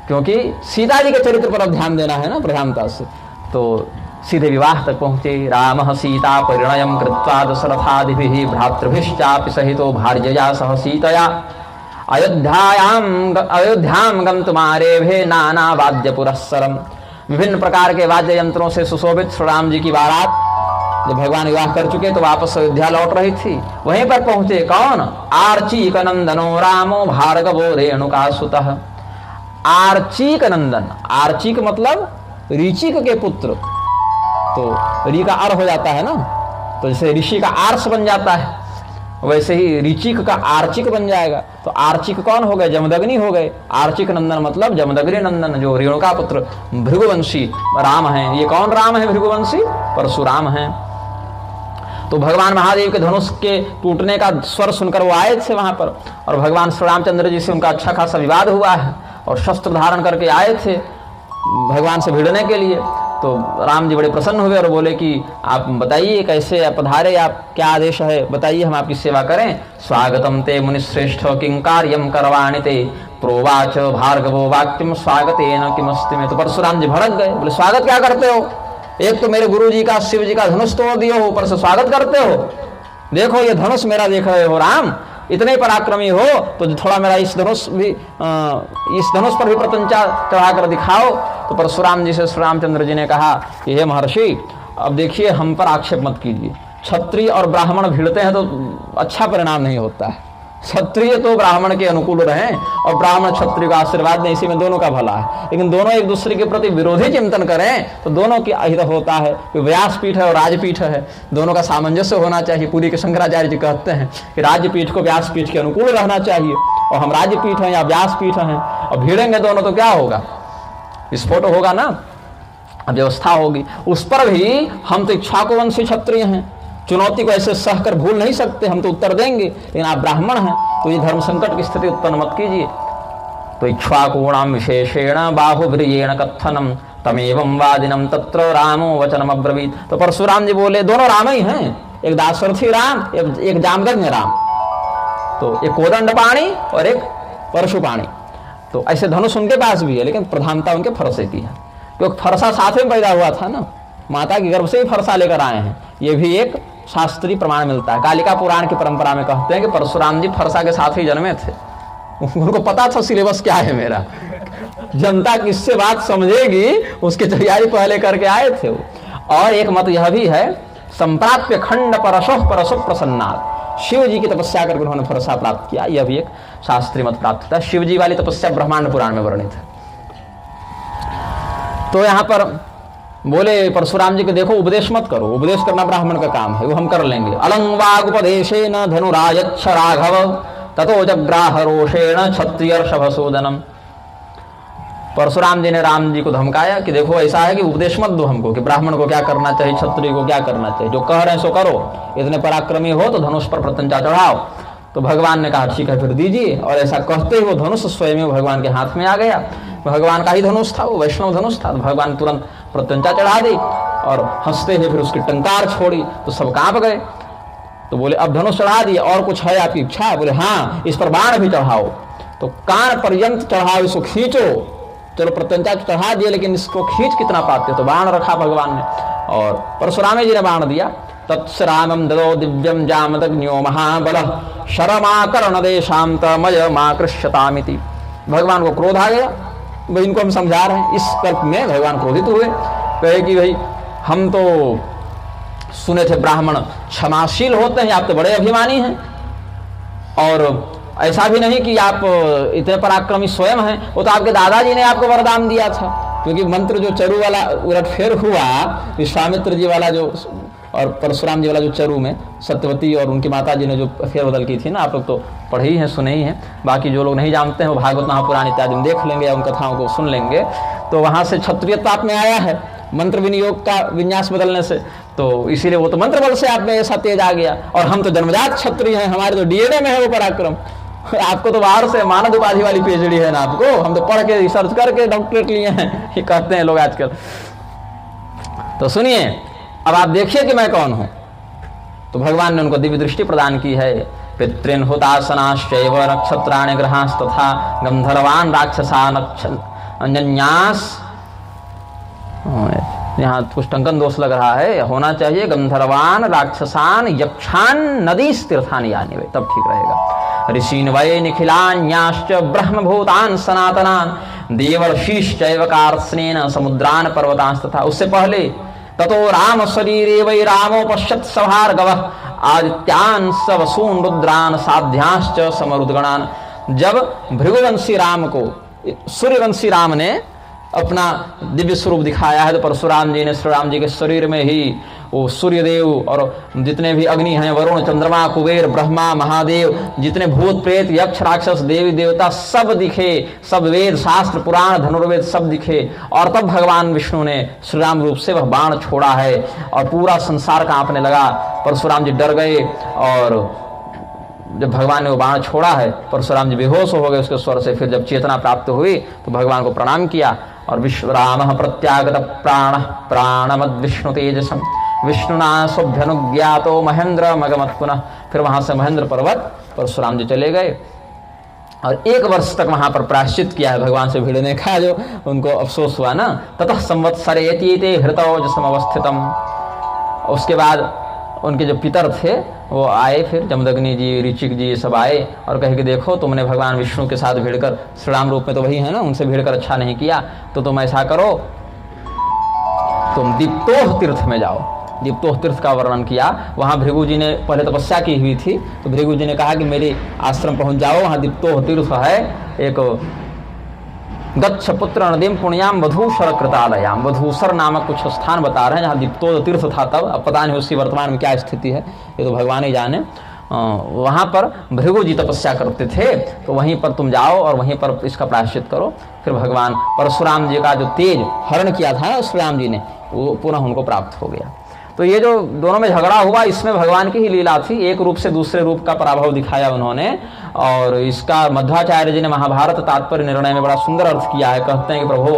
क्योंकि सीता जी के चरित्र पर अब ध्यान देना है ना प्रधानता से। तो सीधे विवाह तक पहुंचे। राम सीता परिणयम कृत्वा दशरथादिभिः भ्रातृभिश्चापि सहितो भार्यया सह सीतया अयोध्याम गन्तुमारेभे नाना वाद्य पुरस्सरम। विभिन्न प्रकार के वाद्य यंत्रों से सुशोभित श्री राम जी की बारात जब भगवान विवाह कर चुके तो वापस अयोध्या लौट रही थी। वहीं पर पहुंचे कौन? आर्चीक नंदनो रामो भार्गवो रेणुकासुतः। आर्चीक नंदन, आर्चीक मतलब ऋचिक के पुत्र, तो री का अर हो जाता है ना, तो जैसे ऋषि का आर्ष बन जाता है वैसे ही ऋचिक का आर्चिक बन जाएगा। तो आर्चिक कौन हो गए? जमदग्नि हो गए। आर्चिक नंदन मतलब जमदग्नि नंदन, जो रेणुका पुत्र भृगुवंशी राम हैं। ये कौन राम है? भृगुवंशी परशुराम हैं। तो भगवान महादेव के धनुष के टूटने का स्वर सुनकर वो आए थे वहां पर, और भगवान श्री रामचंद्र जी से उनका अच्छा खासा विवाद हुआ है, और शस्त्र धारण करके आए थे भगवान से भिड़ने के लिए। तो राम जी बड़े प्रसन्न हुए और बोले कि आप बताइए कैसे आप पधारे, आप क्या आदेश है बताइए, हम आपकी सेवा करें। स्वागतम ते मुनिश्रेष्ठ किं कार्यम करवाणि ते प्रोवाच भार्गवो वाक्यम स्वागतेन किमस्ति में। तो परशुराम जी भड़क गए, बोले स्वागत क्या करते हो? एक तो मेरे गुरु जी का शिव जी का धनुष तोड़ दिए हो, ऊपर से स्वागत करते हो। देखो ये धनुष मेरा देख रहे हो राम, इतने पराक्रमी हो तो थोड़ा मेरा इस धनुष पर भी प्रत्यंचा चढ़ाकर दिखाओ। तो परशुराम जी से श्री रामचंद्र जी ने कहा कि हे महर्षि, अब देखिए हम पर आक्षेप मत कीजिए। क्षत्रिय और ब्राह्मण भिड़ते हैं तो अच्छा परिणाम नहीं होता है। क्षत्रिय तो ब्राह्मण के अनुकूल रहें और ब्राह्मण क्षत्रिय का आशीर्वाद दें, इसी में दोनों का भला है। लेकिन दोनों एक दूसरे के प्रति विरोधी चिंतन करें तो दोनों की अहित होता है। कि व्यासपीठ है और राजपीठ है, दोनों का सामंजस्य होना चाहिए। पूरी के शंकराचार्य जी कहते हैं कि राजपीठ को व्यासपीठ के अनुकूल रहना चाहिए, और हम राजपीठ हैं या व्यासपीठ हैं, और भिड़ेंगे दोनों तो क्या होगा? विस्फोट होगा ना, व्यवस्था होगी। उस पर भी हम तो इक्ष्वाकुवंशी क्षत्रिय हैं, चुनौती को ऐसे सहकर भूल नहीं सकते, हम तो उत्तर देंगे। लेकिन आप ब्राह्मण हैं तो ये धर्म संकट की स्थिति उत्पन्न मत कीजिए। तो इक्ष्वाकुणाम विशेषेण बाहुभ्रियेण कथनम तमेवं वादिनम तत्र रामो वचनम अब्रवीत। तो परशुराम जी बोले दोनों राम ही हैं, एक दाशरथी राम, एक जामदग्नि राम। तो एक कोदंडपाणि और एक परशुपाणि। तो ऐसे धनुष उनके पास भी है, लेकिन प्रधानता उनके फरसे की है, क्योंकि फरसा साथ में पैदा हुआ था ना, माता की गर्भ से ही फरसा लेकर आए हैं। ये भी एक शास्त्रीय प्रमाण मिलता है। कालिका पुराण की परंपरा में कहते हैं कि परशुराम जी फरसा के साथ ही जन्मे थे। उनको पता था सिलेबस क्या है मेरा, जनता किससे बात समझेगी उसकी तैयारी पहले करके आए थे वो। और एक मत यह भी है, संप्राप्य खंड परशोह परशु प्रसन्नात्, शिव जी की तपस्या करके उन्होंने फरसा प्राप्त किया। यह भी एक शास्त्रीय मत प्राप्त था। शिव जी वाली तपस्या ब्रह्मांड पुराण में वर्णित है। तो यहाँ पर बोले परशुराम जी को देखो उपदेश मत करो, उपदेश करना ब्राह्मण का काम है, वो हम कर लेंगे। अलंवागुपदेशेन धनुरायच्छ राघव ततो जग्राह रोषेण क्षत्रियर्षभसूदनम। परशुराम जी ने राम जी को धमकाया कि देखो ऐसा है कि उपदेश मत दो हमको कि ब्राह्मण को क्या करना चाहिए, क्षत्रिय को क्या करना चाहिए, जो कह रहे हैं सो करो, इतने पराक्रमी हो तो धनुष पर प्रत्यंचा चढ़ाओ। तो भगवान ने कहा ठीक है फिर दीजिए, और ऐसा कहते ही वो धनुष स्वयं भगवान के हाथ में आ गया। भगवान का ही धनुष था, वो वैष्णव धनुष था। तो भगवान तुरंत प्रत्यंचा चढ़ा दी और हंसते हुए फिर उसकी टंकार छोड़ी तो सब कांप गए। तो बोले अब धनुष चढ़ा दिए, और कुछ है आपकी इच्छा? बोले हाँ, इस पर बाण भी चढ़ाओ। तो कान पर्यंत चढ़ाओ, इसको खींचो। चलो प्रत्यंता चढ़ा दिया, लेकिन इसको खींच कितना पाते हो? तो बाण रखा भगवान ने, और परशुराम जी ने बाण दिया। तत्सरामम ददो दिव्यम जामदग्न्यो महाबल शरमाकर्ण देशांतमय माकृष्यतामिति। भगवान को क्रोध आ गया। भाई इनको हम समझा रहे हैं, इस कल्प में भगवान क्रोधित हुए, कहे कि भाई हम तो सुने थे ब्राह्मण क्षमाशील होते हैं, आप तो बड़े अभिमानी हैं, और ऐसा भी नहीं कि आप इतने पराक्रमी स्वयं हैं, वो तो आपके दादाजी ने आपको वरदान दिया था। क्योंकि मंत्र जो चरु वाला उलटफेर हुआ, विश्वामित्र जी वाला जो और परशुराम जी वाला जो चरु में सत्यवती और उनकी माता जी ने जो फेरबदल की थी ना, आप लोग तो पढ़े ही हैं, सुने ही हैं। बाकी जो लोग नहीं जानते हैं वो भागवत महापुराण इत्यादि में देख लेंगे या उन कथाओं को सुन लेंगे। तो वहाँ से क्षत्रियता आप में आया है मंत्र विनियोग का विन्यास बदलने से, तो इसीलिए वो तो मंत्र बल से आप में ऐसा तेज आ गया। और हम तो जन्मजात क्षत्रिय हैं, हमारे तो डीएनए में है वो पराक्रम। आपको तो बाहर से मानद उपाधि वाली पीएचडी है ना आपको, हम तो पढ़ के रिसर्च करके डॉक्टरेट लिए हैं, ये कहते हैं लोग आजकल। तो सुनिए, अब आप देखिए कि मैं कौन हूं। तो भगवान ने उनको दिव्य दृष्टि प्रदान की है। पितृन हुतासनाश्चैव नक्षत्राणि ग्रहांस्तथा गंधर्वान् राक्षसान् अन्यन्यास। यहाँ कुछ टंकन दोष लग रहा है, होना चाहिए गंधर्वान् राक्षसान् यक्षान् नदीस् तीर्थानि यानि वे, तब ठीक रहेगा। ऋषीन् वै निखिलान्याश्च ब्रह्मभूतान् सनातनान् देवर्षिश्चैव कार्त्स्नेन समुद्रान् पर्वतांस्तथा। उससे पहले ततो राम शरीरे वै रामो पश्यत् सभार्गवः आदित्यान् वसून् रुद्रान् साध्यांश्च समरुद्गणान्। जब भृगुवंशी राम को सूर्यवंशी राम ने अपना दिव्य स्वरूप दिखाया है, तो परशुराम जी ने श्री राम जी के शरीर में ही वो सूर्यदेव और जितने भी अग्नि हैं, वरुण, चंद्रमा, कुबेर, ब्रह्मा, महादेव, जितने भूत प्रेत यक्ष राक्षस देवी देवता सब दिखे, सब वेद शास्त्र पुराण धनुर्वेद सब दिखे। और तब भगवान विष्णु ने श्री राम रूप से वह बाण छोड़ा है और पूरा संसार कांपने लगा। परशुराम जी डर गए, और जब भगवान ने वो बाण छोड़ा है परशुराम जी बेहोश हो गए उसके स्वर से। फिर जब चेतना प्राप्त हुई तो भगवान को प्रणाम किया, और विश्वराम प्रत्यागत प्राण प्राणमद विष्णु तेजसम विष्णुना सोभ्यनुज्ञातो महेंद्र मगमत पुनः। फिर वहां से महेंद्र पर्वत परशुराम जी चले गए, और 1 वर्ष तक वहां पर प्रायश्चित किया है भगवान से भिड़ने का, जो उनको अफसोस हुआ ना। ततः संवत्सरेति हृतौजसम अवस्थितम। उसके बाद उनके जो पितर थे वो आए, फिर जमदग्नि जी, ऋचिक जी सब आए और कहे कि देखो तुमने भगवान विष्णु के साथ भिड़कर, श्री राम रूप में तो वही है ना, उनसे भिड़कर अच्छा नहीं किया, तो तुम ऐसा करो, तुम दीप्तोह तीर्थ में जाओ। दीप्तोह तीर्थ का वर्णन किया। वहाँ भृगु जी ने पहले तपस्या की हुई थी, तो भृगु जी ने कहा कि मेरे आश्रम पहुँच जाओ, वहाँ दीप्तोह तीर्थ है एक। गच्छ पुत्र नदीम पुण्याम वधूसर कृतालयाम। वधूसर नामक कुछ स्थान बता रहे हैं जहाँ दीप्तोह तीर्थ था तब, अब पता नहीं उसकी वर्तमान में क्या स्थिति है, ये तो भगवान ही जाने। वहाँ पर भृगु जी तपस्या करते थे, तो वहीं पर तुम जाओ और वहीं पर इसका प्रायश्चित करो। फिर भगवान परशुराम जी का जो तेज हरण किया था ना श्री राम जी ने, वो पुनः उनको प्राप्त हो गया। तो ये जो दोनों में झगड़ा हुआ, इसमें भगवान की ही लीला थी। एक रूप से दूसरे रूप का पराभव दिखाया उन्होंने, और इसका मध्वाचार्य जी ने महाभारत तात्पर्य निर्णय में बड़ा सुंदर अर्थ किया है। कहते हैं कि प्रभु,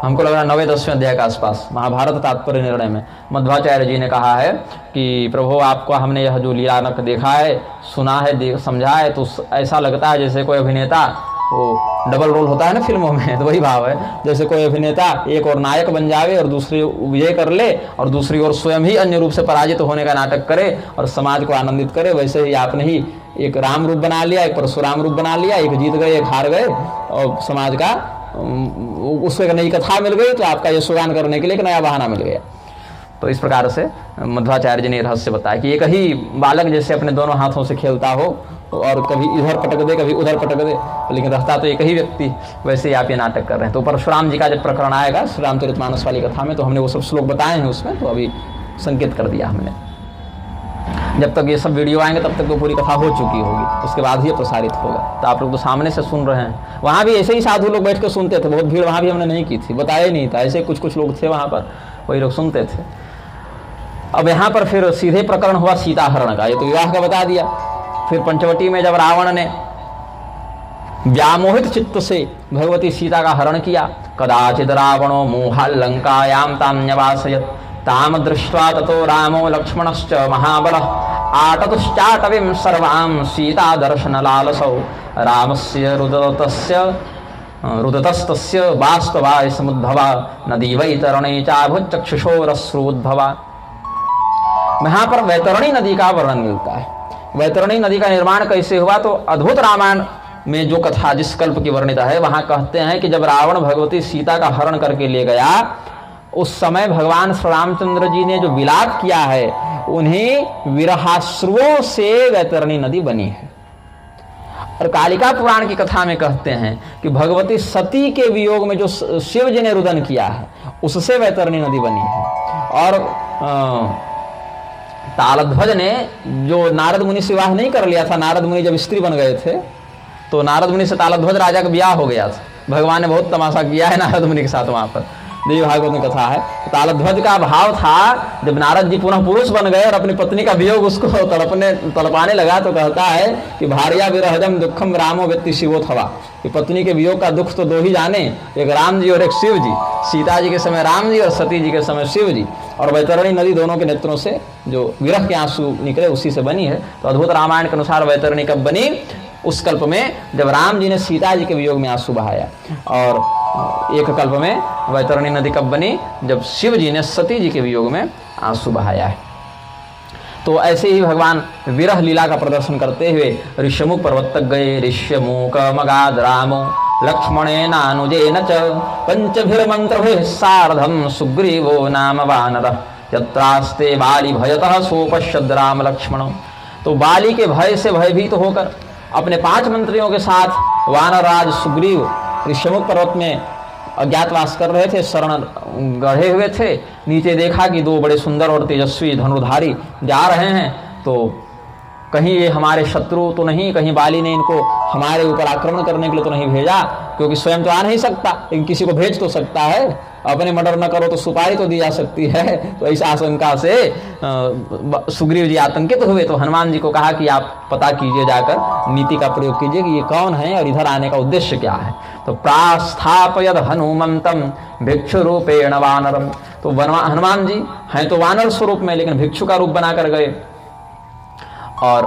हमको लग रहा है 9वें-10वें अध्याय के आसपास महाभारत तात्पर्य निर्णय में मध्वाचार्य जी ने कहा है कि प्रभु आपको हमने यह जो लीलानक देखा है, सुना है, समझा है, तो ऐसा लगता है जैसे कोई अभिनेता, वो डबल रोल होता है ना फिल्मों में, तो वही भाव है। जैसे कोई अभिनेता एक और नायक बन जावे और दूसरी विजय कर ले, और दूसरी ओर स्वयं ही अन्य रूप से पराजित होने का नाटक करे और समाज को आनंदित करे, वैसे ही आपने ही एक राम रूप बना लिया, एक परशुराम रूप बना लिया, एक जीत गए, एक हार गए, और समाज का उसको एक नई कथा मिल गई, तो आपका यशोगान करने के लिए एक नया बहाना मिल गया। तो इस प्रकार से मध्वाचार्य जी ने रहस्य बताया कि एक ही बालक जैसे अपने दोनों हाथों से खेलता हो, और कभी इधर पटक दे कभी उधर पटक दे, लेकिन रहता तो एक ही व्यक्ति, वैसे ही आप ये नाटक कर रहे हैं। तो परशुराम जी का जब प्रकरण आएगा श्री रामचरितमानस वाली कथा में, तो हमने वो सब श्लोक बताए हैं उसमें, तो अभी संकेत कर दिया हमने। जब तक ये सब वीडियो आएंगे तब तक तो पूरी कथा हो चुकी होगी, उसके बाद ही प्रसारित होगा। तो आप लोग तो सामने से सुन रहे हैं, वहाँ भी ऐसे ही साधु लोग बैठ कर सुनते थे, बहुत भीड़ वहाँ भी हमने नहीं की थी, बताया ही नहीं था, ऐसे कुछ लोग थे वहाँ पर, वही लोग सुनते थे। अब यहाँ पर फिर सीधे प्रकरण हुआ सीता हरण का, ये तो विवाह का बता दिया। फिर पंचवटी में जब रावण ने व्यामोहित चित्त से भगवती सीता का हरण किया, कदाचित रावणो मोहाल लंकायाम ताम न्यवासयत् ताम दृष्ट्वा ततो रामो लक्ष्मणश्च महाबलः आटतुश्चाटवीं सर्वां सीता दर्शन लालसौ रामस्य रुदतस्तस्य वास्तवाय समुद्भवा नदी वैतरणी चाभुचक्षुषोरश्रुद्भवा। यहाँ पर वैतरणी नदी का वर्णन मिलता है। वैतरणी नदी का निर्माण कैसे हुआ, तो अद्भुत रामायण में जो कथा जिस कल्प की वर्णित है वहां कहते हैं कि जब रावण भगवती सीता का हरण करके ले गया, उस समय भगवान श्री रामचंद्र जी ने जो विलाप किया है, उन्हें विरहाश्रुओं से वैतरणी नदी बनी है। और कालिका पुराण की कथा में कहते हैं कि भगवती सती के वियोग में जो शिव जी ने रुदन किया है, उससे वैतरणी नदी बनी है। और तालध्वज ने जो नारद मुनि से विवाह नहीं कर लिया था, नारद मुनि जब स्त्री बन गए थे, तो नारद मुनि से तालध्वज राजा का ब्याह हो गया था। भगवान ने बहुत तमाशा किया है नारद मुनि के साथ वहां पर, देवी भागवत में कथा है। तालध्वज का भाव था, जब नारद जी पुनः पुरुष बन गए और अपनी पत्नी का वियोग उसको तड़पाने लगा, तो कहता है कि भार्या विरहजम दुखम रामो व्यक्ति शिवो थवा, कि पत्नी के वियोग का दुख तो दो ही जाने, एक राम जी और एक शिव जी। सीता जी के समय राम जी और सती जी के समय शिव जी। और वैतरणी नदी दोनों के नेत्रों से जो विरह के आंसू निकले उसी से बनी है। तो अद्भुत रामायण के अनुसार वैतरणी कब बनी, उस कल्प में जब राम जी ने सीता जी के वियोग में आंसू बहाया। और एक कल्प में वैतरणी नदी कब बनी, जब शिव जी ने सती जी के वियोग में आंसू बहाया है। तो ऐसे ही भगवान विरह लीला का प्रदर्शन करते हुए ऋष्यमुख पर्वत तक गए। ऋष्यमुख मगाद रामो लक्ष्मणेनानुजेन च पंचभिर्मंत्रभिः सार्धं सुग्रीवो नाम वानरः यत्रास्ते बाली भयतः सोपश्यद् राम लक्ष्मणो। तो बाली के भय से भयभीत होकर अपने 5 मंत्रियों के साथ वानरराज सुग्रीव ऋष्यमुख पर्वत में अज्ञातवास कर रहे थे, शरण गढ़े हुए थे। नीचे देखा कि 2 बड़े सुंदर और तेजस्वी धनुर्धारी जा रहे हैं, तो कहीं ये हमारे शत्रु तो नहीं, कहीं बाली ने इनको हमारे ऊपर आक्रमण करने के लिए तो नहीं भेजा, क्योंकि स्वयं तो आ नहीं सकता, लेकिन किसी को भेज तो सकता है। अपने मर्डर न करो तो सुपारी तो दी जा सकती है। तो इस आशंका से सुग्रीव जी आतंकित हुए। तो हनुमान जी को कहा कि आप पता कीजिए, जाकर नीति का प्रयोग कीजिए कि ये कौन है और इधर आने का उद्देश्य क्या है। तो प्रास्थापयद हनुमंतम भिक्षु रूपेण वानरम। तो हनुमान जी हैं तो वानर स्वरूप में, लेकिन भिक्षु का रूप बनाकर गए। और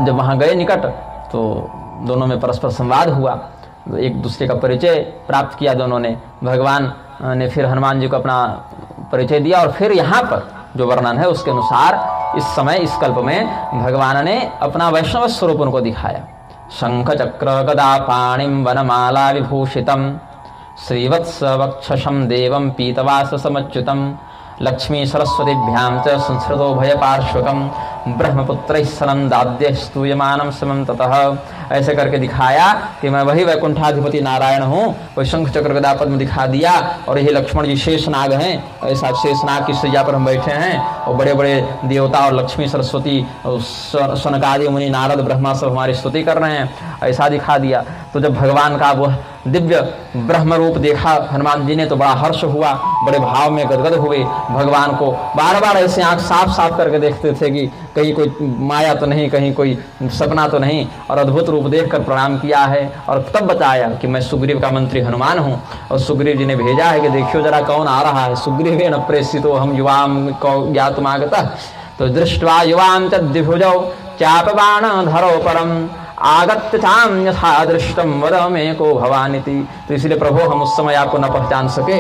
जब वहां गए निकट, तो दोनों में परस्पर संवाद हुआ, एक दूसरे का परिचय प्राप्त किया दोनों ने। भगवान ने फिर हनुमान जी को अपना परिचय दिया। और फिर यहाँ पर जो वर्णन है उसके अनुसार इस समय इस कल्प में भगवान ने अपना वैष्णव स्वरूप उनको दिखाया। शंख चक्र गदा पाणिम वनमाला विभूषितम श्रीवत्स वक्षसं देवं पीतवास समच्युतम लक्ष्मी सरस्वतीभ्यां च संस्कृतो भय पार्श्वकम ब्रह्मपुत्र सनंदाद्य स्तूयमानम समम ततः। ऐसे करके दिखाया कि मैं वही वैकुंठाधिपति नारायण हूँ। वही शंख चक्र गदा पद्म दिखा दिया। और यही लक्ष्मण जी शेषनाग हैं। ऐसा शेषनाग की सज्जा पर हम बैठे हैं, और बड़े बड़े देवता और लक्ष्मी सरस्वती सनकादि मुनि नारद ब्रह्मा सब हमारी स्तुति कर रहे हैं, ऐसा दिखा दिया। तो जब भगवान का वह दिव्य ब्रह्म रूप देखा हनुमान जी ने, तो बड़ा हर्ष हुआ, बड़े भाव में गदगद हुए। भगवान को बार बार ऐसे आंख साफ साफ करके देखते थे कि कहीं कोई माया तो नहीं, कहीं कोई सपना तो नहीं। और अद्भुत रूप देखकर प्रणाम किया है। और तब बताया कि मैं सुग्रीव का मंत्री हनुमान हूँ। और सुग्रीव जी ने भेजा है कि देखियो जरा कौन आ रहा है। सुग्रीवेण प्रेषितो हम युवाम ज्ञातुमागतः। तो दृष्ट्वा युवां च द्विभुजौ चापबाण धरो परम आगत्य चाम यथा दृष्टम वद में को भवानिति। तो इसलिए प्रभु हम उस समय आपको न पहचान सके,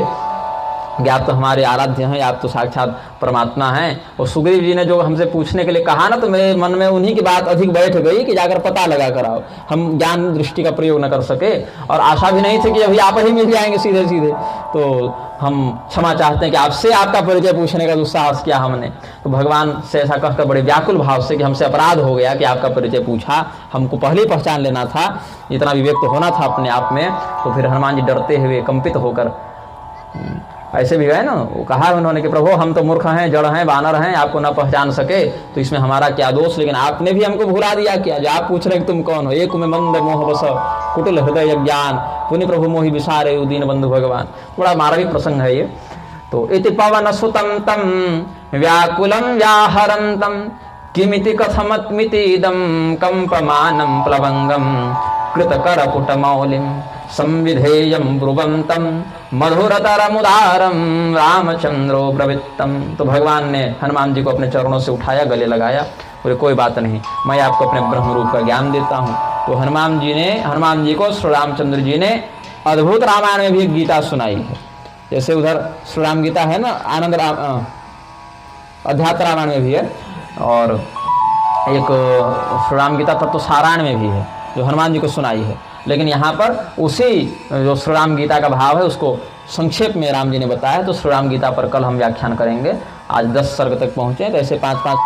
आप तो हमारे आराध्य हैं, आप तो साक्षात परमात्मा हैं। और सुग्रीव जी ने जो हमसे पूछने के लिए कहा ना, तो मेरे मन में उन्हीं की बात अधिक बैठ गई कि जाकर पता लगा कर आओ। हम ज्ञान दृष्टि का प्रयोग न कर सके, और आशा भी नहीं थी कि अभी आप ही मिल जाएंगे सीधे सीधे। तो हम क्षमा चाहते हैं कि आपसे आपका परिचय पूछने का दुस्साहस किया हमने। तो भगवान से ऐसा कहकर बड़े व्याकुल भाव से कि हमसे अपराध हो गया कि आपका परिचय पूछा, हमको पहले ही पहचान लेना था, इतना विवेक तो होना था अपने आप में। तो फिर हनुमान जी डरते हुए कंपित होकर ऐसे भी गए ना, वो कहा उन्होंने कि प्रभु हम तो मूर्ख हैं, जड़ हैं, वानर हैं, आपको न पहचान सके तो इसमें हमारा क्या दोष। लेकिन आपने भी हमको भुला दिया क्या, जो आप पूछ रहे हैं कि तुम कौन हो। एक में मंद मोह बस कुटिल हृदय ज्ञान पुण्य प्रभु मोहि विसारे दीन बंधु भगवान। बड़ा मार्मिक प्रसंग है ये। तो इति पवन सुतम तम व्याकुलम व्याहरंतम किमिति कथमत्मिति इदं कंपमानं प्लवंगम कृतकरपुटमौलिं संविधेयं ब्रुवंतं मधुरतरमुदारं रामचंद्रो ब्रवीत्तम। तो भगवान ने हनुमान जी को अपने चरणों से उठाया, गले लगाया, बोले कोई बात नहीं, मैं आपको अपने ब्रह्म रूप का ज्ञान देता हूँ। तो हनुमान जी को श्री रामचंद्र जी ने अद्भुत रामायण में भी एक गीता सुनाई है। जैसे उधर श्री राम गीता है ना, आनंद राम अध्यात्म रामायण में भी है, और एक श्री राम गीता तत्व सारायण में भी है जो हनुमान जी को सुनाई है। लेकिन यहाँ पर उसी जो श्री राम गीता का भाव है उसको संक्षेप में राम जी ने बताया। तो श्री राम गीता पर कल हम व्याख्यान करेंगे। आज 10 सर्ग तक पहुँचे, तो ऐसे 5-5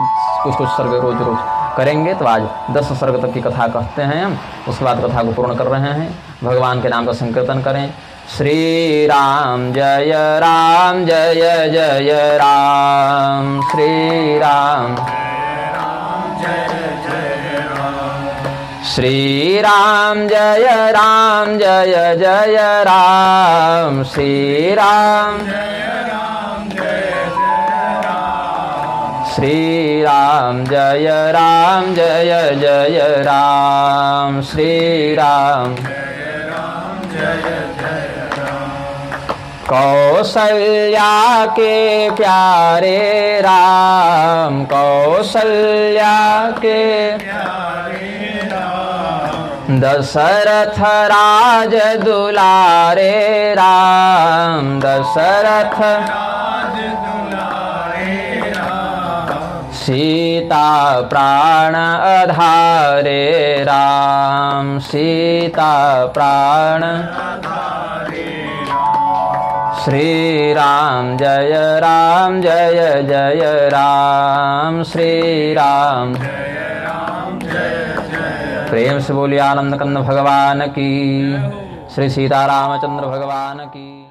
कुछ सर्ग रोज रोज करेंगे। तो आज 10 सर्ग तक की कथा कहते हैं हम, उसके बाद कथा को पूर्ण कर रहे हैं। भगवान के नाम का संकीर्तन करें। श्री राम जय जय राम, श्री राम श्री राम जय जय राम, श्री राम श्री राम जय जय राम, श्री राम कौसल्या के प्यारे राम, कौसल्या के दशरथ राज दुलारे राम, दशरथ सीता प्राण आधारे राम, सीता प्राण श्री राम जय जय राम, श्री राम प्रेम से बोलिए आनंद कंद भगवान की, श्री सीता रामचंद्र भगवान की।